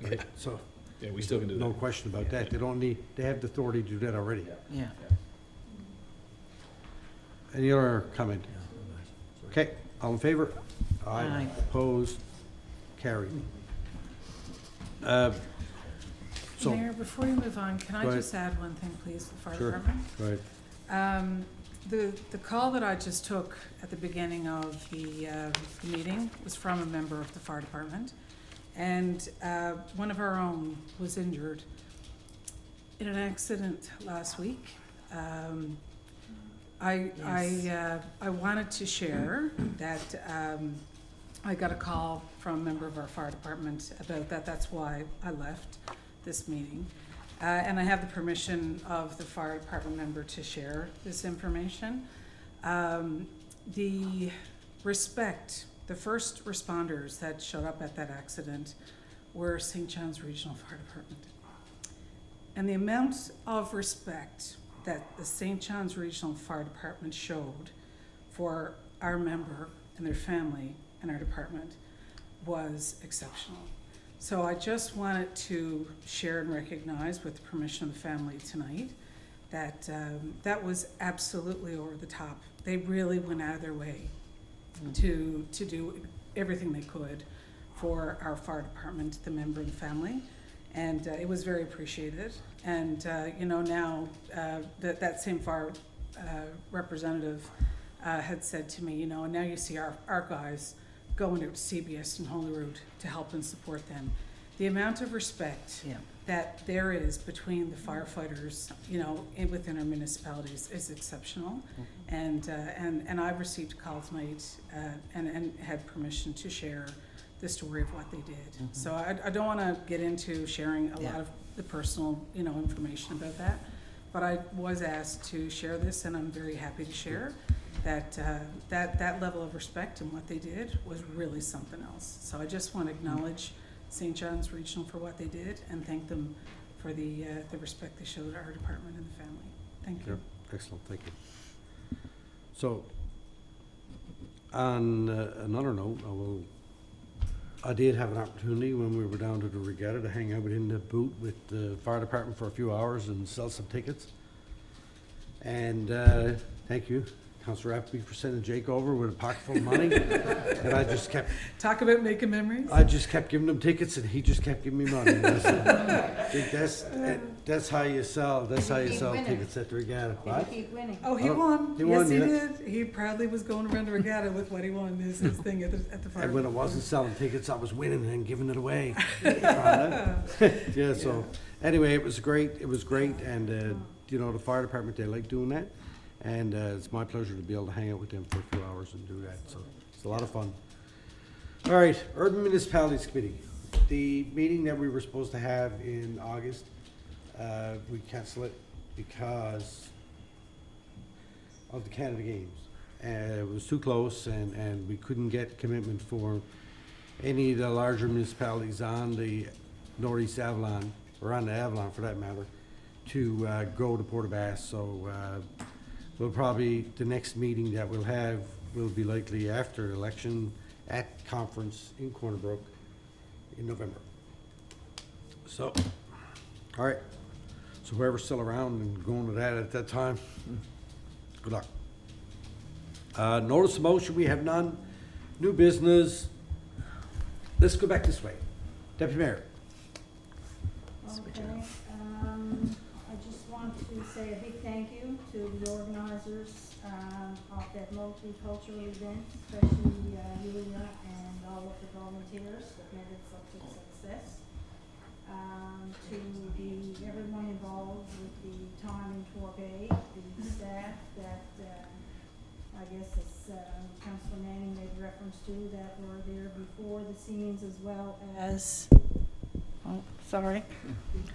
right? So, Yeah, we still can do no that. question about that. They have the authority to do that already. Yeah. Any other comment? Okay, all in favor? Aye. Opposed? Carried. So, Mayor, before you move on, can I Go ahead. just add one thing, please, the fire Sure. department? right, The call that I just took at the beginning of the meeting was from a member of the fire department. And one of our own was injured in an accident last week. I wanted to share that I got a call from a member of our fire department about that. That's why I left this meeting. And I have the permission of the fire department member to share this information. The first responders that showed up at that accident were St. John's Regional Fire Department. And the amount of respect that the St. John's Regional Fire Department showed for our member and their family and our department was exceptional. So I just wanted to share and recognize, with the permission of the family tonight, that that was absolutely over the top. They really went out of their way to do everything they could for our fire department, the member and family, and it was very appreciated. And now that same fire representative had said to me, and now you see our guys going to CBS and Holyrood to help and support them. The amount of respect that there is between the firefighters, within our municipalities is exceptional. And I received a call tonight and had permission to share the story of what they did. So I don't want to get into sharing a lot of the personal, information about that, but I was asked to share this, and I'm very happy to share that that level of respect and what they did was really something else. So I just want to acknowledge St. John's Regional for what they did and thank them for the respect they showed our department and the family. Thank you. Yep, excellent, thank you. So, on another note, I did have an opportunity when we were down to the regatta to hang out in the booth with the fire department for a few hours and sell some tickets. And thank you, Councillor Appleby, for sending Jake over with a pocket full of money. And I just kept... Talk about making memories. I just kept giving him tickets, and he just kept giving me money. And I said, Jake, that's how you sell. That's how you sell tickets at the regatta. What? Keep winning. Oh, he won. He won, yes, he yeah. did. He proudly was going around the regatta with what he won. This is his thing at the fire. And when I wasn't selling tickets, I was winning and giving it away. Yeah, so anyway, it was great. It was great. And, the fire department, they like doing that. And it's my pleasure to be able to hang out with them for a few hours and do that. So it's a lot of fun. All right, Urban Municipalities Committee. The meeting that we were supposed to have in August, we canceled it because of the Canada Games. It was too close, and we couldn't get commitment for any of the larger municipalities on the Northeast Avalon, or on the Avalon for that matter, to go to Port aux Basques. So we'll probably, the next meeting that we'll have will be likely after the election at conference in Corner Brook in November. So, all right. So whoever's still around and going to that at that time, good luck. Notice of motion, we have none. New business. Let's go back this way. Deputy Mayor. Okay, I just want to say a big thank you to the organizers of that multicultural event, especially Julia and all of the volunteers that made it such a success. To everyone involved with the time in Torbay, the staff that I guess as Councillor Manning made reference to, that were there before the scenes as well as... Oh, sorry.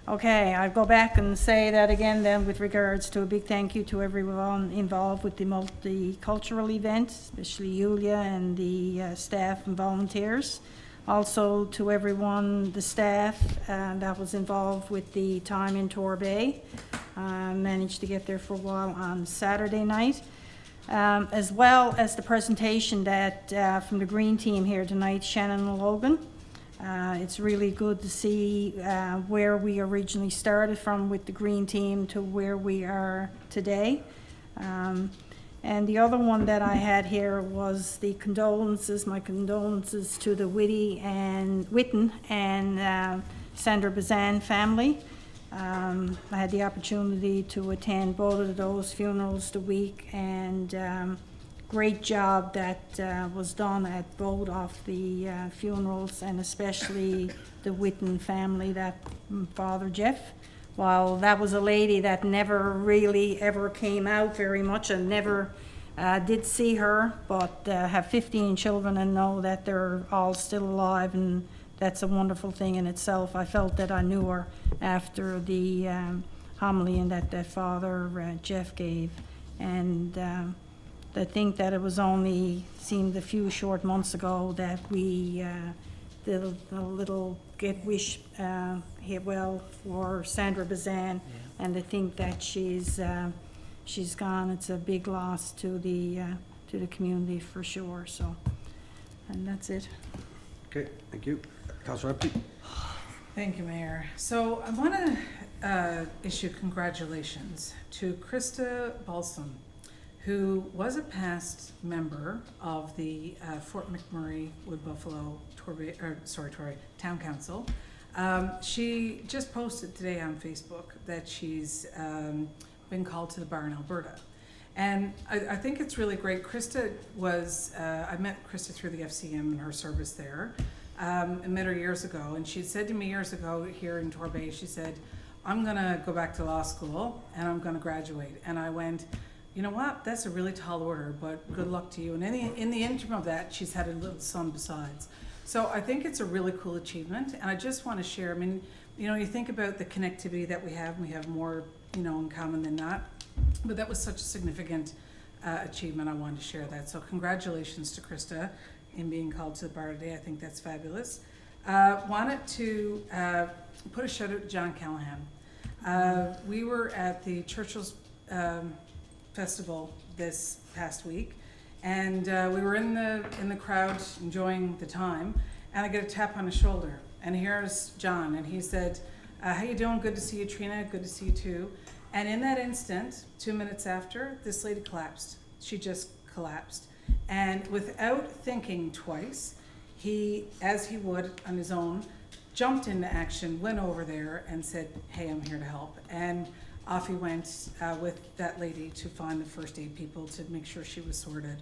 Okay, I'll go back and say that again then with regards to a big thank you to everyone involved with the multicultural event, especially Julia and the staff and volunteers. Also to everyone, the staff that was involved with the time in Torbay. Managed to get there for a while on Saturday night. As well as the presentation that from the Green Team here tonight, Shannon and Logan. It's really good to see where we originally started from with the Green Team to where we are today. And the other one that I had here was the condolences, my condolences to the Witten and Sandra Bazan family. I had the opportunity to attend both of those funerals the week, and great job that was done at both of the funerals, and especially the Witten family, that Father Jeff. While that was a lady that never really ever came out very much and never did see her, but have 15 children and know that they're all still alive, and that's a wonderful thing in itself. I felt that I knew her after the homily and that Father Jeff gave, and I think that it was only seemed a few short months ago that we did a little get wish well for Sandra Bazan, and I think that she's gone. It's a big loss to the community for sure. So, and that's it. Okay, thank you. Councillor Empty. Thank you, Mayor. So I want to issue congratulations to Krista Balsam, who was a past member of the Fort McMurray Wood Buffalo Torbay Town Council. She just posted today on Facebook that she's been called to the bar in Alberta. And I think it's really great. Krista was, I met Krista through the FCM and her service there. I met her years ago, and she said to me years ago here in Torbay, she said, I'm gonna go back to law school and I'm gonna graduate. And I went, you know what, that's a really tall order, but good luck to you. And in the interim of that, she's had a little son besides. So I think it's a really cool achievement, and I just want to share, I mean, you think about the connectivity that we have more, in common than not, but that was such a significant achievement. I wanted to share that. So congratulations to Krista in being called to the bar today. I think that's fabulous. Wanted to put a shout out to John Callahan. We were at the Churchill's Festival this past week, and we were in the crowd enjoying the time, and I get a tap on the shoulder, and here's John, and he said, how you doing? Good to see you, Trina. Good to see you too. And in that instant, 2 minutes after, this lady collapsed. She just collapsed. And without thinking twice, he, as he would on his own, jumped into action, went over there and said, hey, I'm here to help. And off he went with that lady to find the first aid people to make sure she was sorted.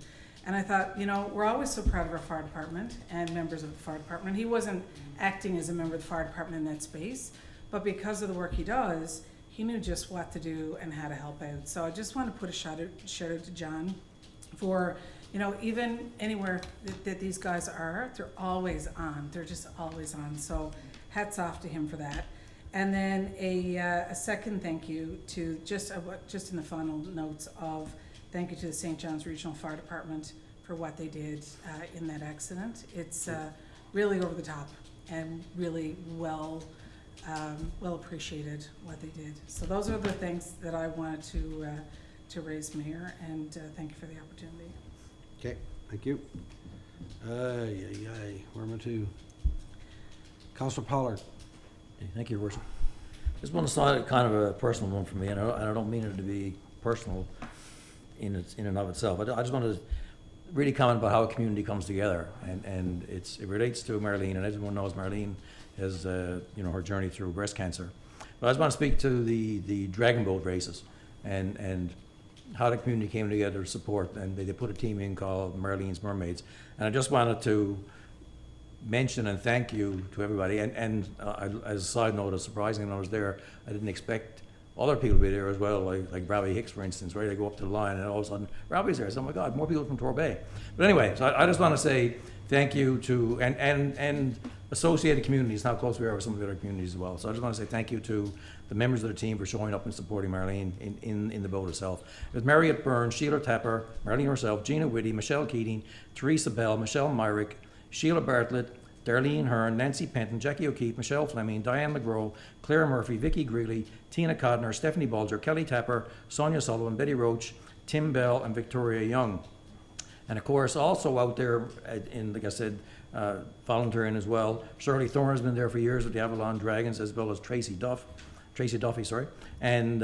And I thought, we're always so proud of our fire department and members of the fire department. He wasn't acting as a member of the fire department in that space, but because of the work he does, he knew just what to do and how to help out. So I just want to put a shout out to John for, even anywhere that these guys are, they're always on. They're just always on. So hats off to him for that. And then a second thank you to just in the final notes of thank you to the St. John's Regional Fire Department for what they did in that accident. It's really over the top and really well appreciated what they did. So those are the things that I wanted to raise, Mayor, and thank you for the opportunity. Okay, thank you. Where am I to? Councillor Pollard. Thank you, Your Worship. This one is kind of a personal one for me, and I don't mean it to be personal in and of itself. I just want to really comment about how a community comes together, and it relates to Marlene, and everyone knows Marlene has her journey through breast cancer. But I just want to speak to the Dragon Boat races and how the community came together to support, and they put a team in called Marlene's Mermaids. And I just wanted to mention and thank you to everybody. And as a side note, surprisingly, when I was there, I didn't expect other people to be there as well, like Robbie Hicks, for instance, right? They go up to the line, and all of a sudden, Robbie's there. I said, oh my God, more people from Torbay. But anyway, so I just want to say thank you to, and associated communities, how close we are with some of the other communities as well. So I just want to say thank you to the members of the team for showing up and supporting Marlene in the boat itself. It was Marriott Byrne, Sheila Tapper, Marlene herself, Gina Whitty, Michelle Keating, Teresa Bell, Michelle Myrick, Sheila Bartlett, Darlene Hearn, Nancy Penton, Jackie O'Keefe, Michelle Fleming, Diane McGraw, Claire Murphy, Vicky Greeley, Tina Codner, Stephanie Bulger, Kelly Tapper, Sonia Sullivan, Betty Roach, Tim Bell, and Victoria Young. And of course, also out there, like I said, volunteering as well, Shirley Thorne has been there for years with the Avalon Dragons, as well as Tracy Duffy, and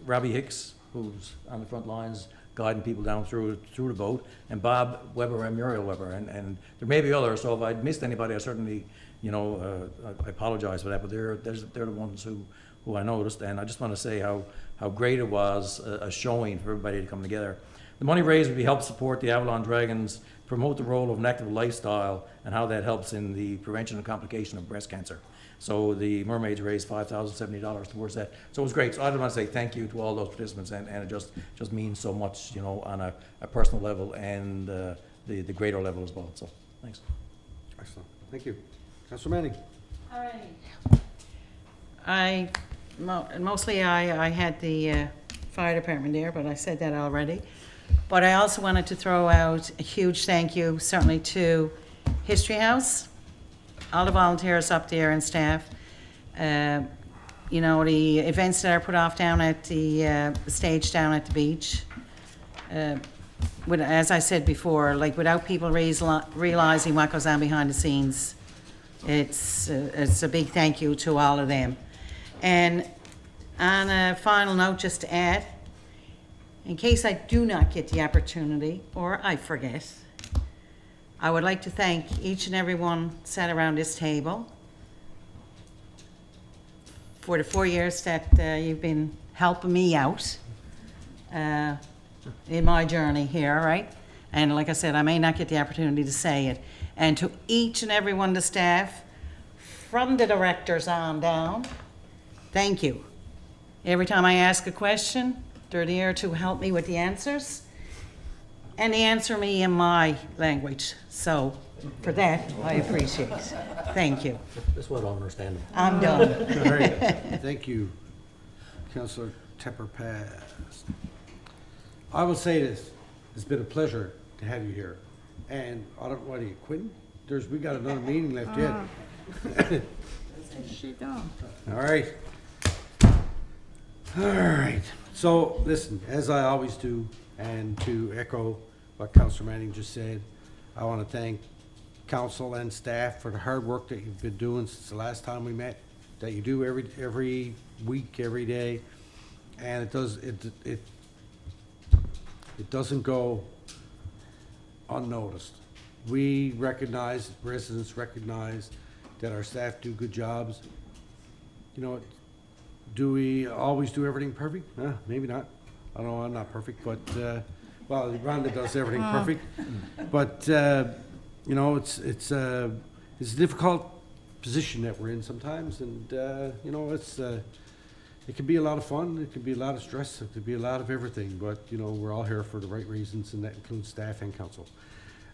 Robbie Hicks, who's on the front lines, guiding people down through the boat, and Bob Weber and Muriel Weber, and there may be others. So if I missed anybody, I certainly, I apologize for that. But they're the ones who I noticed, and I just want to say how great it was a showing for everybody to come together. The money raised would be help support the Avalon Dragons, promote the role of an active lifestyle, and how that helps in the prevention and complication of breast cancer. So the Mermaids raised $5,070 towards that. So it was great. So I just want to say thank you to all those participants, and it just means so much, on a personal level and the greater level as well. So thanks. Excellent. Thank you. Councillor Manning. All right. Mostly I had the fire department there, but I said that already. But I also wanted to throw out a huge thank you, certainly to History House, all the volunteers up there and staff. The events that are put off down at the stage down at the beach. As I said before, without people realizing what goes on behind the scenes, it's a big thank you to all of them. And on a final note, just to add, in case I do not get the opportunity, or I forget, I would like to thank each and every one sat around this table for the 4 years that you've been helping me out in my journey here, right? And like I said, I may not get the opportunity to say it. And to each and every one of the staff, from the directors on down, thank you. Every time I ask a question, they're there to help me with the answers. And answer me in my language. So for that, I appreciate it. Thank you. This is what I understand. I'm done. All right, thank you, Councillor Tepper-Past. I will say this, it's been a pleasure to have you here. And I don't, what are you, quitting? We got another meeting left yet. She done. All right. All right. So, listen, as I always do, and to echo what Councillor Manning just said, I want to thank council and staff for the hard work that you've been doing since the last time we met, that you do every week, every day, and it doesn't go unnoticed. We recognize, residents recognize that our staff do good jobs. You know, do we always do everything perfect? Maybe not. I know I'm not perfect, but, well, Rhonda does everything perfect. But, you know, it's a difficult position that we're in sometimes, and, you know, it can be a lot of fun, it can be a lot of stress, it can be a lot of everything, but, you know, we're all here for the right reasons, and that includes staff and council.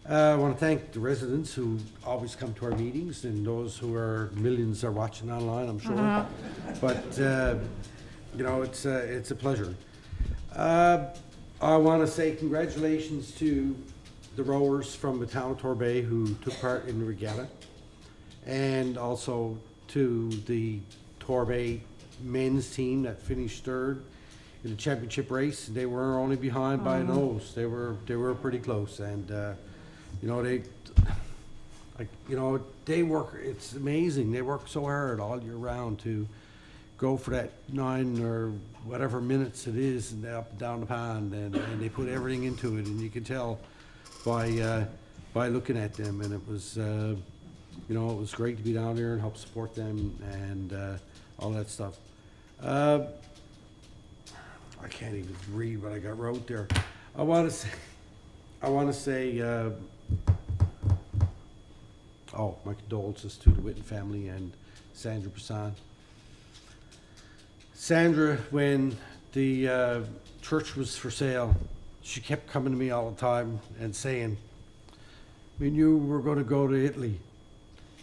I want to thank the residents who always come to our meetings, and those who are, millions are watching online, I'm sure. But, you know, it's a pleasure. I want to say congratulations to the rowers from the town of Torbay who took part in the regatta, and also to the Torbay men's team that finished third in the championship race. They were only behind by a nose. They were pretty close, and you know, they work. It's amazing. They work so hard all year round to go for that 9 or whatever minutes it is, and up and down the pond, and they put everything into it, and you can tell by looking at them. And it was, you know, it was great to be down there and help support them and all that stuff. I can't even read what I got wrote there. I want to say, oh, my condolences to the Witten family and Sandra Brisson. Sandra, when the church was for sale, she kept coming to me all the time and saying, "We knew we were going to go to Italy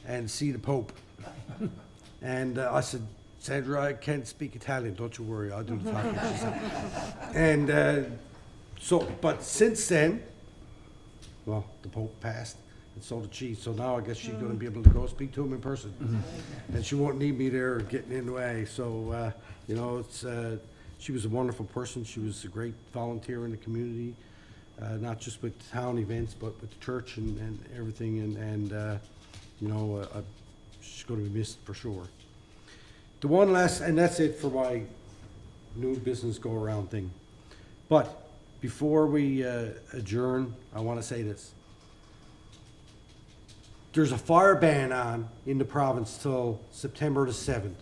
and see the Pope." And I said, "Sandra, I can't speak Italian, don't you worry, I'll do the talking." She said. And but since then, well, the Pope passed, and so did she. So now I guess she's going to be able to go speak to him in person, and she won't need me there getting in the way. So you know, it's she was a wonderful person. She was a great volunteer in the community, not just with town events, but with the church and everything. And you know, she's going to be missed for sure. The one last, and that's it for my new business go-around thing. But before we adjourn, I want to say this. There's a fire ban on in the province till September the 7th.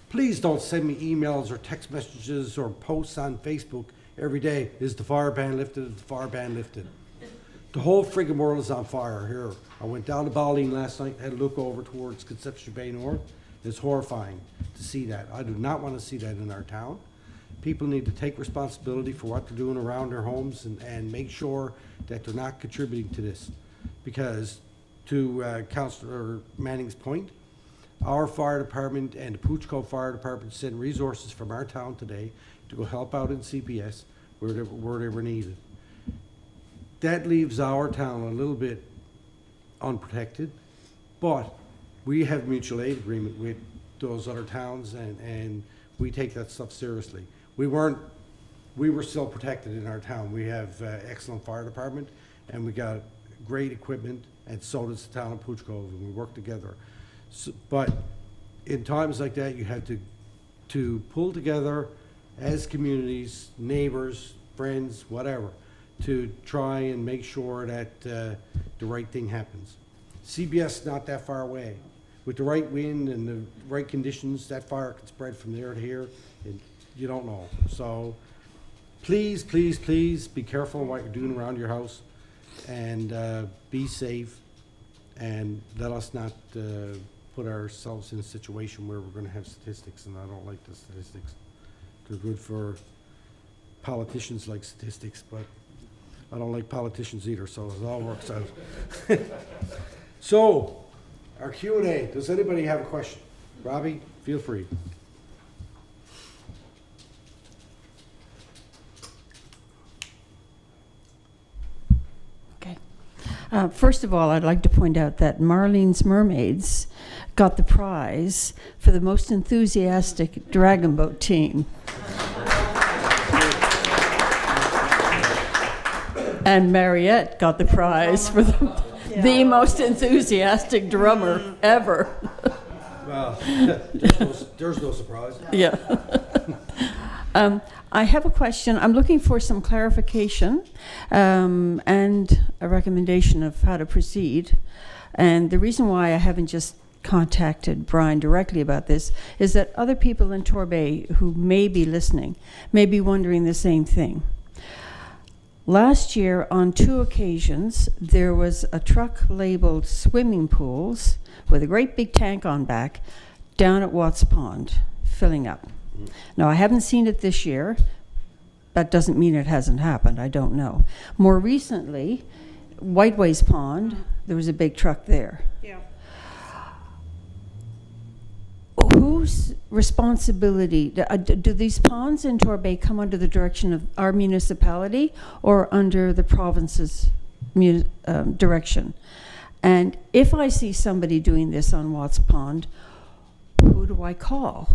Please don't send me emails or text messages or posts on Facebook every day. Is the fire ban lifted? Is the fire ban lifted? The whole friggin' world is on fire here. I went down to Ballyne last night, had a look over towards Conception Bay North. It's horrifying to see that. I do not want to see that in our town. People need to take responsibility for what they're doing around their homes and make sure that they're not contributing to this. Because to Councillor Manning's point, our fire department and the Pooch Cove Fire Department send resources from our town today to go help out in CPS where they were needed. That leaves our town a little bit unprotected, but we have mutual aid agreement with those other towns, and we take that stuff seriously. We were still protected in our town. We have excellent fire department, and we got great equipment, and so does the town of Pooch Cove, and we work together. So, but in times like that, you have to pull together as communities, neighbors, friends, whatever, to try and make sure that the right thing happens. CBS is not that far away. With the right wind and the right conditions, that fire can spread from there to here, and you don't know. So please, please, please be careful of what you're doing around your house, and be safe, and let us not put ourselves in a situation where we're going to have statistics, and I don't like the statistics. They're good for politicians like statistics, but I don't like politicians either, so it all works out. So, our Q&A, does anybody have a question? Robbie, feel free. First of all, I'd like to point out that Marlene's Mermaids got the prize for the most enthusiastic dragon boat team. And Mariette got the prize for the most enthusiastic drummer ever. Well, there's no surprise. Yeah. I have a question. I'm looking for some clarification and a recommendation of how to proceed. And the reason why I haven't just contacted Brian directly about this is that other people in Torbay who may be listening may be wondering the same thing. Last year, on 2 occasions, there was a truck labeled swimming pools with a great big tank on back down at Watts Pond, filling up. Now, I haven't seen it this year. That doesn't mean it hasn't happened. I don't know. More recently, Whiteways Pond, there was a big truck there. Yeah. Whose responsibility, do these ponds in Torbay come under the direction of our municipality or under the province's direction? And if I see somebody doing this on Watts Pond, who do I call?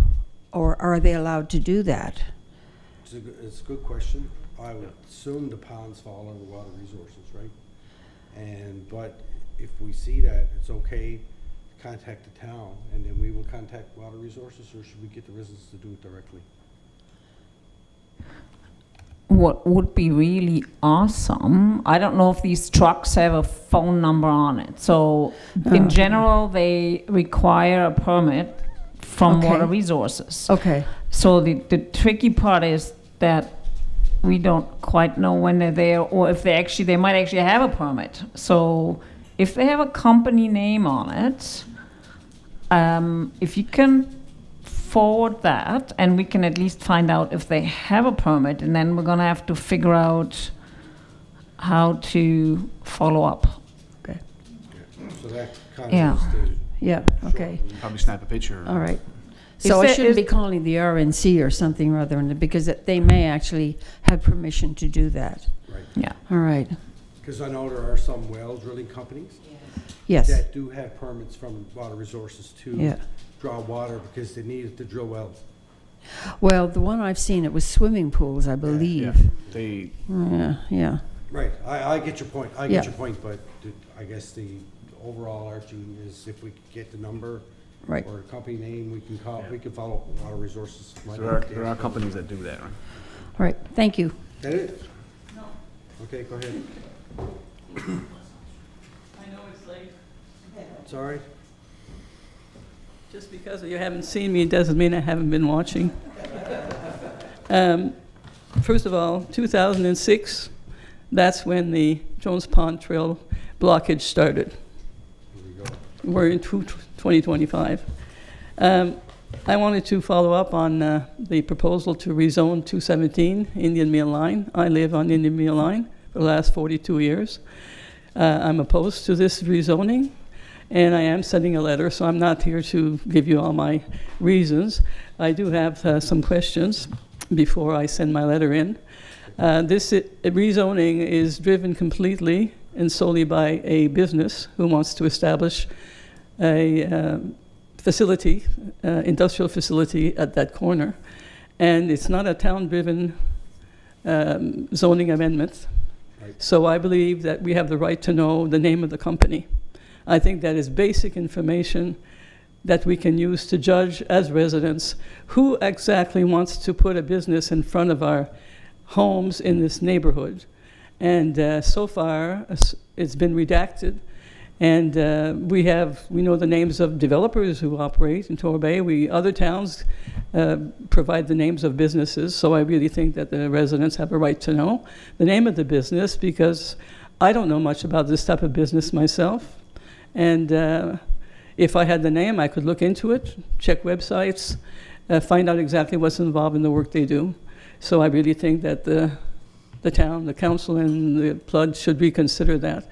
Or are they allowed to do that? It's a good question. I would assume the ponds fall under water resources, right? But if we see that, it's okay to contact the town, and then we will contact water resources, or should we get the residents to do it directly? What would be really awesome, I don't know if these trucks have a phone number on it. So in general, they require a permit from Okay. water resources. Okay. So the tricky part is that we don't quite know when they're there, or if they might actually have a permit. So if they have a company name on it, if you can forward that, and we can at least find out if they have a permit, and then we're gonna have to figure out how to follow up. Okay. So that kind Yeah. of is Yeah, okay. Probably snap a picture. All right. So I shouldn't be calling the RNC or something rather, because they may actually have permission to do that. Right. Yeah. All right. Because I know there are some well drilling companies Yes. that do have permits from water resources to Yeah. draw water because they need it to drill wells. Well, the one I've seen, it was swimming pools, I believe. They Yeah. Right, I get your point, Yeah. but I guess the overall arching is if we could get the number Right. or the company name, we can call, we can follow up with water resources. So there are companies that do that, right? All right, thank you. That it? No. Okay, go ahead. I know it's late. Sorry? Just because you haven't seen me doesn't mean I haven't been watching. First of all, 2006, that's when the Jones Pond Trail blockage started. We're in 2025. I wanted to follow up on the proposal to rezone 217 Indian Mill Line. I live on Indian Mill Line for the last 42 years. I'm opposed to this rezoning, and I am sending a letter, so I'm not here to give you all my reasons. I do have some questions before I send my letter in. This rezoning is driven completely and solely by a business who wants to establish a facility, industrial facility at that corner. And it's not a town-driven zoning amendment. So I believe that we have the right to know the name of the company. I think that is basic information that we can use to judge as residents who exactly wants to put a business in front of our homes in this neighborhood. And so far, it's been redacted. And we know the names of developers who operate in Torbay. Other towns provide the names of businesses, so I really think that the residents have a right to know the name of the business, because I don't know much about this type of business myself. And if I had the name, I could look into it, check websites, find out exactly what's involved in the work they do. So I really think that the town, the council, and the PLUD should reconsider that.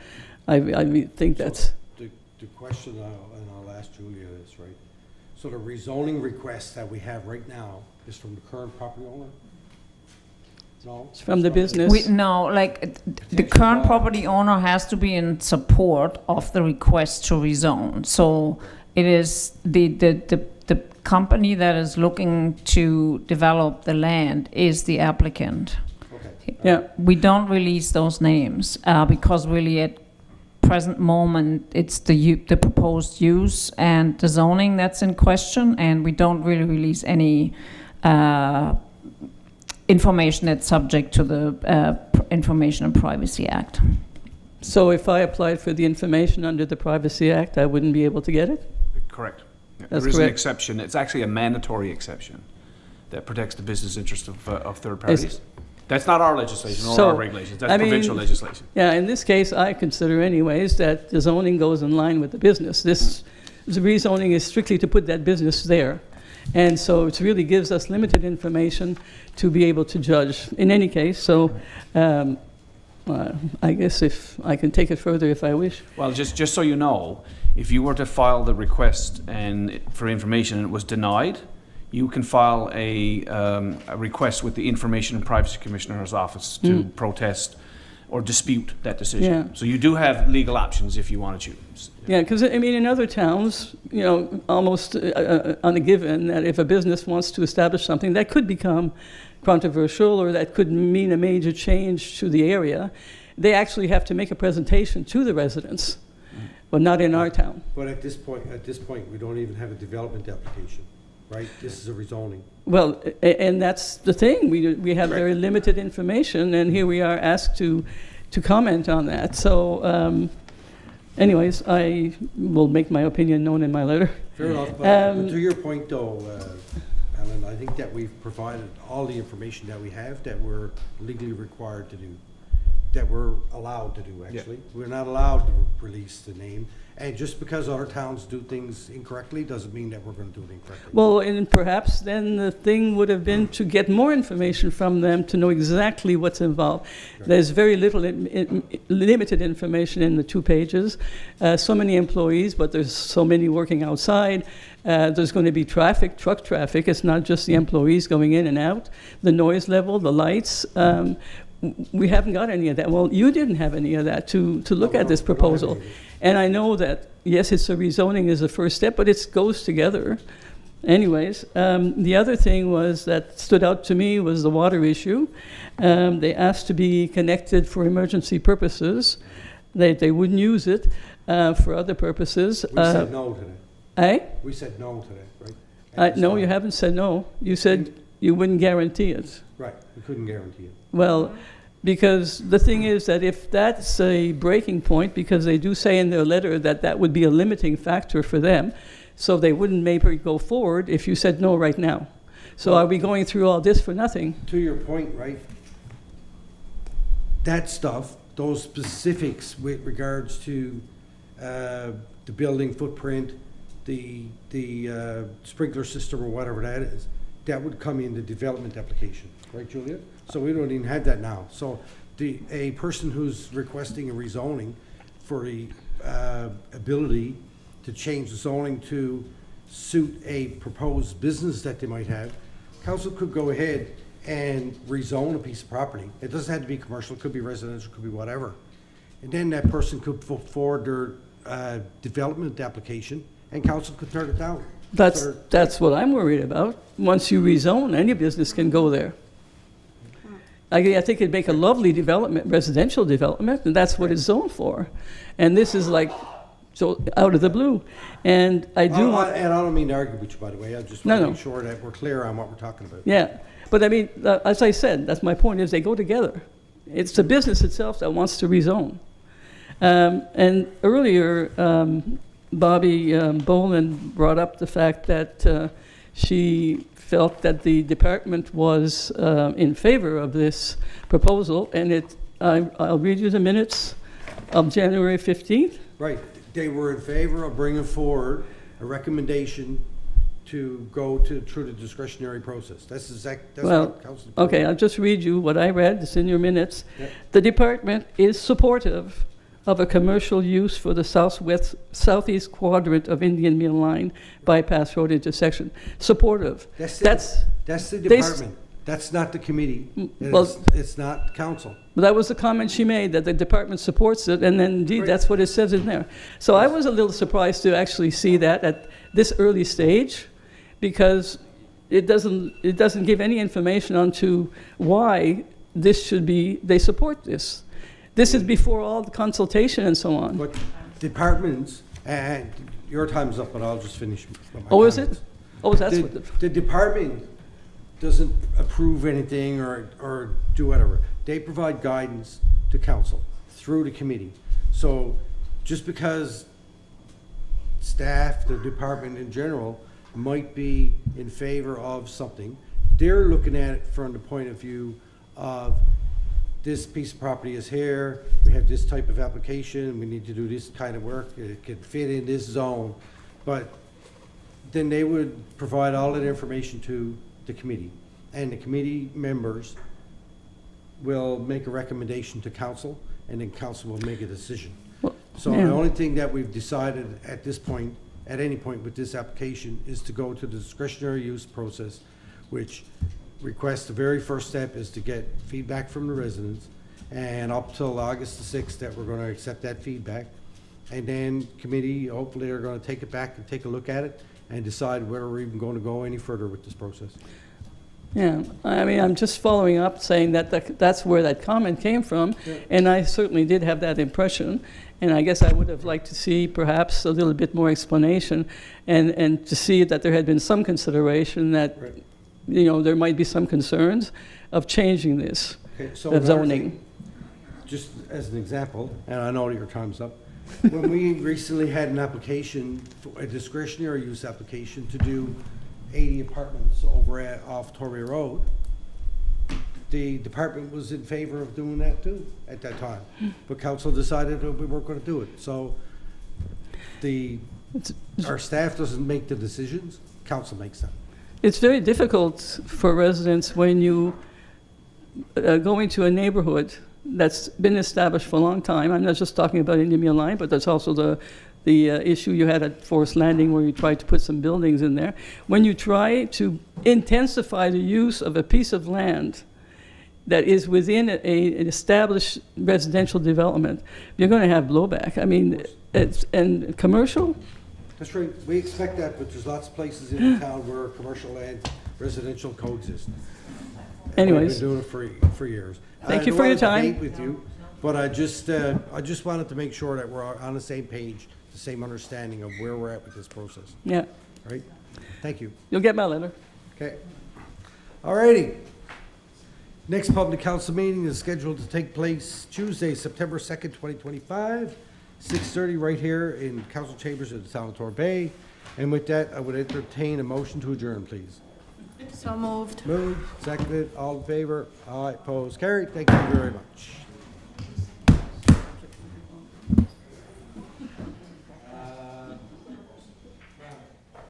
I think that's... The question, and I'll ask Julia is, right, so the rezoning request that we have right now is from the current property owner? No? It's from the business. No, like, the current property owner has to be in support of the request to rezone. So it is the company that is looking to develop the land is the applicant. Okay. Yeah. We don't release those names because really at present moment it's the proposed use and the zoning that's in question, and we don't really release any information that's subject to the Information and Privacy Act. So if I applied for the information under the Privacy Act, I wouldn't be able to get it? Correct. Yeah, That's there is an correct. exception. It's actually a mandatory exception that protects the business interest of third parties. That's not our legislation or So, our regulations. That's I mean, provincial legislation. Yeah, in this case, I consider anyways that the zoning goes in line with the business. This the rezoning is strictly to put that business there. And so it really gives us limited information to be able to judge in any case. So I guess if I can take it further if I wish. Well, just so you know, if you were to file the request and for information and it was denied, you can file a request with the Information and Privacy Commissioner's office to protest or dispute that decision. Yeah. So you do have legal options if you want to choose. Yeah, because I mean, in other towns, you know, almost on a given that if a business wants to establish something that could become controversial or that could mean a major change to the area, they actually have to make a presentation to the residents, but not in our town. But at this point, we don't even have a development application, right? This is a rezoning. Well, and that's the thing. We have very limited information, and here we are asked to comment on that. So, anyways, I will make my opinion known in my letter. Fair enough. But to your point, though, Alan, I think that we've provided all the information that we have that we're legally required to do, that we're allowed to do, actually. We're not allowed to release the name. And just because other towns do things incorrectly doesn't mean that we're going to do it incorrectly. Well, and perhaps then the thing would have been to get more information from them to know exactly what's involved. Right. There's very little, limited information in the 2 pages. So many employees, but there's so many working outside. There's going to be traffic, truck traffic. It's not just the employees going in and out. The noise level, the lights. We haven't got any of that. Well, you didn't have any of that to look at this proposal. And I know that, yes, it's a rezoning is the first step, but it goes together. Anyways, the other thing was that stood out to me was the water issue. They asked to be connected for emergency purposes. They wouldn't use it for other purposes. We said no to that. Eh? We said no to that, right? No, you haven't said no. You said you wouldn't guarantee it. Right, we couldn't guarantee it. Well, because the thing is that if that's a breaking point, because they do say in their letter that that would be a limiting factor for them, so they wouldn't maybe go forward if you said no right now. So are we going through all this for nothing? To your point, right, that stuff, those specifics with regards to the building footprint, the sprinkler system or whatever that is, that would come in the development application, right, Julia? So we don't even have that now. So a person who's requesting a rezoning for the ability to change the zoning to suit a proposed business that they might have, council could go ahead and rezone a piece of property. It doesn't have to be commercial, it could be residential, it could be whatever. And then that person could put forward their development application and council could turn it down. That's what I'm worried about. Once you rezone, any business can go there. I think it'd make a lovely development, residential development, and that's what it's zoned for. And this is like so out of the blue. And I do want... And I don't mean to argue with you, by the way. I just want to make sure that we're clear on what we're talking about. Yeah. But I mean, as I said, that's my point, is they go together. It's the business itself that wants to rezone. And earlier, Bobby Boland brought up the fact that she felt that the department was in favor of this proposal, and I'll read you the minutes of January 15th. Right. They were in favor of bringing forward a recommendation to go through the discretionary process. That's Well, what council. okay, I'll just read you what I read, it's in your minutes. Yep. The department is supportive of a commercial use for the southeast quadrant of Indian Mill Line bypass road intersection. Supportive. That's the they s- department. That's not the committee. well- It's not council. But that was the comment she made, that the department supports it, and then indeed, that's what it says in there. So I was a little surprised to actually see that at this early stage, because it doesn't give any information onto why this should be, they support this. This is before all the consultation and so on. But departments, and your time's up, but I'll just finish. with my Oh, is it? comments. Oh, that's The- what The department doesn't approve anything or do whatever. They provide guidance to council through the committee. So just because staff, the department in general, might be in favor of something, they're looking at it from the point of view of this piece of property is here, we have this type of application, we need to do this kind of work, it could fit in this zone. But then they would provide all that information to the committee, and the committee members will make a recommendation to council, and then council will make a decision. So the yeah. only thing that we've decided at this point, at any point with this application, is to go to the discretionary use process, which requests, the very first step is to get feedback from the residents, and up till August the 6th that we're going to accept that feedback. And then committee, hopefully, are going to take it back and take a look at it and decide whether we're even going to go any further with this process. Yeah, I mean, I'm just following up, saying that that's where that comment came from, and I certainly did have that impression, and I guess I would have liked to see perhaps a little bit more explanation, and to see that there had been some consideration that, Right. you know, there might be some concerns of changing this, Okay, so of another zoning. thing, just as an example, and I know your time's up, when we recently had an application, a discretionary use application to do 80 apartments over off Torrey Road, the department was in favor of doing that too at that time. But council decided that we weren't going to do it. So our staff doesn't make the decisions, council makes them. It's very difficult for residents when you go into a neighborhood that's been established for a long time. I'm not just talking about Indian Mill Line, but that's also the issue you had at Forest Landing, where you tried to put some buildings in there. When you try to intensify the use of a piece of land that is within an established residential development, you're going to have blowback. I mean, and commercial. That's right, we expect that, but there's lots of places in the town where commercial and residential coexist. Anyways. We've been doing it for years. Thank you for your time. I don't want to debate with you, but I just wanted to make sure that we're on the same page, the same understanding of where we're at with this process. Yeah. Right? Thank you. You'll get my letter. Okay. All righty. Next public council meeting is scheduled to take place Tuesday, September 2nd, 2025, 6:30 right here in council chambers of the town of Torbay. And with that, I would entertain a motion to adjourn, please. So moved. Moved, seconded, all in favor, aye, opposed, carried. Thank you very much.